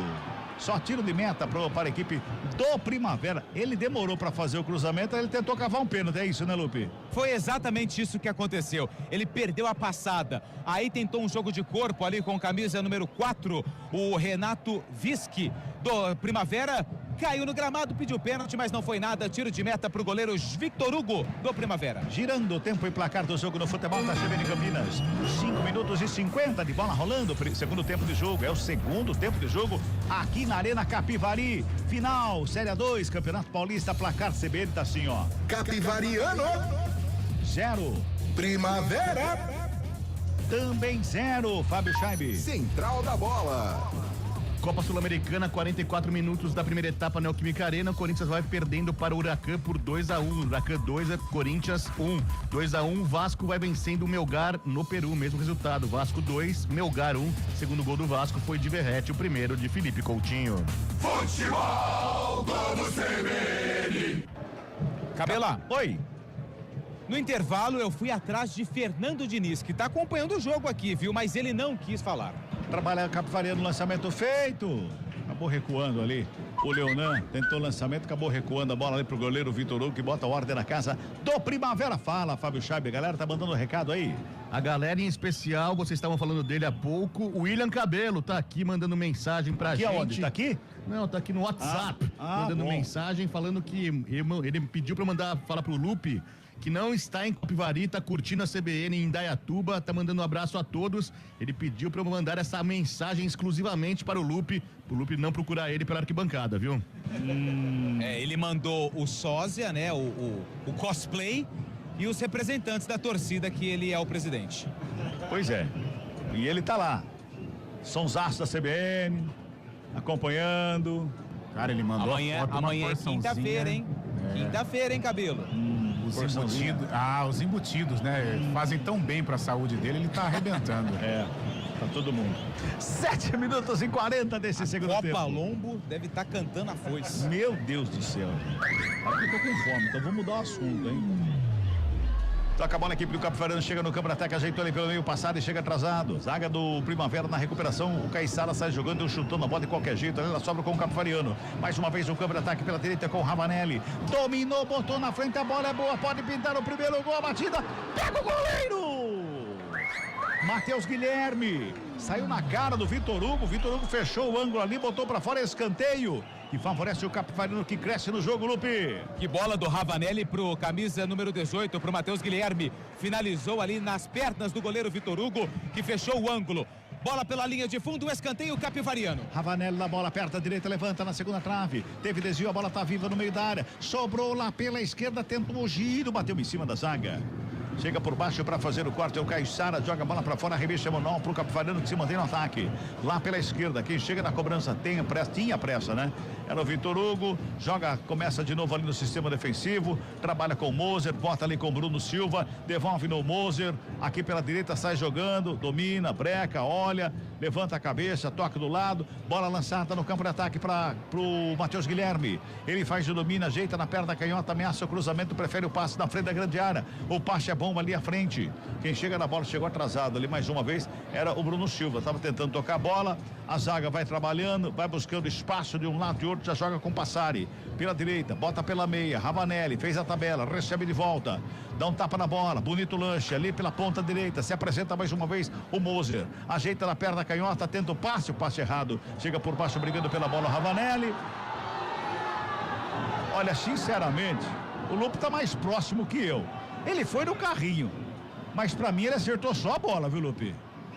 Só tiro de meta para a equipe do Primavera. Ele demorou para fazer o cruzamento, ele tentou cavar um pênalti, é isso, né, Lupe? Foi exatamente isso que aconteceu. Ele perdeu a passada. Aí tentou um jogo de corpo ali com camisa número 4, o Renato Vischi do Primavera. Caiu no gramado, pediu pênalti, mas não foi nada. Tiro de meta para o goleiro Vitor Hugo do Primavera. Girando o tempo e placar do jogo no futebol da CBN Campinas. 5 minutos e 50 de bola rolando. Segundo tempo de jogo. É o segundo tempo de jogo aqui na Arena Capivari. Final, Série 2, Campeonato Paulista. Placar CBN tá assim, ó. Capivariano 0. Primavera também 0. Fábio Scheibe. Central da bola. Copa Sul-Americana, 44 minutos da primeira etapa na Neoquímica Arena. O Corinthians vai perdendo para o Huracan por 2-1. Huracan 2, Corinthians 1. 2-1, Vasco vai vencendo o Melgar no Peru. Mesmo resultado, Vasco 2, Melgar 1. Segundo gol do Vasco foi de Verrete, o primeiro de Felipe Coutinho. Futebol Globo CBN. Cabela. Oi. No intervalo, eu fui atrás de Fernando Diniz, que está acompanhando o jogo aqui, viu? Mas ele não quis falar. Trabalha Capivariano, lançamento feito. Acabou recuando ali. O Leonan tentou o lançamento, acabou recuando a bola ali pro goleiro Vitor Hugo, que bota ordem na casa do Primavera. Fala, Fábio Chaib, a galera tá mandando um recado aí. A galera em especial, vocês estavam falando dele há pouco, o William Cabelo tá aqui mandando mensagem pra gente. Aqui aonde? Tá aqui? Não, tá aqui no WhatsApp, mandando mensagem falando que ele pediu pra mandar, falar pro Lupe que não está em Capivari, tá curtindo a CBN em Indaiatuba, tá mandando um abraço a todos. Ele pediu pra eu mandar essa mensagem exclusivamente para o Lupe, pro Lupe não procurar ele pela arquibancada, viu? Ele mandou o sósia, né, o cosplay e os representantes da torcida que ele é o presidente. Pois é, e ele tá lá, sonsaço da CBN, acompanhando. Cara, ele mandou amanhã é quinta-feira, hein? Quinta-feira, hein, Cabelo? Os embutidos, né? Fazem tão bem pra saúde dele, ele tá arrebentando. Pra todo mundo. 7 minutos e 40 desse segundo tempo. Copa Lombo deve estar cantando a foice. Meu Deus do céu. Eu tô com fome, então vamos mudar o assunto, hein? Toca a bola, a equipe do Capivariano chega no campo de ataque, ajeitou ele pelo meio passado e chega atrasado. Zaga do Primavera na recuperação, o Caiçara sai jogando, chutando a bola de qualquer jeito, ela sobra com o Capivariano. Mais uma vez o campo de ataque pela direita com o Ravanelli. Dominou, botou na frente, a bola é boa, pode pintar o primeiro gol, a batida, pega o goleiro! Matheus Guilherme, saiu na cara do Vitor Hugo fechou o ângulo ali, botou pra fora, escanteio. E favorece o Capivariano que cresce no jogo, Lupe. Que bola do Ravanelli pro camisa número 18, pro Matheus Guilherme. Finalizou ali nas pernas do goleiro Vitor Hugo, que fechou o ângulo. Bola pela linha de fundo, escanteio Capivariano. Ravanelli na bola, aperta a direita, levanta na segunda trave. Teve desvio, a bola tá viva no meio da área. Sobrou lá pela esquerda, tentou o giro, bateu em cima da zaga. Chega por baixo para fazer o corte, é o Caiçara, joga a bola para fora, arremesso manual pro Capivariano que se mantém no ataque. Lá pela esquerda, quem chega na cobrança tinha pressa, né? Era o Vitor Hugo, começa de novo ali no sistema defensivo, trabalha com o Moser, bota ali com o Bruno Silva, devolve no Moser, aqui pela direita sai jogando, domina, breca, olha, levanta a cabeça, toca do lado, bola lançada no campo de ataque pro Matheus Guilherme. Ele faz o domínio, ajeita na perna canhota, ameaça o cruzamento, prefere o passe na frente da grande área. O passe é bom ali à frente. Quem chega na bola chegou atrasado ali mais uma vez, era o Bruno Silva, estava tentando tocar a bola, a zaga vai trabalhando, vai buscando espaço de um lado e outro, já joga com Passari, pela direita, bota pela meia, Ravanelli, fez a tabela, recebe de volta, dá um tapa na bola, bonito lanche, ali pela ponta direita, se apresenta mais uma vez o Moser, ajeita na perna canhota, tenta o passe errado, chega por baixo brigando pela bola, Ravanelli. Olha, sinceramente, o Lupe tá mais próximo que eu. Ele foi no carrinho, mas pra mim ele acertou só a bola, viu, Lupe?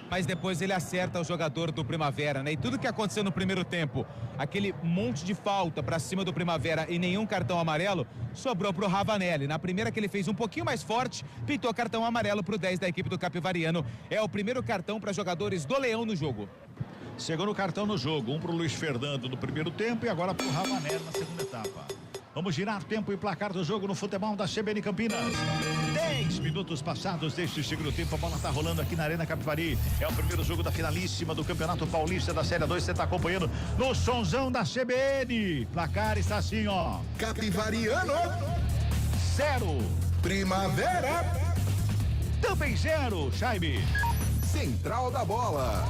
Mas depois ele acerta o jogador do Primavera, né? E tudo que aconteceu no primeiro tempo, aquele monte de falta pra cima do Primavera e nenhum cartão amarelo, sobrou pro Ravanelli. Na primeira que ele fez um pouquinho mais forte, pintou cartão amarelo pro 10 da equipe do Capivariano. É o primeiro cartão para jogadores do Leão no jogo. Segundo cartão no jogo, um pro Luiz Fernando no primeiro tempo e agora pro Ravanelli na segunda etapa. Vamos girar tempo e placar do jogo no futebol da CBN Campinas. 10 minutos passados deste segundo tempo, a bola tá rolando aqui na Arena Capivari. É o primeiro jogo da finalíssima do Campeonato Paulista da Série 2. Você tá acompanhando no sonzão da CBN. Placar está assim, ó. Capivariano 0. Primavera Também 0, Chaime. Central da Bola.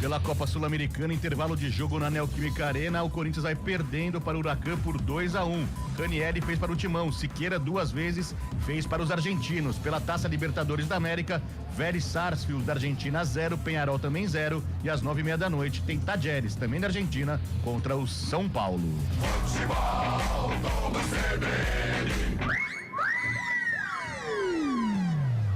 Pela Copa Sul-Americana, intervalo de jogo na Neoquímica Arena, o Corinthians vai perdendo para o Huracan por 2-1. Ranieri fez para o Timão, Siqueira 2 vezes fez para os argentinos. Pela Taça Libertadores da América, Vélez Sarsfield da Argentina 0, Peñarol também 0 e às 9:30 da noite tem Tajeres, também da Argentina, contra o São Paulo.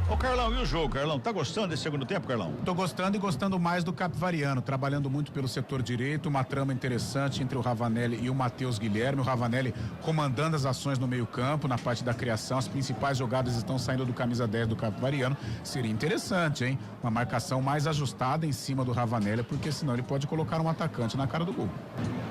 Ô Carlão, e o jogo, Carlão? Tá gostando desse segundo tempo, Carlão? Tô gostando e gostando mais do Capivariano, trabalhando muito pelo setor direito, uma trama interessante entre o Ravanelli e o Matheus Guilherme. O Ravanelli comandando as ações no meio-campo, na parte da criação. As principais jogadas estão saindo do camisa 10 do Capivariano. Seria interessante, hein? Uma marcação mais ajustada em cima do Ravanelli, porque senão ele pode colocar um atacante na cara do gol.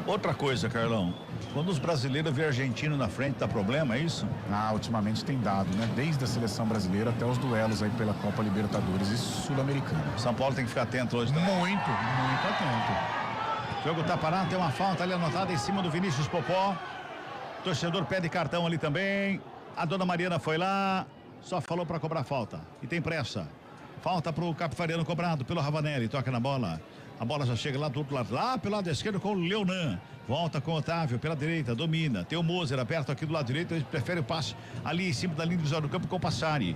Outra coisa, Carlão, quando os brasileiros vê argentino na frente, dá problema, é isso? Ultimamente tem dado, né? Desde a seleção brasileira até os duelos aí pela Copa Libertadores e Sul-Americana. São Paulo tem que ficar atento hoje também. Muito atento. O jogo tá parado, tem uma falta ali anotada em cima do Vinícius Popó. Torcedor pede cartão ali também. A dona Mariana foi lá, Só falou para cobrar falta. E tem pressa. Falta pro Capivariano cobrado pelo Ravanelli. Toca na bola. A bola já chega lá do outro lado. Lá pelo lado esquerdo com o Leonan. Volta com o Otávio pela direita. Domina. Tem o Moser aberto aqui do lado direito. Ele prefere o passe ali em cima da linha do campo com o Passari.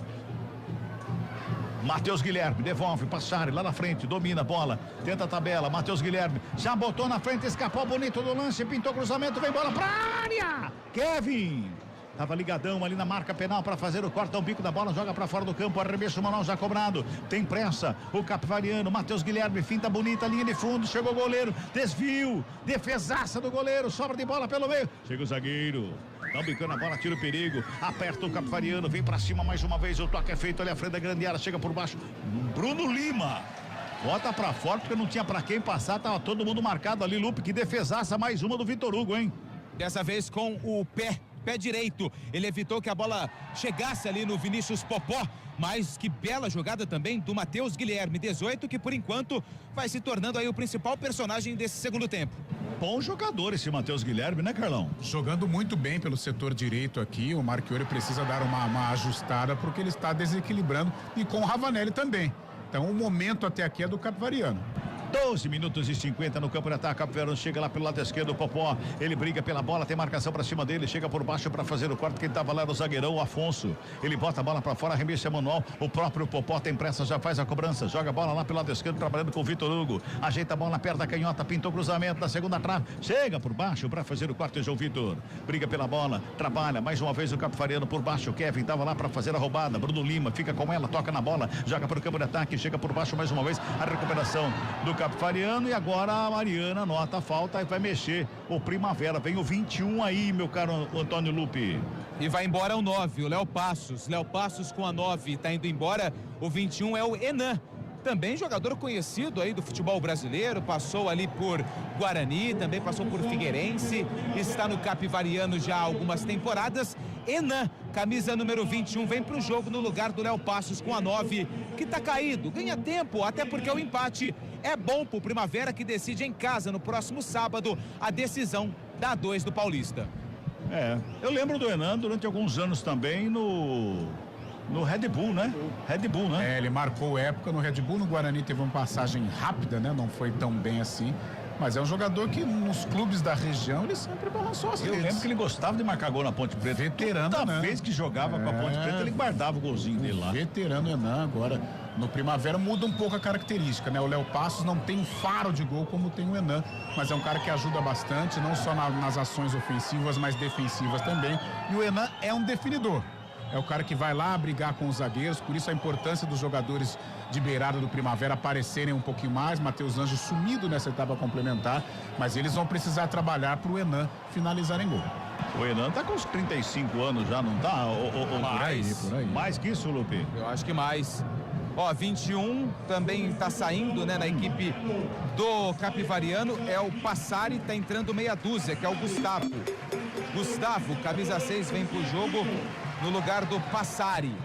Matheus Guilherme devolve, Passari lá na frente, domina a bola, tenta a tabela, Matheus Guilherme já botou na frente, escapou bonito do lance, pintou cruzamento, vem bola pra área, Kevin tava ligadão ali na marca penal para fazer o corte, dá um bico da bola, joga para fora do campo, arremesso manual já cobrado, tem pressa, o Capivariano, Matheus Guilherme, finta bonita, linha de fundo, chegou o goleiro, desvio, defesaça do goleiro, sobra de bola pelo meio, chega o zagueiro. Tá bicando a bola, tira o perigo, aperta o Capivariano, vem pra cima mais uma vez, o toque é feito ali à frente da grande área, chega por baixo, Bruno Lima, bota pra fora porque não tinha pra quem passar, tava todo mundo marcado ali, Lupe, que defesaça mais uma do Vitor Hugo, hein? Dessa vez com o pé direito, ele evitou que a bola chegasse ali no Vinícius Popó, mas que bela jogada também do Matheus Guilherme, 18, que por enquanto vai se tornando aí o principal personagem desse segundo tempo. Bom jogador esse Matheus Guilherme, né, Carlão? Jogando muito bem pelo setor direito aqui, o Marchiori precisa dar uma ajustada porque ele está desequilibrando e com o Ravanelli também. Então o momento até aqui é do Capivariano. 12 minutos e 50 no campo de ataque. Capivariano chega lá pelo lado esquerdo, o Popó, ele briga pela bola, tem marcação pra cima dele, chega por baixo pra fazer o corte, quem tava lá era o zagueirão, o Afonso, ele bota a bola pra fora, arremesso manual, o próprio Popó tem pressa, já faz a cobrança, joga a bola lá pelo lado esquerdo, trabalhando com o Vitor Hugo, ajeita a bola perto da canhota, pintou o cruzamento da segunda trave, chega por baixo pra fazer o corte, João Vitor, briga pela bola, trabalha, mais uma vez o Capivariano por baixo, o Kevin tava lá pra fazer a roubada, Bruno Lima fica com ela, toca na bola, joga pro campo de ataque, chega por baixo mais uma vez, a recuperação do Capivariano e agora a Mariana anota a falta e vai mexer o Primavera. Vem o 21 aí, meu caro Antônio Lupe. E vai embora o 9, o Léo Passos com a 9 tá indo embora. O 21 é o Enan, também jogador conhecido aí do futebol brasileiro, passou ali por Guarani, também passou por Figueirense, está no Capivariano já há algumas temporadas. Enan, camisa número 21, vem pro jogo no lugar do Léo Passos com a 9, que tá caído, ganha tempo, até porque o empate é bom pro Primavera, que decide em casa no próximo sábado a decisão da A2 do Paulista. Eu lembro do Enan durante alguns anos também no Red Bull, né? Red Bull, né? Ele marcou época no Red Bull, no Guarani teve uma passagem rápida, né? Não foi tão bem assim. Mas é um jogador que nos clubes da região ele sempre balançou as redes. Eu lembro que ele gostava de marcar gol na Ponte Preta. Veterano, Toda vez que jogava com a Ponte Preta, ele guardava o golzinho dele lá. Veterano Enan agora no Primavera muda um pouco a característica, né? O Léo Passos não tem um faro de gol como tem o Enan, mas é um cara que ajuda bastante, não só nas ações ofensivas, mas defensivas também. E o Enan é um definidor. É o cara que vai lá brigar com os zagueiros, por isso a importância dos jogadores de beirada do Primavera aparecerem um pouquinho mais. Matheus Anjos sumido nessa etapa complementar, mas eles vão precisar trabalhar para o Enan finalizar em gol. O Enan tá com uns 35 anos já, não tá? Por aí. Mais que isso, Lupe? Eu acho que mais. 21 também tá saindo, né, na equipe do Capivariano, é o Passari, tá entrando meia dúzia, que é o Gustavo. Gustavo, camisa 6, vem pro jogo no lugar do Passari.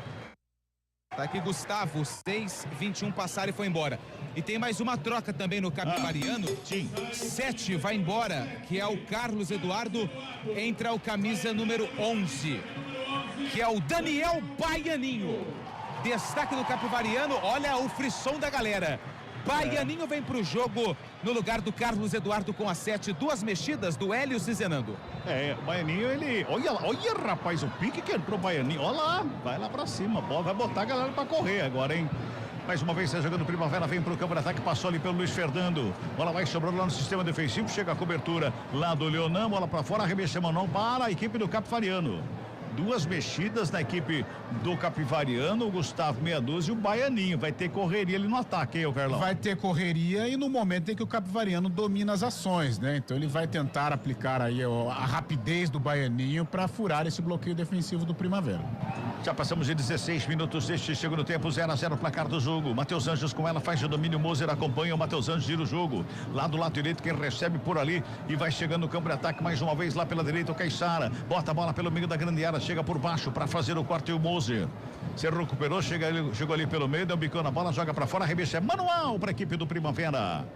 Tá aqui Gustavo, 6, 21, Passari foi embora. E tem mais uma troca também no Capivariano. 7 vai embora, que é o Carlos Eduardo, entra o camisa número 11, que é o Daniel Baianinho. Destaque do Capivariano, olha o frisson da galera. Baianinho vem pro jogo no lugar do Carlos Eduardo com a 7, 2 mexidas do Hélio Cizenando. Baianinho, ele... Olha, rapaz, o pique que entrou Baianinho. Olha lá, vai lá pra cima, vai botar a galera pra correr agora, hein? Mais uma vez, jogando Primavera, vem pro campo de ataque, passou ali pelo Luiz Fernando. Bola vai sobrando lá no sistema defensivo, chega a cobertura lá do Leonan, bola pra fora, arremesso manual para a equipe do Capivariano. 2 mexidas na equipe do Capivariano, o Gustavo meia dúzia e o Baianinho. Vai ter correria ali no ataque, hein, Carlão? Vai ter correria e no momento em que o Capivariano domina as ações, né? Então ele vai tentar aplicar aí a rapidez do Baianinho para furar esse bloqueio defensivo do Primavera. Já passamos de 16 minutos deste segundo tempo, 0-0 placar do jogo. Matheus Anjos com ela faz o domínio, Moser acompanha, o Matheus Anjos gira o jogo. Lá do lado direito, quem recebe por ali e vai chegando no campo de ataque mais uma vez lá pela direita, o Caixara. Bota a bola pelo meio da grande área, chega por baixo para fazer o corte e o Moser. Se recuperou, chegou ali pelo meio, deu um bicão na bola, joga para fora, arremesso manual para a equipe do Primavera.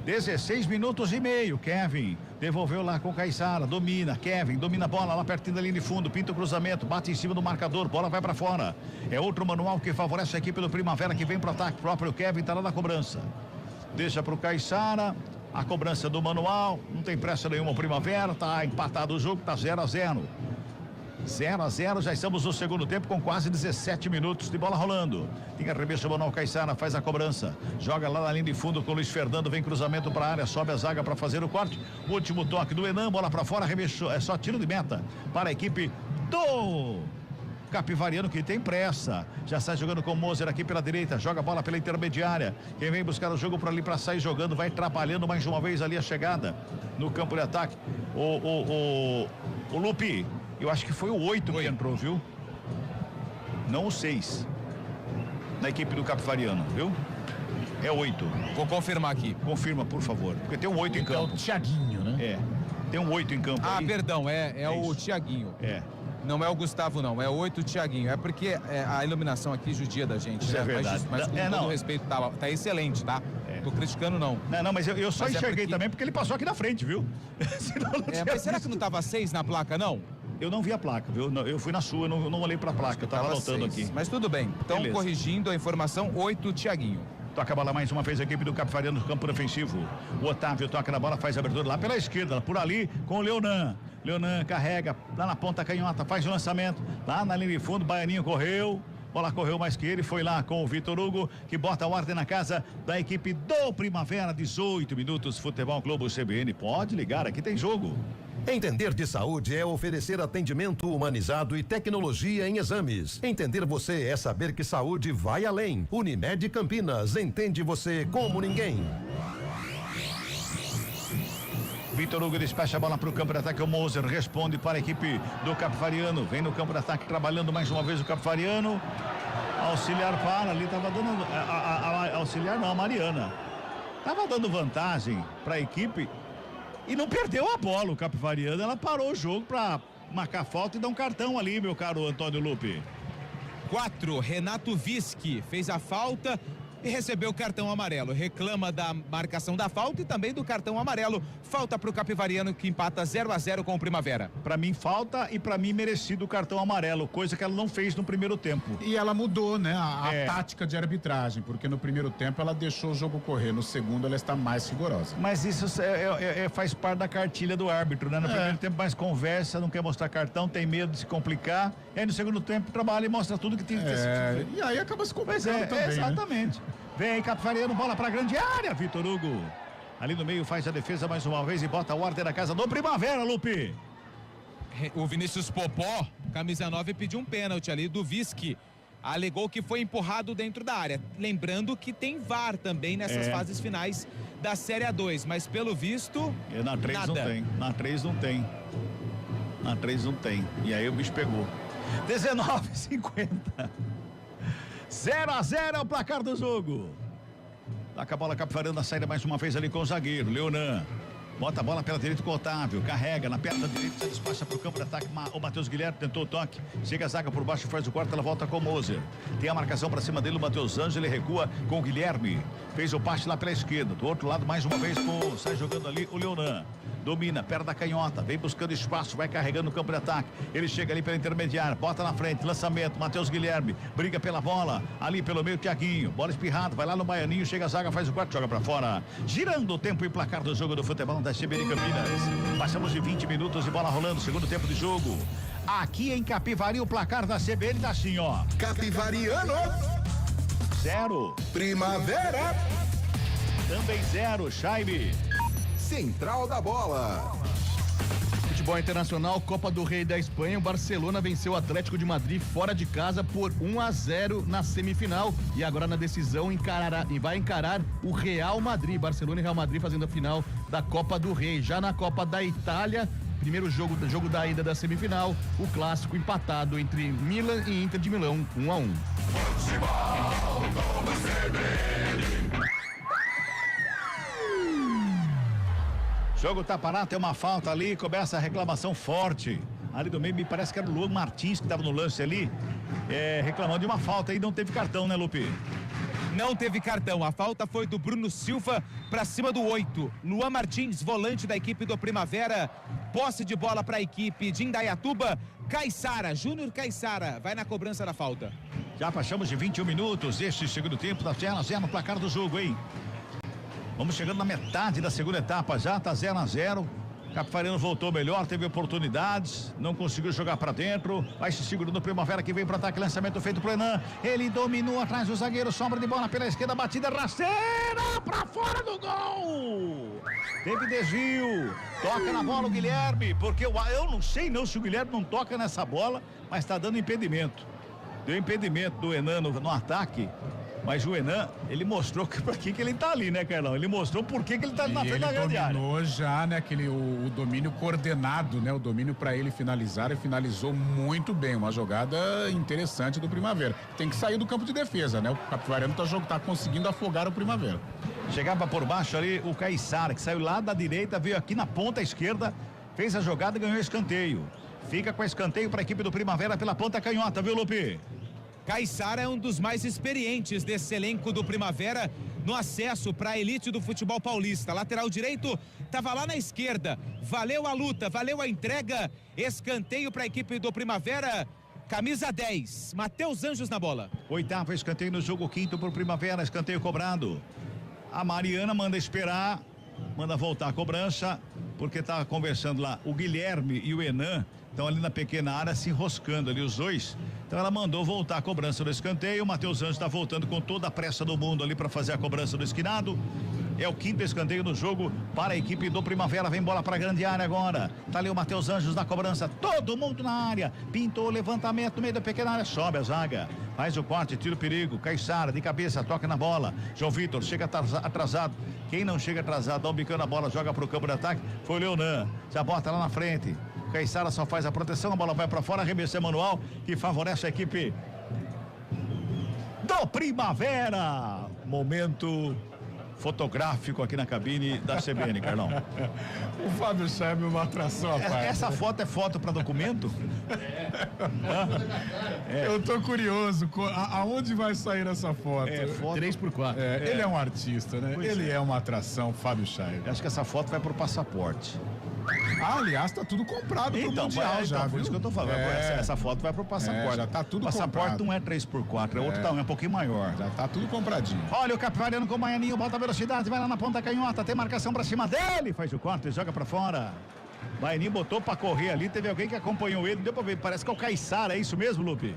16 minutos e meio. Kevin devolveu lá com Caissara, domina. Kevin domina a bola lá pertinho da linha de fundo, pinta o cruzamento, bate em cima do marcador, bola vai para fora. É outro manual que favorece a equipe do Primavera que vem pro ataque. O próprio Kevin tá lá na cobrança. Deixa pro Caissara. A cobrança do manual, não tem pressa nenhuma. Primavera, tá empatado o jogo, tá 0-0. 0-0, já estamos no segundo tempo com quase 17 minutos de bola rolando. Tem arremesso manual, Caissara faz a cobrança. Joga lá na linha de fundo com o Luiz Fernando, vem cruzamento para a área, sobe a zaga para fazer o corte. O último toque do Enan, bola para fora, arremesso, é só tiro de meta para a equipe do Capivariano, que tem pressa, já sai jogando com o Moser aqui pela direita, joga a bola pela intermediária, quem vem buscar o jogo por ali para sair jogando, vai trabalhando mais uma vez ali a chegada no campo de ataque, o Lupe, eu acho que foi o 8 que entrou, viu? Não o 6 na equipe do Capivariano, viu? É 8. Vou confirmar aqui. Confirma, por favor, porque tem um 8 em campo. É o Thiaguinho, né? É, tem um 8 em campo aí. Perdão, é o Thiaguinho. É. Não é o Gustavo, não. É o 8 Thiaguinho. É porque a iluminação aqui judia da gente. Isso né? é verdade. Mas com todo respeito, tá excelente, tá? Tô criticando, não. Não, mas eu só enxerguei também porque ele passou aqui na frente, viu? Mas será que não tava 6 na placa, não? Eu não vi a placa, viu? Eu fui na sua, não olhei pra placa, eu tava anotando aqui. Mas tudo bem. Então, beleza. Corrigindo a informação, 8 Thiaguinho. Toca a bola mais uma vez a equipe do Capivariano no campo defensivo. O Otávio toca na bola, faz a abertura lá pela esquerda, por ali com o Leonan. Leonan carrega lá na ponta canhota, faz o lançamento lá na linha de fundo. Baianinho correu, bola correu mais que ele, foi lá com o Vitor Hugo, que bota a ordem na casa da equipe do Primavera. 18 minutos, Futebol Globo CBN. Pode ligar, aqui tem jogo. Entender de saúde é oferecer atendimento humanizado e tecnologia em exames. Entender você é saber que saúde vai além. Unimed Campinas, entende você como ninguém. Vitor Hugo despecha a bola para o campo de ataque. O Moser responde para a equipe do Capivariano. Vem no campo de ataque trabalhando mais uma vez o Capivariano. Auxiliar para ali, estava dando. Auxiliar não, a Mariana. Estava dando vantagem para a equipe e não perdeu a bola. O Capivariano, ela parou o jogo para marcar falta e dar um cartão ali, meu caro Antônio Lupe. 4, Renato Vischi fez a falta e recebeu o cartão amarelo. Reclama da marcação da falta e também do cartão amarelo. Falta pro Capivariano, que empata 0-0 com o Primavera. Para mim falta e para mim merecido o cartão amarelo, coisa que ela não fez no primeiro tempo. E ela mudou, né, a tática de arbitragem, porque no primeiro tempo ela deixou o jogo correr, no segundo ela está mais rigorosa. Mas isso faz parte da cartilha do árbitro, né? No primeiro tempo mais conversa, não quer mostrar cartão, tem medo de se complicar. E aí no segundo tempo trabalha e mostra tudo que tem que ter sido. E aí acaba se complicando também, exatamente. Né? Vem Capivariano, bola pra grande área, Vitor Hugo. Ali no meio faz a defesa mais uma vez e bota a ordem na casa do Primavera, Lupe. O Vinícius Popó, camisa 9, pediu um pênalti ali do Vischi. Alegou que foi empurrado dentro da área. Lembrando que tem VAR também nessas fases finais da Série A2, mas pelo visto, na 3 nada. Não tem. Na 3 não tem. Na 3 não tem. E aí o bicho pegou. 19:50. 0-0 é o placar do jogo. Taca a bola Capivariano na saída mais uma vez ali com o zagueiro, Leonan. Bota a bola pela direita com o Otávio, carrega na perna direita, se despacha para o campo de ataque. O Matheus Guilherme tentou o toque, chega a zaga por baixo, faz o corte, ela volta com o Moser. Tem a marcação para cima dele, o Matheus Ângelo, ele recua com o Guilherme. Fez o passe lá pela esquerda, do outro lado mais uma vez sai jogando ali o Leonan. Domina, perto da canhota, vem buscando espaço, vai carregando o campo de ataque. Ele chega ali pela intermediária, bota na frente, lançamento, Matheus Guilherme, briga pela bola, ali pelo meio, Thiaguinho, bola espirrada, vai lá no Baianinho, chega a zaga, faz o corte, joga pra fora. Girando o tempo e placar do jogo do futebol da CBN Campinas. Passamos de 20 minutos de bola rolando, segundo tempo de jogo. Aqui em Capivari, o placar da CBN tá assim, ó. Capivariano 0. Primavera também 0, Chaibe. Central da Bola. Futebol internacional, Copa do Rei da Espanha, o Barcelona venceu o Atlético de Madrid fora de casa por 1-0 na semifinal e agora na decisão vai encarar o Real Madrid. Barcelona e Real Madrid fazendo a final da Copa do Rei. Já na Copa da Itália, primeiro jogo da ida da semifinal, o clássico empatado entre Milan e Inter de Milão, 1-1. Jogo tá parado, tem uma falta ali, começa a reclamação forte. Ali do meio, me parece que era o Luan Martins que estava no lance ali, reclamando de uma falta aí, não teve cartão, né, Lupe? Não teve cartão. A falta foi do Bruno Silva para cima do 8. Luan Martins, volante da equipe do Primavera. Posse de bola para a equipe de Indaiatuba. Caiçara, Júnior Caiçara, vai na cobrança da falta. Já passamos de 21 minutos deste segundo tempo, tá 0-0 no placar do jogo, hein? Vamos chegando na metade da segunda etapa já, tá 0-0. Capivariano voltou melhor, teve oportunidades, não conseguiu jogar pra dentro, vai se segurando o Primavera que vem pro ataque, lançamento feito pro Enan, ele dominou atrás do zagueiro, sombra de bola pela esquerda, batida rasteira pra fora do gol! Teve desvio, toca na bola o Guilherme, porque eu não sei não se o Guilherme não toca nessa bola, mas tá dando impedimento. Deu impedimento do Enan no ataque. Mas o Enan, ele mostrou pra que ele tá ali, né, Carlão? Ele mostrou por que ele tá na frente da grande área. Ele dominou já, né, o domínio coordenado, né, o domínio pra ele finalizar, e finalizou muito bem, uma jogada interessante do Primavera. Tem que sair do campo de defesa, né, o Capivariano tá conseguindo afogar o Primavera. Chegava por baixo ali o Caiçara, que saiu lá da direita, veio aqui na ponta esquerda, fez a jogada e ganhou escanteio. Fica com escanteio pra equipe do Primavera pela ponta canhota, viu, Lupe? Caiçara é um dos mais experientes desse elenco do Primavera no acesso para a elite do futebol paulista. Lateral direito estava lá na esquerda. Valeu a luta, valeu a entrega. Escanteio para a equipe do Primavera. Camisa 10, Matheus Anjos na bola. 8º escanteio no jogo, 5º pro Primavera, escanteio cobrado. A Mariana manda esperar, manda voltar a cobrança, porque tá conversando lá o Guilherme e o Enan. Estão ali na pequena área se enroscando ali os dois. Então ela mandou voltar a cobrança do escanteio. O Matheus Anjos está voltando com toda a pressa do mundo ali para fazer a cobrança do esquinado. É o 5º escanteio no jogo para a equipe do Primavera. Vem bola para a grande área agora. Tá ali o Matheus Anjos na cobrança. Todo mundo na área. Pintou o levantamento no meio da pequena área. Sobe a zaga. Faz o corte, tira o perigo. Caiçara de cabeça, toca na bola. João Vitor chega atrasado. Quem não chega atrasado, dá um bicão na bola, joga para o campo de ataque. Foi o Leonan. Já bota lá na frente. Caiçara só faz a proteção, a bola vai para fora, arremesso manual que favorece a equipe do Primavera. Momento fotográfico aqui na cabine da CBN, Carlão. O Fábio Chaib é uma atração, rapaz. Essa foto é foto para documento? Eu tô curioso, aonde vai sair essa foto? Foto 3x4. Ele é um artista, né? Ele é uma atração, Fábio Chaib. Acho que essa foto vai pro passaporte. Aliás, tá tudo comprado pro Mundial já, viu? Por isso que eu tô falando. Essa foto vai pro passaporte. Já tá tudo passaporte comprado. Não é 3x4, é outro tamanho, é um pouquinho maior. Já tá tudo compradinho. Olha o Capivariano com o Baianinho, bota a velocidade, vai lá na ponta canhota, tem marcação pra cima dele, faz o corte e joga pra fora. Baianinho botou pra correr ali, teve alguém que acompanhou ele, deu pra ver, parece que é o Caiçara, é isso mesmo, Lupe?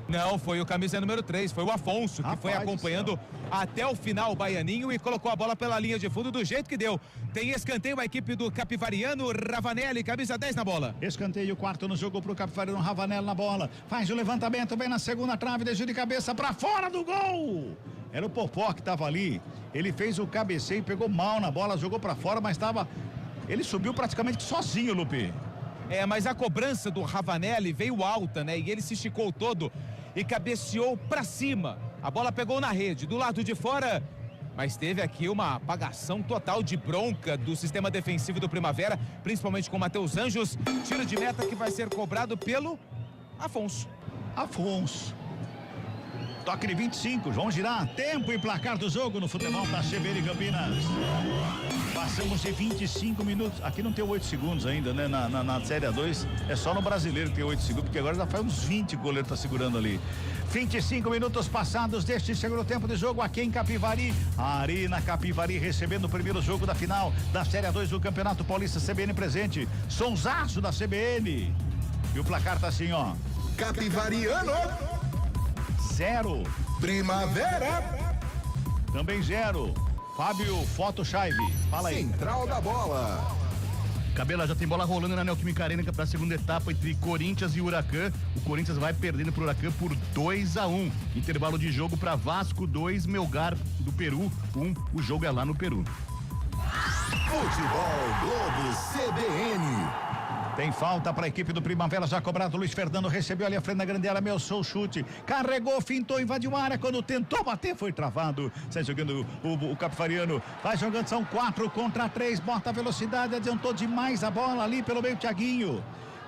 Não, foi o camisa número 3, foi o Afonso, que foi acompanhando até o final o Baianinho e colocou a bola pela linha de fundo do jeito que deu. Tem escanteio a equipe do Capivariano, Ravanelli, camisa 10 na bola. Escanteio, 4º no jogo pro Capivariano, Ravanelli na bola, faz o levantamento, vem na segunda trave, desvio de cabeça pra fora do gol. Era o Popó que tava ali, ele fez o cabeceio, pegou mal na bola, jogou pra fora, mas ele subiu praticamente sozinho, Lupe. Mas a cobrança do Ravanelli veio alta, né? E ele se esticou todo e cabeceou pra cima. A bola pegou na rede, do lado de fora, mas teve aqui uma apagação total de bronca do sistema defensivo do Primavera, principalmente com o Matheus Anjos. Tiro de meta que vai ser cobrado pelo Afonso. Toque de 25, vamos girar. Tempo e placar do jogo no futebol da CBN Campinas. Passamos de 25 minutos. Aqui não tem 8 segundos ainda, né? Na Série A2 é só no brasileiro que tem 8 segundos, porque agora já faz uns 20 o goleiro tá segurando ali. 25 minutos passados deste segundo tempo de jogo aqui em Capivari. A Arena Capivari recebendo o primeiro jogo da final da Série A2 do Campeonato Paulista. CBN presente. Sonsaço da CBN. E o placar tá assim, ó. Capivariano 0. Primavera também 0. Fábio Foto Chaive, fala aí. Central da bola. Cabela, já tem bola rolando na Neoquímica Arena para a segunda etapa entre Corinthians e Huracan. O Corinthians vai perdendo pro Huracan por 2-1. Intervalo de jogo para Vasco 2, Melgar do Peru 1. O jogo é lá no Peru. Futebol Globo CBN. Tem falta para a equipe do Primavera, já cobrado. Luiz Fernando recebeu ali a frente da grande área, ameaçou o chute, carregou, fintou, invadiu a área. Quando tentou bater, foi travado. Sai jogando o Capivariano, vai jogando, são 4 contra 3. Bota a velocidade, adiantou demais a bola ali pelo meio. Thiaguinho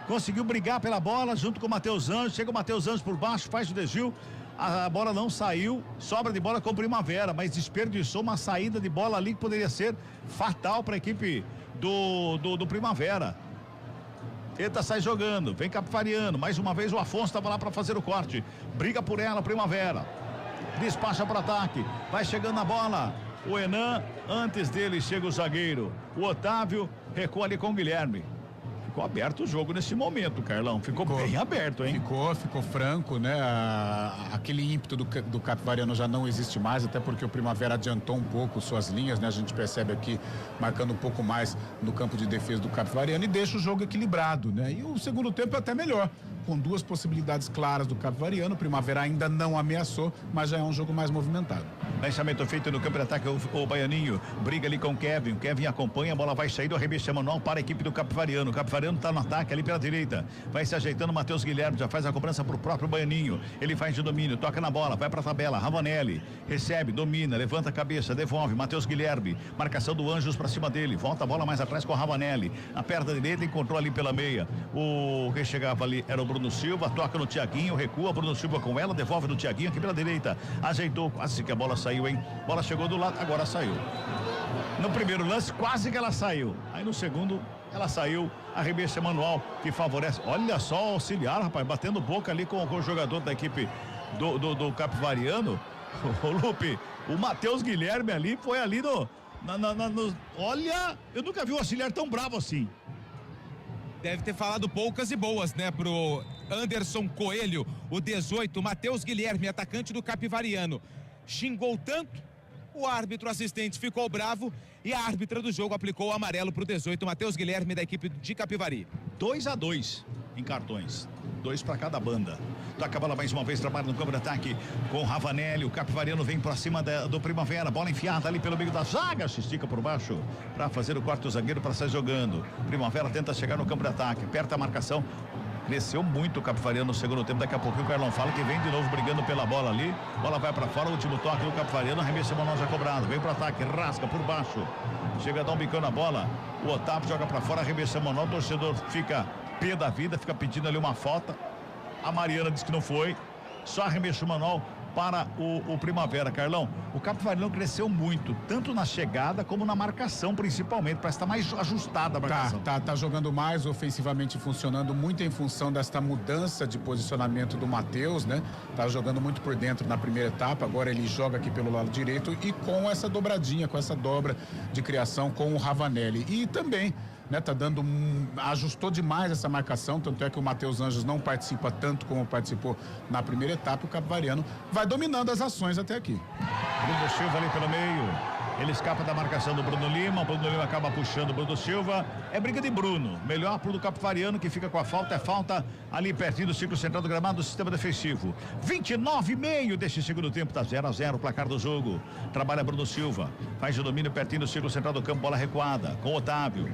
conseguiu brigar pela bola junto com o Matheus Anjos. Chega o Matheus Anjos por baixo, faz o desvio. A bola não saiu, sobra de bola com o Primavera, mas desperdiçou uma saída de bola ali que poderia ser fatal para a equipe do Primavera. Tenta sair jogando, vem Capivariano, mais uma vez o Afonso estava lá para fazer o corte, briga por ela, Primavera, despacha para ataque, vai chegando na bola, o Enan, antes dele chega o zagueiro, o Otávio recua ali com o Guilherme. Ficou aberto o jogo nesse momento, Carlão. Ficou bem aberto, hein? Ficou franco, né? Aquele ímpeto do Capivariano já não existe mais, até porque o Primavera adiantou um pouco suas linhas, né? A gente percebe aqui, marcando um pouco mais no campo de defesa do Capivariano e deixa o jogo equilibrado, né? E o segundo tempo é até melhor, com duas possibilidades claras do Capivariano. O Primavera ainda não ameaçou, mas já é um jogo mais movimentado. Lançamento feito no campo de ataque, o Baianinho briga ali com o Kevin acompanha, a bola vai sair do arremesso manual para a equipe do Capivariano. O Capivariano está no ataque ali pela direita, vai se ajeitando o Matheus Guilherme, já faz a cobrança para o próprio Baianinho, ele faz de domínio, toca na bola, vai para a tabela, Ravanelli, recebe, domina, levanta a cabeça, devolve, Matheus Guilherme, marcação do Anjos para cima dele, volta a bola mais atrás com o Ravanelli, a perna direita encontrou ali pela meia, quem chegava ali era o Bruno Silva, toca no Thiaguinho, recua, Bruno Silva com ela, devolve no Thiaguinho aqui pela direita, ajeitou, quase que a bola saiu, hein? Bola chegou do lado, agora saiu. No primeiro lance, quase que ela saiu. Aí no segundo, ela saiu, arremesso manual que favorece. Olha só o auxiliar, rapaz, batendo boca ali com o jogador da equipe do Capivariano. O Lupe, o Matheus Guilherme ali, foi ali olha, eu nunca vi um auxiliar tão bravo assim. Deve ter falado poucas e boas, né, pro Anderson Coelho, o 18, Matheus Guilherme, atacante do Capivariano. Xingou tanto, o árbitro assistente ficou bravo e a árbitra do jogo aplicou o amarelo pro 18, Matheus Guilherme, da equipe de Capivari. 2-2 em cartões, 2 para cada banda. Toca a bola mais uma vez, trabalha no campo de ataque com o Ravanelli, o Capivariano vem para cima do Primavera, bola enfiada ali pelo meio da zaga, se estica por baixo para fazer o quarto zagueiro para sair jogando. Primavera tenta chegar no campo de ataque, aperta a marcação. Cresceu muito o Capivariano no segundo tempo. Daqui a pouquinho o Carlão fala que vem de novo brigando pela bola ali. Bola vai para fora, o último toque do Capivariano. Arremesso manual já cobrado. Vem para ataque, rasca por baixo. Chega a dar um bicão na bola. O Otávio joga para fora, arremesso manual. O torcedor fica pé da vida, fica pedindo ali uma falta. A Mariana diz que não foi. Só arremesso manual para o Primavera, Carlão. O Capivariano cresceu muito, tanto na chegada como na marcação, principalmente, parece estar mais ajustada a marcação. Tá jogando mais, ofensivamente funcionando, muito em função desta mudança de posicionamento do Matheus, né? Tá jogando muito por dentro na primeira etapa, agora ele joga aqui pelo lado direito e com essa dobradinha, com essa dobra de criação com o Ravanelli. E também, né, tá dando ajustou demais essa marcação, tanto é que o Matheus Anjos não participa tanto como participou na primeira etapa. O Capivariano vai dominando as ações até aqui. Bruno Silva ali pelo meio, ele escapa da marcação do Bruno Lima, o Bruno Lima acaba puxando o Bruno Silva, é briga de Bruno, melhor pro do Capivariano que fica com a falta, é falta ali pertinho do círculo central do gramado do sistema defensivo. 29,5 deste segundo tempo, tá 0-0 o placar do jogo. Trabalha Bruno Silva, faz o domínio pertinho do círculo central do campo, bola recuada com o Otávio.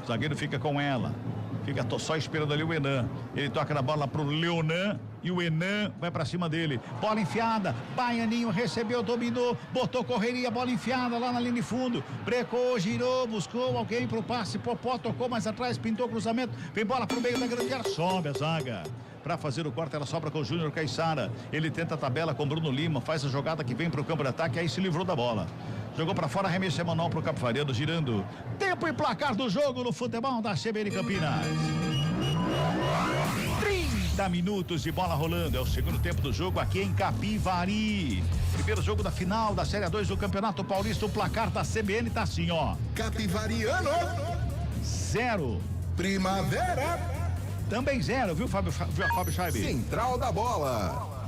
O zagueiro fica com ela, fica só esperando ali o Enan, ele toca na bola pro Leonan e o Enan vai pra cima dele, bola enfiada, Baianinho recebeu, dominou, botou correria, bola enfiada lá na linha de fundo, brecou, girou, buscou alguém pro passe, Popó tocou mais atrás, pintou o cruzamento, vem bola pro meio da grande área, sobe a zaga. Para fazer o corte, ela sobra com o Júnior Caissara. Ele tenta a tabela com o Bruno Lima, faz a jogada que vem para o campo de ataque, aí se livrou da bola. Jogou para fora, arremesso manual para o Capivariano, girando. Tempo e placar do jogo no futebol da CBN Campinas. 30 minutos de bola rolando. É o segundo tempo do jogo aqui em Capivari. Primeiro jogo da final da Série 2 do Campeonato Paulista. O placar da CBN tá assim, ó. Capivariano 0. Primavera também 0, viu, Fábio Chaib? Central da bola.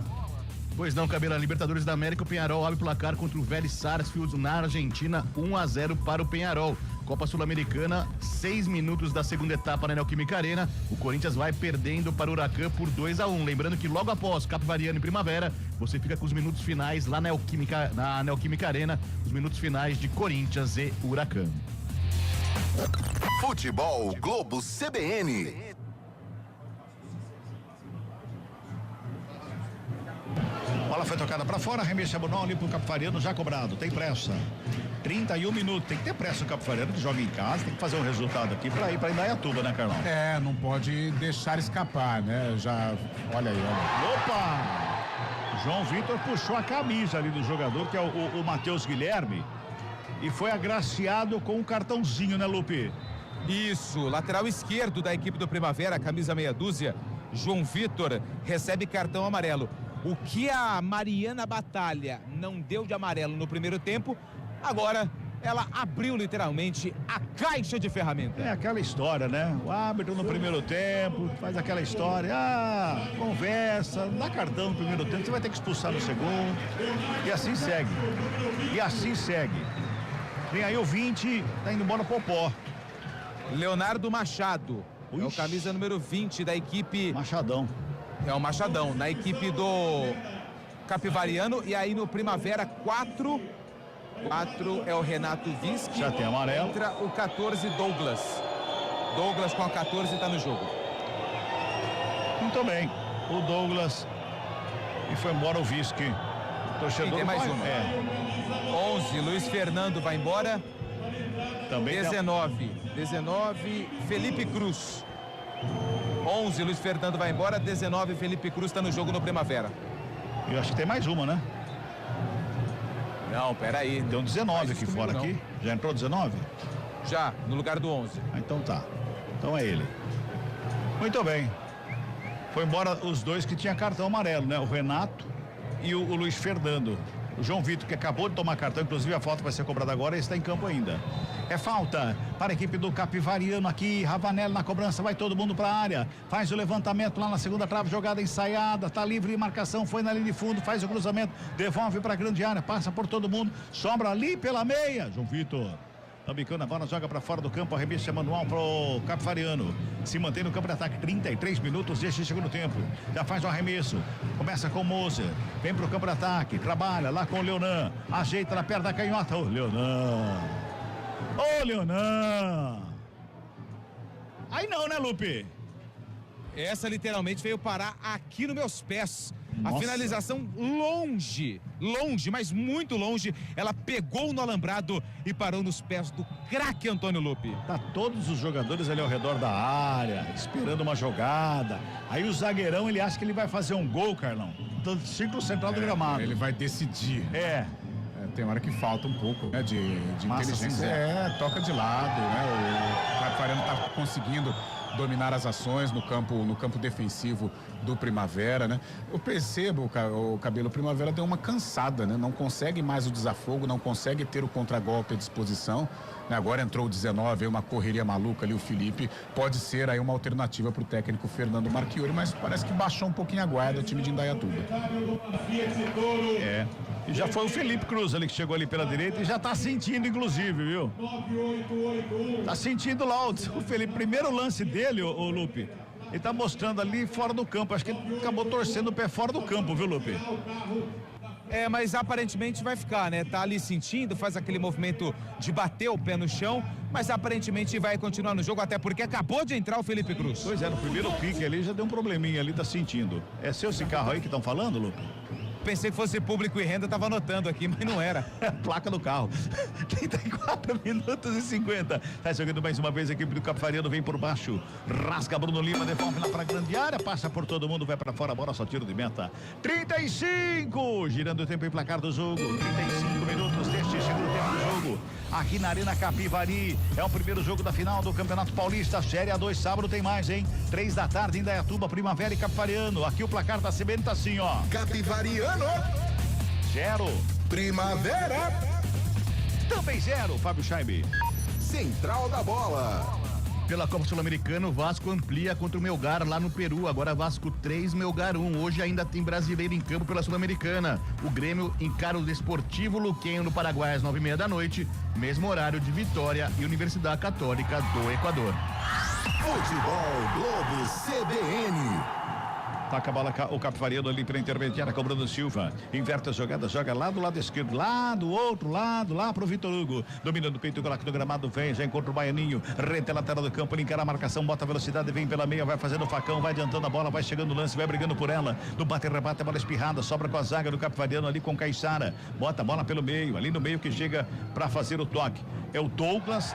Pois não, Cabelo, Libertadores da América, o Peñarol abre placar contra o Vélez Sarsfield na Argentina, 1-0 para o Peñarol. Copa Sul-Americana, 6 minutos da segunda etapa na Neoquímica Arena, o Corinthians vai perdendo para o Huracan por 2-1. Lembrando que logo após Capivariano e Primavera, você fica com os minutos finais lá na Neoquímica Arena, os minutos finais de Corinthians e Huracan. Futebol Globo CBN. Bola foi tocada para fora, arremesso manual ali pro Capivariano, já cobrado, tem pressa. 31 minutos, tem que ter pressa o Capivariano que joga em casa, tem que fazer um resultado aqui para ir para Indaiatuba, né, Carlão? Não pode deixar escapar, né? Já, olha aí, olha. Opa! João Vitor puxou a camisa ali do jogador, que é o Matheus Guilherme, e foi agraciado com um cartãozinho, né, Lupe? Isso, lateral esquerdo da equipe do Primavera, camisa meia dúzia, João Vitor, recebe cartão amarelo. O que a Mariana Batalha não deu de amarelo no primeiro tempo, agora ela abriu literalmente a caixa de ferramentas. É aquela história, né? O árbitro no primeiro tempo faz aquela história, conversa, dá cartão no primeiro tempo, você vai ter que expulsar no segundo, e assim segue. E assim segue. Vem aí o 20, tá indo embora Popó. Leonardo Machado, é o camisa número 20 da equipe. Machadão. É o Machadão, na equipe do Capivariano, e aí no Primavera 4 é o Renato Vischi. Já tem amarelo. Entra o 14, Douglas. Douglas com a 14 tá no jogo. Muito bem. O Douglas. E foi embora o Vischi. Torcedor. Tem mais uma. 11, Luiz Fernando vai embora. Também 19, Felipe Cruz. 11, Luiz Fernando vai embora. 19, Felipe Cruz tá no jogo no Primavera. Eu acho que tem mais uma, né? Não, peraí. Tem um 19 aqui fora aqui. Já entrou 19? Já, no lugar do 11. Então tá. Então é ele. Muito bem. Foi embora os dois que tinham cartão amarelo, né? O Renato e o Luiz Fernando. O João Vitor, que acabou de tomar cartão, inclusive a falta vai ser cobrada agora, está em campo ainda. É falta para a equipe do Capivariano aqui. Ravanelli na cobrança, vai todo mundo para a área. Faz o levantamento lá na segunda trave, jogada ensaiada, tá livre de marcação, foi na linha de fundo, faz o cruzamento, devolve para a grande área, passa por todo mundo, sobra ali pela meia. João Vitor tá bicando a bola, joga para fora do campo, arremesso manual pro Capivariano. Se mantém no campo de ataque, 33 minutos deste segundo tempo. Já faz o arremesso, começa com o Moser, vem pro campo de ataque, trabalha lá com o Leonan, ajeita na perna da canhota. Ô, Leonan! Ô, Leonan! Aí não, né, Lupe? Essa literalmente veio parar aqui nos meus pés. Nossa. A finalização longe, mas muito longe. Ela pegou no alambrado e parou nos pés do craque Antônio Lupe. Tá todos os jogadores ali ao redor da área, esperando uma jogada. Aí o zagueirão, ele acha que ele vai fazer um gol, Carlão, do círculo central do gramado. Ele vai decidir. Tem hora que falta um pouco, né, de inteligência. Toca de lado, né? O Capivariano tá conseguindo dominar as ações no campo defensivo do Primavera, né? Eu percebo o Cabelo Primavera deu uma cansada, né? Não consegue mais o desafogo, não consegue ter o contragolpe à disposição, né? Agora entrou o 19, aí uma correria maluca ali, o Felipe pode ser aí uma alternativa para o técnico Fernando Marchiori, mas parece que baixou um pouquinho a guarda o time de Indaiatuba. E já foi o Felipe Cruz ali que chegou ali pela direita e já tá sentindo, inclusive, viu? Tá sentindo lá o Felipe. Primeiro lance dele, o Lupe, ele tá mostrando ali fora do campo. Acho que ele acabou torcendo o pé fora do campo, viu, Lupe? Mas aparentemente vai ficar, né? Tá ali sentindo, faz aquele movimento de bater o pé no chão, mas aparentemente vai continuar no jogo, até porque acabou de entrar o Felipe Cruz. Pois é, no primeiro pique ali já deu um probleminha ali, tá sentindo. É seu esse carro aí que estão falando, Lupe? Pensei que fosse público e renda, tava anotando aqui, mas não era. Placa do carro. 34 minutos e 50. Tá jogando mais uma vez a equipe do Capivariano, vem por baixo. Rasga Bruno Lima, devolve lá pra grande área, passa por todo mundo, vai pra fora, bola, só tiro de meta. 35, girando o tempo e placar do jogo. 35 minutos deste segundo tempo do jogo. Aqui na Arena Capivari. É o primeiro jogo da final do Campeonato Paulista. Série A2, sábado tem mais, hein? 3 da tarde em Indaiatuba, Primavera e Capivariano. Aqui o placar da CBN tá assim, ó. Capivariano 0. Primavera também 0, Fábio Scheibe. Central da Bola. Pela Copa Sul-Americana, o Vasco amplia contra o Melgar lá no Peru. Agora Vasco 3, Melgar 1. Hoje ainda tem brasileiro em campo pela Sul-Americana. O Grêmio encara o Desportivo Luquenho no Paraguai às 9:30 da noite. Mesmo horário de Vitória e Universidade Católica do Equador. Futebol Globo CBN. Taca a bola o Capivariano ali para intermediária, cobrando Silva. Inverte a jogada, joga lá do lado esquerdo, lá do outro lado, lá pro Vitor Hugo. Dominando o peito, coloca no gramado, vem, já encontra o Baianinho. Rente a lateral do campo, ele encara a marcação, bota a velocidade, vem pela meia, vai fazendo o facão, vai adiantando a bola, vai chegando o lance, vai brigando por ela. No bate-rebate, a bola espirrada, sobra com a zaga do Capivariano ali com Caixara. Bota a bola pelo meio, ali no meio que chega para fazer o toque. É o Douglas,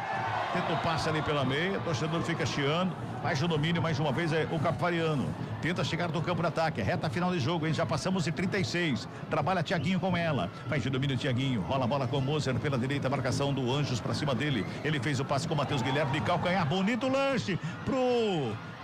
tenta o passe ali pela meia, o torcedor fica chiando. Faz o domínio mais uma vez, é o Capivariano. Tenta chegar no campo de ataque. Reta final de jogo, hein? Já passamos de 36. Trabalha Thiaguinho com ela. Faz de domínio Thiaguinho. Rola a bola com o Moser pela direita. Marcação do Anjos pra cima dele. Ele fez o passe com o Matheus Guilherme de calcanhar. Bonito lanche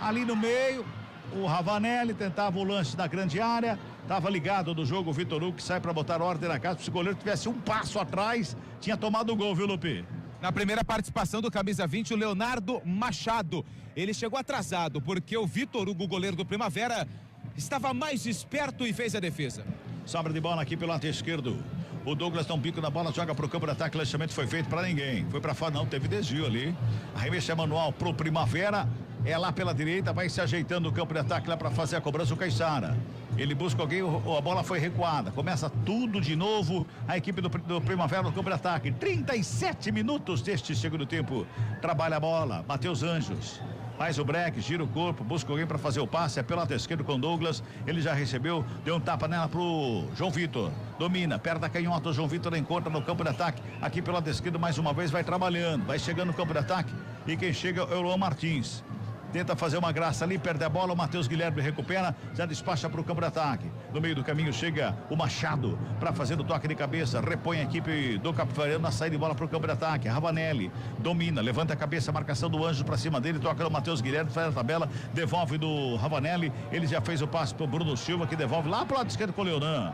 ali no meio. O Ravanelli tentava o lance da grande área. Tava ligado do jogo o Vitor Hugo, que sai para botar ordem na casa. Se o goleiro tivesse um passo atrás, tinha tomado o gol, viu, Lupe? Na primeira participação do camisa 20, o Leonardo Machado. Ele chegou atrasado, porque o Vitor Hugo, goleiro do Primavera, estava mais esperto e fez a defesa. Sobra de bola aqui pelo lado esquerdo. O Douglas dá um bico na bola, joga pro campo de ataque. O lançamento foi feito para ninguém. Foi para fora, não, teve desvio ali. Arremesso é manual pro Primavera. É lá pela direita, vai se ajeitando o campo de ataque lá para fazer a cobrança o Caixara. Ele busca alguém, a bola foi recuada. Começa tudo de novo. A equipe do Primavera no campo de ataque. 37 minutos deste segundo tempo. Trabalha a bola. Matheus Anjos. Faz o break, gira o corpo, busca alguém para fazer o passe. É pelo lado esquerdo com Douglas. Ele já recebeu, deu um tapa nela pro João Vitor. Domina, perda canhota. O João Vitor encontra no campo de ataque. Aqui pelo lado esquerdo, mais uma vez, vai trabalhando. Vai chegando no campo de ataque. E quem chega é o Luan Martins. Tenta fazer uma graça ali, perde a bola, o Matheus Guilherme recupera, já despacha para o campo de ataque. No meio do caminho chega o Machado para fazer o toque de cabeça, repõe a equipe do Capivariano na saída de bola para o campo de ataque. Ravanelli domina, levanta a cabeça, marcação do Anjo para cima dele, toca no Matheus Guilherme, faz a tabela, devolve do Ravanelli, ele já fez o passe para o Bruno Silva, que devolve lá para o lado esquerdo com o Leonan.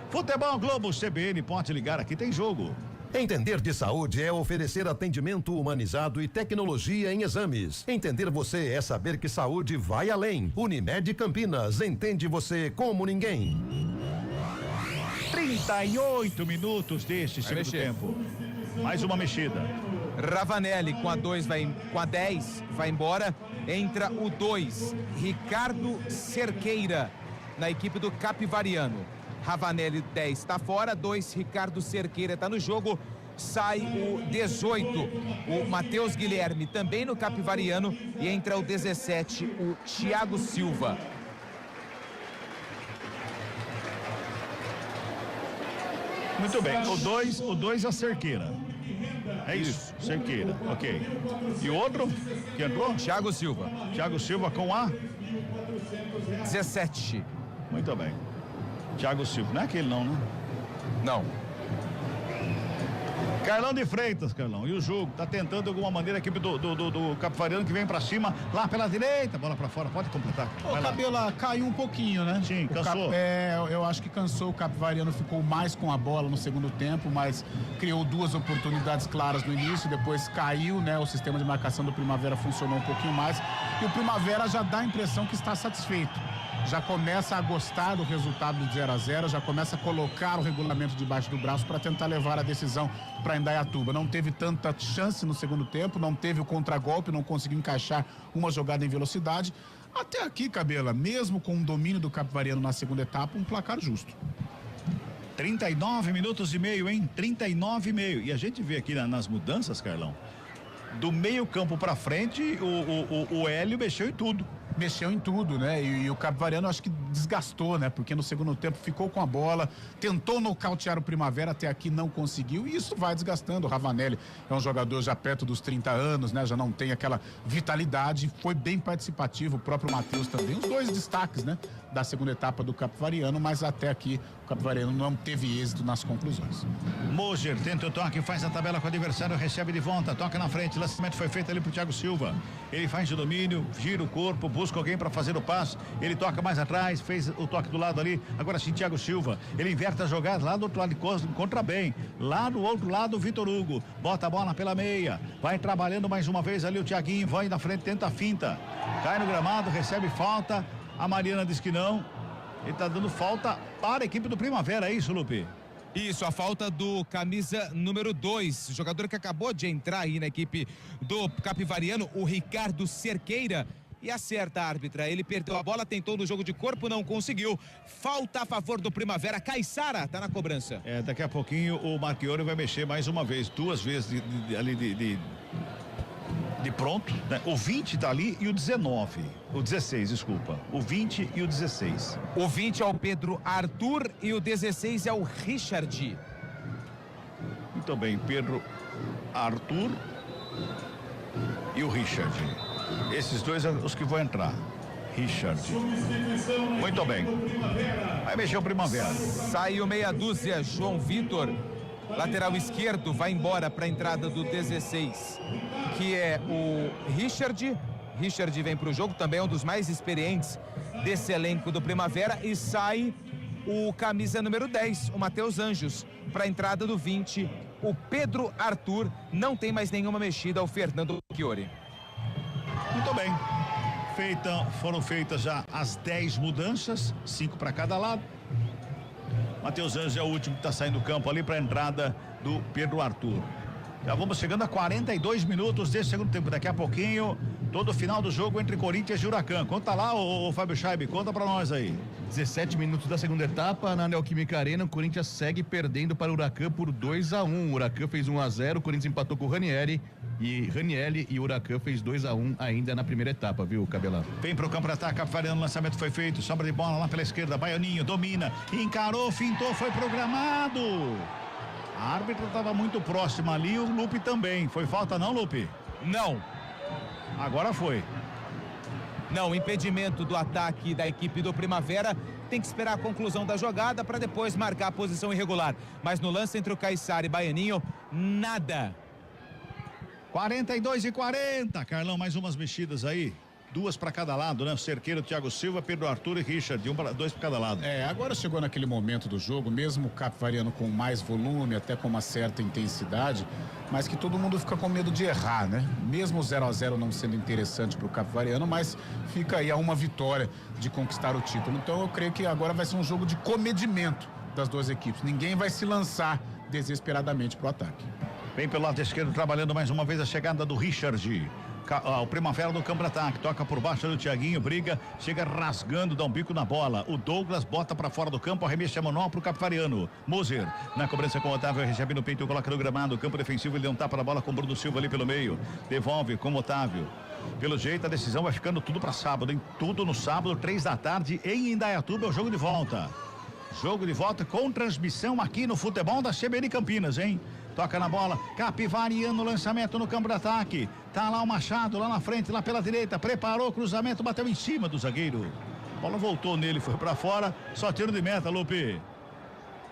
Futebol Globo CBN, pode ligar, aqui tem jogo. Entender de saúde é oferecer atendimento humanizado e tecnologia em exames. Entender você é saber que saúde vai além. Unimed Campinas, entende você como ninguém. 38 minutos deste segundo tempo. Mais uma mexida. Ravanelli com a 2 com a 10 vai embora. Entra o 2, Ricardo Cerqueira, na equipe do Capivariano. Ravanelli 10 está fora, 2 Ricardo Cerqueira está no jogo, sai o 18, o Matheus Guilherme também no Capivariano e entra o 17, o Thiago Silva. Muito bem, o 2 a Cerqueira. É isso, Cerqueira, ok. E o outro que entrou? Thiago Silva. Thiago Silva com a 17. Muito bem. Thiago Silva, não é aquele não, né? Não. Carlão de Freitas, Carlão, e o jogo, tá tentando de alguma maneira a equipe do Capivariano que vem pra cima, lá pela direita, bola pra fora, pode completar. O Cabela caiu um pouquinho, né? Sim, cansou. Eu acho que cansou, o Capivariano ficou mais com a bola no segundo tempo, mas criou 2 oportunidades claras no início, depois caiu, né? O sistema de marcação do Primavera funcionou um pouquinho mais, e o Primavera já dá a impressão que está satisfeito. Já começa a gostar do resultado do 0-0, já começa a colocar o regulamento debaixo do braço para tentar levar a decisão para Indaiatuba. Não teve tanta chance no segundo tempo, não teve o contragolpe, não conseguiu encaixar uma jogada em velocidade. Até aqui, Cabela, mesmo com o domínio do Capivariano na segunda etapa, um placar justo. 39 minutos e meio, hein? 39,5. E a gente vê aqui nas mudanças, Carlão, do meio campo para frente, o Hélio mexeu em tudo. Mexeu em tudo, né? E o Capivariano acho que desgastou, né? Porque no segundo tempo ficou com a bola, tentou nocautear o Primavera, até aqui não conseguiu, e isso vai desgastando. O Ravanelli é um jogador já perto dos 30 anos, né? Já não tem aquela vitalidade, foi bem participativo, o próprio Matheus também, os 2 destaques, né? Da segunda etapa do Capivariano, mas até aqui o Capivariano não teve êxito nas conclusões. Moser tenta o toque, faz a tabela com o adversário, recebe de volta, toca na frente, o lançamento foi feito ali pro Thiago Silva. Ele faz o domínio, gira o corpo, busca alguém para fazer o passe, ele toca mais atrás, fez o toque do lado ali, agora sim Thiago Silva, ele inverte a jogada lá do outro lado de Costa, encontra bem, lá do outro lado o Vitor Hugo, bota a bola pela meia, vai trabalhando mais uma vez ali o Thiaguinho, vai na frente, tenta a finta, cai no gramado, recebe falta, a Mariana diz que não, ele tá dando falta para a equipe do Primavera, é isso, Lupe? Isso, a falta do camisa número 2, jogador que acabou de entrar aí na equipe do Capivariano, o Ricardo Cerqueira. E acerta a árbitra, ele perdeu a bola, tentou no jogo de corpo, não conseguiu. Falta a favor do Primavera, Caissara tá na cobrança. Daqui a pouquinho o Marchiori vai mexer mais uma vez, 2 vezes de pronto, né? O 20 tá ali e o 19, o 16, desculpa, o 20 e o 16. O 20 é o Pedro Arthur e o 16 é o Richard. Muito bem, Pedro Arthur e o Richard. Esses 2 são os que vão entrar. Richard. Muito bem. Vai mexer o Primavera. Sai o meia dúzia, João Vitor. Lateral esquerdo, vai embora para a entrada do 16, que é o Richard. Richard vem para o jogo, também é um dos mais experientes desse elenco do Primavera. E sai o camisa número 10, o Matheus Anjos, para a entrada do 20, o Pedro Arthur. Não tem mais nenhuma mexida, o Fernando Chiori. Muito bem. Foram feitas já as 10 mudanças, 5 para cada lado. Matheus Anjos é o último que está saindo do campo ali para a entrada do Pedro Arthur. Já vamos chegando a 42 minutos desse segundo tempo. Daqui a pouquinho, todo o final do jogo entre Corinthians e Huracan. Conta lá, o Fábio Scheibe, conta para nós aí. 17 minutos da segunda etapa, na Neoquímica Arena, o Corinthians segue perdendo para o Huracan por 2-1. O Huracan fez 1-0, o Corinthians empatou com o Ranieri e o Huracan fez 2-1 ainda na primeira etapa, viu, Cabelão? Vem pro campo para ataque, Capivariano, o lançamento foi feito, sobra de bola lá pela esquerda, Baianinho domina, encarou, fintou, foi programado. A árbitra estava muito próxima ali, o Lupe também. Foi falta não, Lupe? Não. Agora foi. Não, impedimento do ataque da equipe do Primavera. Tem que esperar a conclusão da jogada para depois marcar a posição irregular. Mas no lance entre o Caiçara e Baianinho, nada. 42-40. Carlão, mais umas mexidas aí. 2 para cada lado, né? Cerqueiro, Thiago Silva, Pedro Arthur e Richard, 2 para cada lado. Agora chegou naquele momento do jogo, mesmo o Capivariano com mais volume, até com uma certa intensidade, mas que todo mundo fica com medo de errar, né? Mesmo o 0-0 não sendo interessante para o Capivariano, mas fica aí a uma vitória de conquistar o título. Então eu creio que agora vai ser um jogo de comedimento das duas equipes. Ninguém vai se lançar desesperadamente para o ataque. Vem pelo lado esquerdo, trabalhando mais uma vez a chegada do Richard. O Primavera do campo de ataque, toca por baixo do Thiaguinho, briga, chega rasgando, dá um bico na bola. O Douglas bota pra fora do campo, arremesso manual pro Capivariano. Moser, na cobrança com o Otávio, recebe no peito, coloca no gramado, campo defensivo, ele deu um tapa na bola com o Bruno Silva ali pelo meio. Devolve com o Otávio. Pelo jeito, a decisão vai ficando tudo pra sábado, hein? Tudo no sábado, 3 da tarde, em Indaiatuba, é o jogo de volta. Jogo de volta com transmissão aqui no futebol da CBN Campinas, hein? Toca na bola, Capivariano, lançamento no campo de ataque. Tá lá o Machado, lá na frente, lá pela direita. Preparou o cruzamento, bateu em cima do zagueiro. A bola voltou nele, foi pra fora. Só tiro de meta, Lupe.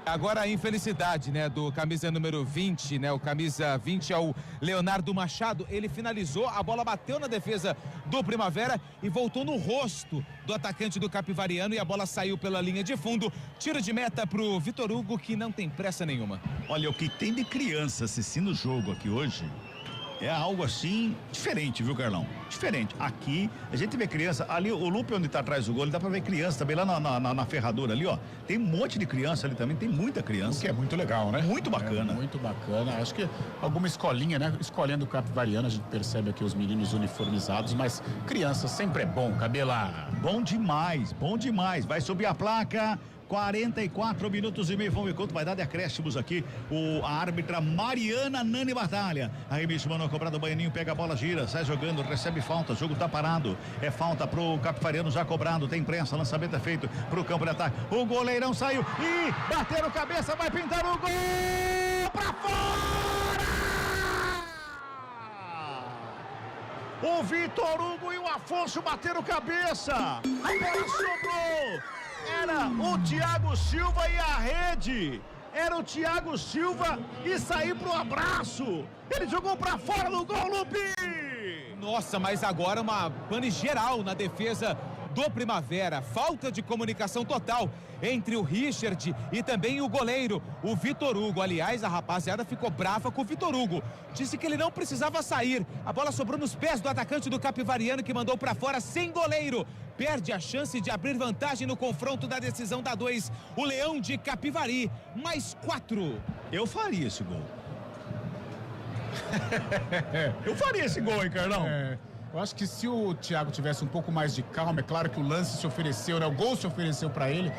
Agora a infelicidade, né, do camisa número 20, né, o camisa 20 é o Leonardo Machado. Ele finalizou, a bola bateu na defesa do Primavera e voltou no rosto do atacante do Capivariano e a bola saiu pela linha de fundo. Tiro de meta pro Vitor Hugo, que não tem pressa nenhuma. Olha, o que tem de criança assistindo o jogo aqui hoje é algo assim diferente, viu, Carlão? Diferente. Aqui a gente vê criança, ali o Lupe onde tá atrás do gol, dá pra ver criança também lá na ferradura ali, ó. Tem um monte de criança ali também, tem muita criança. O que é muito legal, né? Muito bacana. Muito bacana. Acho que alguma escolinha, né? Escolhendo o Capivariano, a gente percebe aqui os meninos uniformizados, mas criança sempre é bom, Cabela. Bom demais, bom demais. Vai subir a placa. 44 minutos e meio, vamos ver quanto vai dar de acréscimos aqui. A árbitra Mariana Nani Batalha. Arremesso manual cobrado, o Baianinho pega a bola, gira, sai jogando, recebe falta, o jogo tá parado. É falta pro Capivariano já cobrado, tem prensa, lançamento é feito pro campo de ataque. O goleirão saiu e bateram cabeça, vai pintar o gol pra fora! O Vitor Hugo e o Afonso bateram cabeça. A bola sobrou. Era o Thiago Silva e a rede. Era o Thiago Silva e saiu pro abraço. Ele jogou pra fora do gol, Lupe. Nossa, mas agora uma pane geral na defesa do Primavera. Falta de comunicação total entre o Richard e também o goleiro, o Vitor Hugo. Aliás, a rapaziada ficou brava com o Vitor Hugo. Disse que ele não precisava sair. A bola sobrou nos pés do atacante do Capivariano, que mandou pra fora sem goleiro. Perde a chance de abrir vantagem no confronto da decisão da 2. O Leão de Capivari, mais 4. Eu faria esse gol. Eu faria esse gol, hein, Carlão? Eu acho que se o Thiago tivesse um pouco mais de calma, é claro que o lance se ofereceu, né? O gol se ofereceu para ele.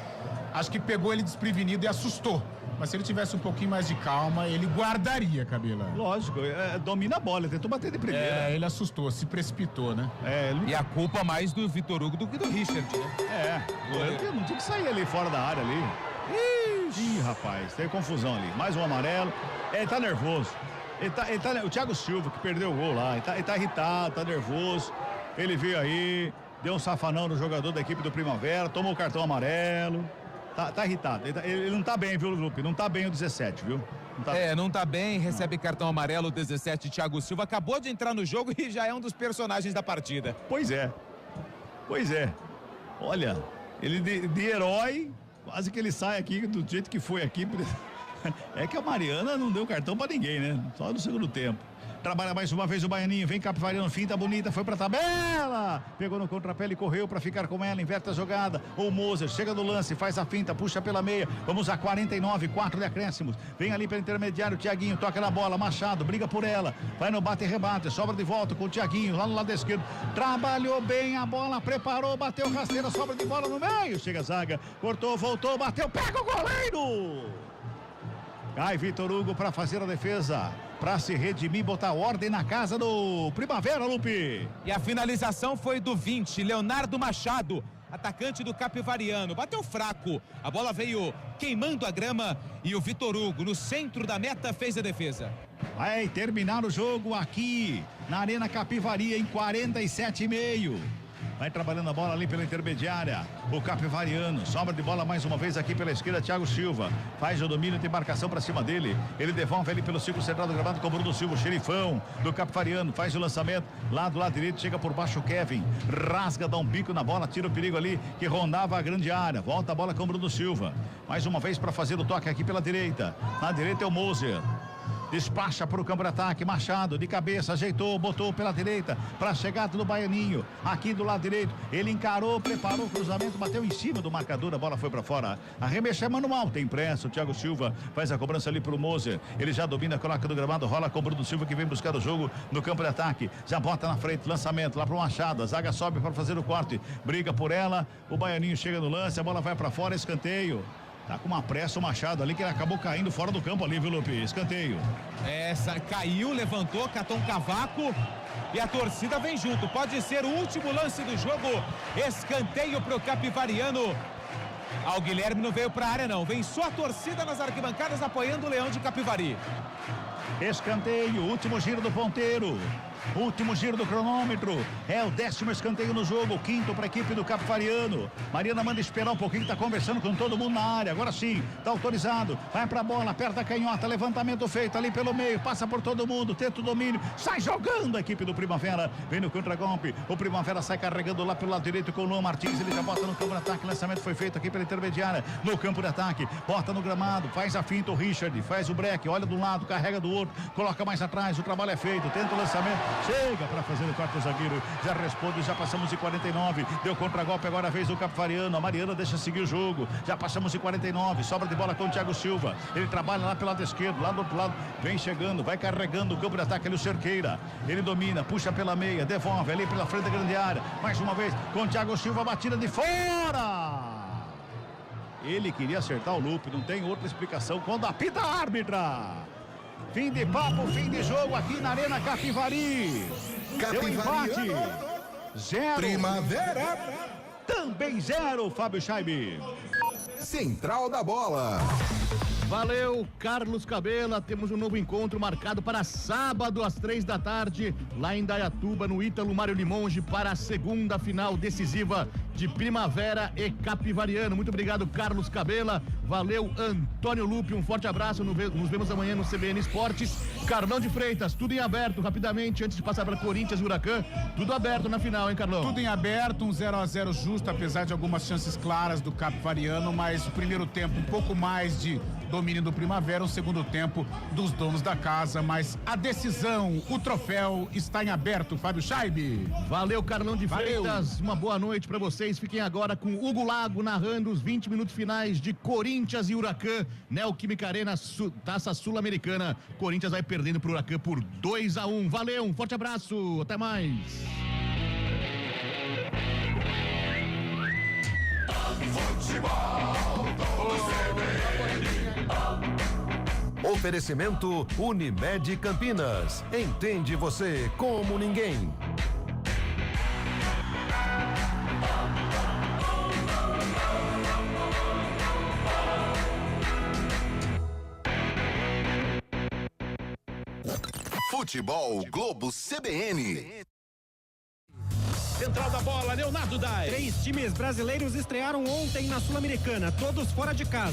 Acho que pegou ele desprevenido e assustou. Mas se ele tivesse um pouquinho mais de calma, ele guardaria, Cabela. Lógico, domina a bola, tentou bater de primeira. Ele assustou, se precipitou, né? E a culpa mais do Vitor Hugo do que do Richard, né? O goleiro não tinha que sair ali fora da área ali. Ih, rapaz, teve confusão ali. Mais um amarelo. Ele tá nervoso. O Thiago Silva, que perdeu o gol lá, ele tá irritado, tá nervoso. Ele veio aí, deu um safanão no jogador da equipe do Primavera, tomou o cartão amarelo. Tá irritado. Ele não tá bem, viu, Lupe? Não tá bem o 17, viu? Não tá bem, recebe cartão amarelo o 17, Thiago Silva. Acabou de entrar no jogo e já é um dos personagens da partida. Pois é. Olha, ele de herói, quase que ele sai aqui do jeito que foi aqui. É que a Mariana não deu cartão pra ninguém, né? Só no segundo tempo. Trabalha mais uma vez o Baianinho, vem Capivariano, finta bonita, foi pra tabela, pegou no contrapé e correu pra ficar com ela, inverte a jogada, o Moser chega no lance, faz a finta, puxa pela meia, vamos a 49, 4 de acréscimos, vem ali pelo intermediário, Thiaguinho toca na bola, Machado, briga por ela, vai no bate e rebate, sobra de volta com o Thiaguinho, lá no lado esquerdo, trabalhou bem a bola, preparou, bateu rasteira, sobra de bola no meio, chega a zaga, cortou, voltou, bateu, pega o goleiro! Cai Vitor Hugo para fazer a defesa, para se redimir, botar ordem na casa do Primavera, Lupe. E a finalização foi do 20, Leonardo Machado, atacante do Capivariano. Bateu fraco, a bola veio queimando a grama e o Vitor Hugo, no centro da meta, fez a defesa. Vai terminar o jogo aqui na Arena Capivari em 47,5. Vai trabalhando a bola ali pela intermediária. O Capivariano, sobra de bola mais uma vez aqui pela esquerda, Thiago Silva. Faz o domínio, tem marcação pra cima dele. Ele devolve ali pelo círculo central do gramado com o Bruno Silva, o xerifão do Capivariano. Faz o lançamento lá do lado direito, chega por baixo o Kevin. Rasga, dá um bico na bola, tira o perigo ali que rondava a grande área. Volta a bola com o Bruno Silva. Mais uma vez para fazer o toque aqui pela direita. Na direita é o Moser. Despacha para o campo de ataque, Machado de cabeça, ajeitou, botou pela direita para a chegada do Baianinho, aqui do lado direito, ele encarou, preparou o cruzamento, bateu em cima do marcador, a bola foi para fora, arremesso é manual, tem pressa, o Thiago Silva faz a cobrança ali para o Moser, ele já domina, coloca do gramado, rola com o Bruno Silva que vem buscar o jogo no campo de ataque, já bota na frente, lançamento lá para o Machado, a zaga sobe para fazer o corte, briga por ela, o Baianinho chega no lance, a bola vai para fora, escanteio. Tá com uma pressa o Machado ali que ele acabou caindo fora do campo ali, viu, Lupe? Escanteio. Essa caiu, levantou, catou um cavaco e a torcida vem junto. Pode ser o último lance do jogo. Escanteio pro Capivariano. O Guilherme não veio pra área não. Vem só a torcida nas arquibancadas apoiando o Leão de Capivari. Escanteio, último giro do ponteiro. Último giro do cronômetro, é o 10º escanteio no jogo, o 5º para a equipe do Capivariano. Mariana manda esperar um pouquinho, tá conversando com todo mundo na área, agora sim, tá autorizado, vai pra bola, aperta a canhota, levantamento feito ali pelo meio, passa por todo mundo, tenta o domínio, sai jogando a equipe do Primavera, vem no contra-golpe, o Primavera sai carregando lá pelo lado direito com o Luan Martins, ele já bota no campo de ataque, lançamento foi feito aqui pela intermediária, no campo de ataque, bota no gramado, faz a finta o Richard, faz o break, olha do lado, carrega do outro, coloca mais atrás, o trabalho é feito, tenta o lançamento, chega para fazer o quarto zagueiro, já responde, já passamos de 49, deu contra-golpe, agora a vez do Capivariano, a Mariana deixa seguir o jogo, já passamos de 49, sobra de bola com o Thiago Silva, ele trabalha lá pelo lado esquerdo, lá do outro lado, vem chegando, vai carregando o campo de ataque ali o Cerqueira, ele domina, puxa pela meia, devolve ali pela frente da grande área, mais uma vez com o Thiago Silva, batida de fora, ele queria acertar o Lupe, não tem outra explicação, quando apita a árbitra. Fim de papo, fim de jogo aqui na Arena Capivari. Deu empate. 0. Primavera. Também 0, Fábio Scheibe. Central da Bola. Valeu, Carlos Cabela. Temos um novo encontro marcado para sábado às 3 da tarde, lá em Dayatuba, no Ítalo Mário Limonge, para a segunda final decisiva de Primavera e Capivariano. Muito obrigado, Carlos Cabela. Valeu, Antônio Lupe. Um forte abraço. Nos vemos amanhã no CBN Esportes. Carlão de Freitas, tudo em aberto, rapidamente, antes de passar para Corinthians e Huracan. Tudo aberto na final, hein, Carlão? Tudo em aberto, um 0-0 justo, apesar de algumas chances claras do Capivariano, mas o primeiro tempo um pouco mais de domínio do Primavera, o segundo tempo dos donos da casa, mas a decisão, o troféu está em aberto, Fábio Scheibe. Valeu, Carlão de Freitas, uma boa noite para vocês. Fiquem agora com Hugo Lago narrando os 20 minutos finais de Corinthians e Huracan, Neoquímica Arena, Taça Sul-Americana. Corinthians vai perdendo pro Huracan por 2-1. Valeu, um forte abraço, até mais. Oferecimento Unimed Campinas. Entende você como ninguém. Futebol Globo CBN. Central da bola, Leonardo Dai. 3 times brasileiros estrearam ontem na Sul-Americana, todos fora de casa.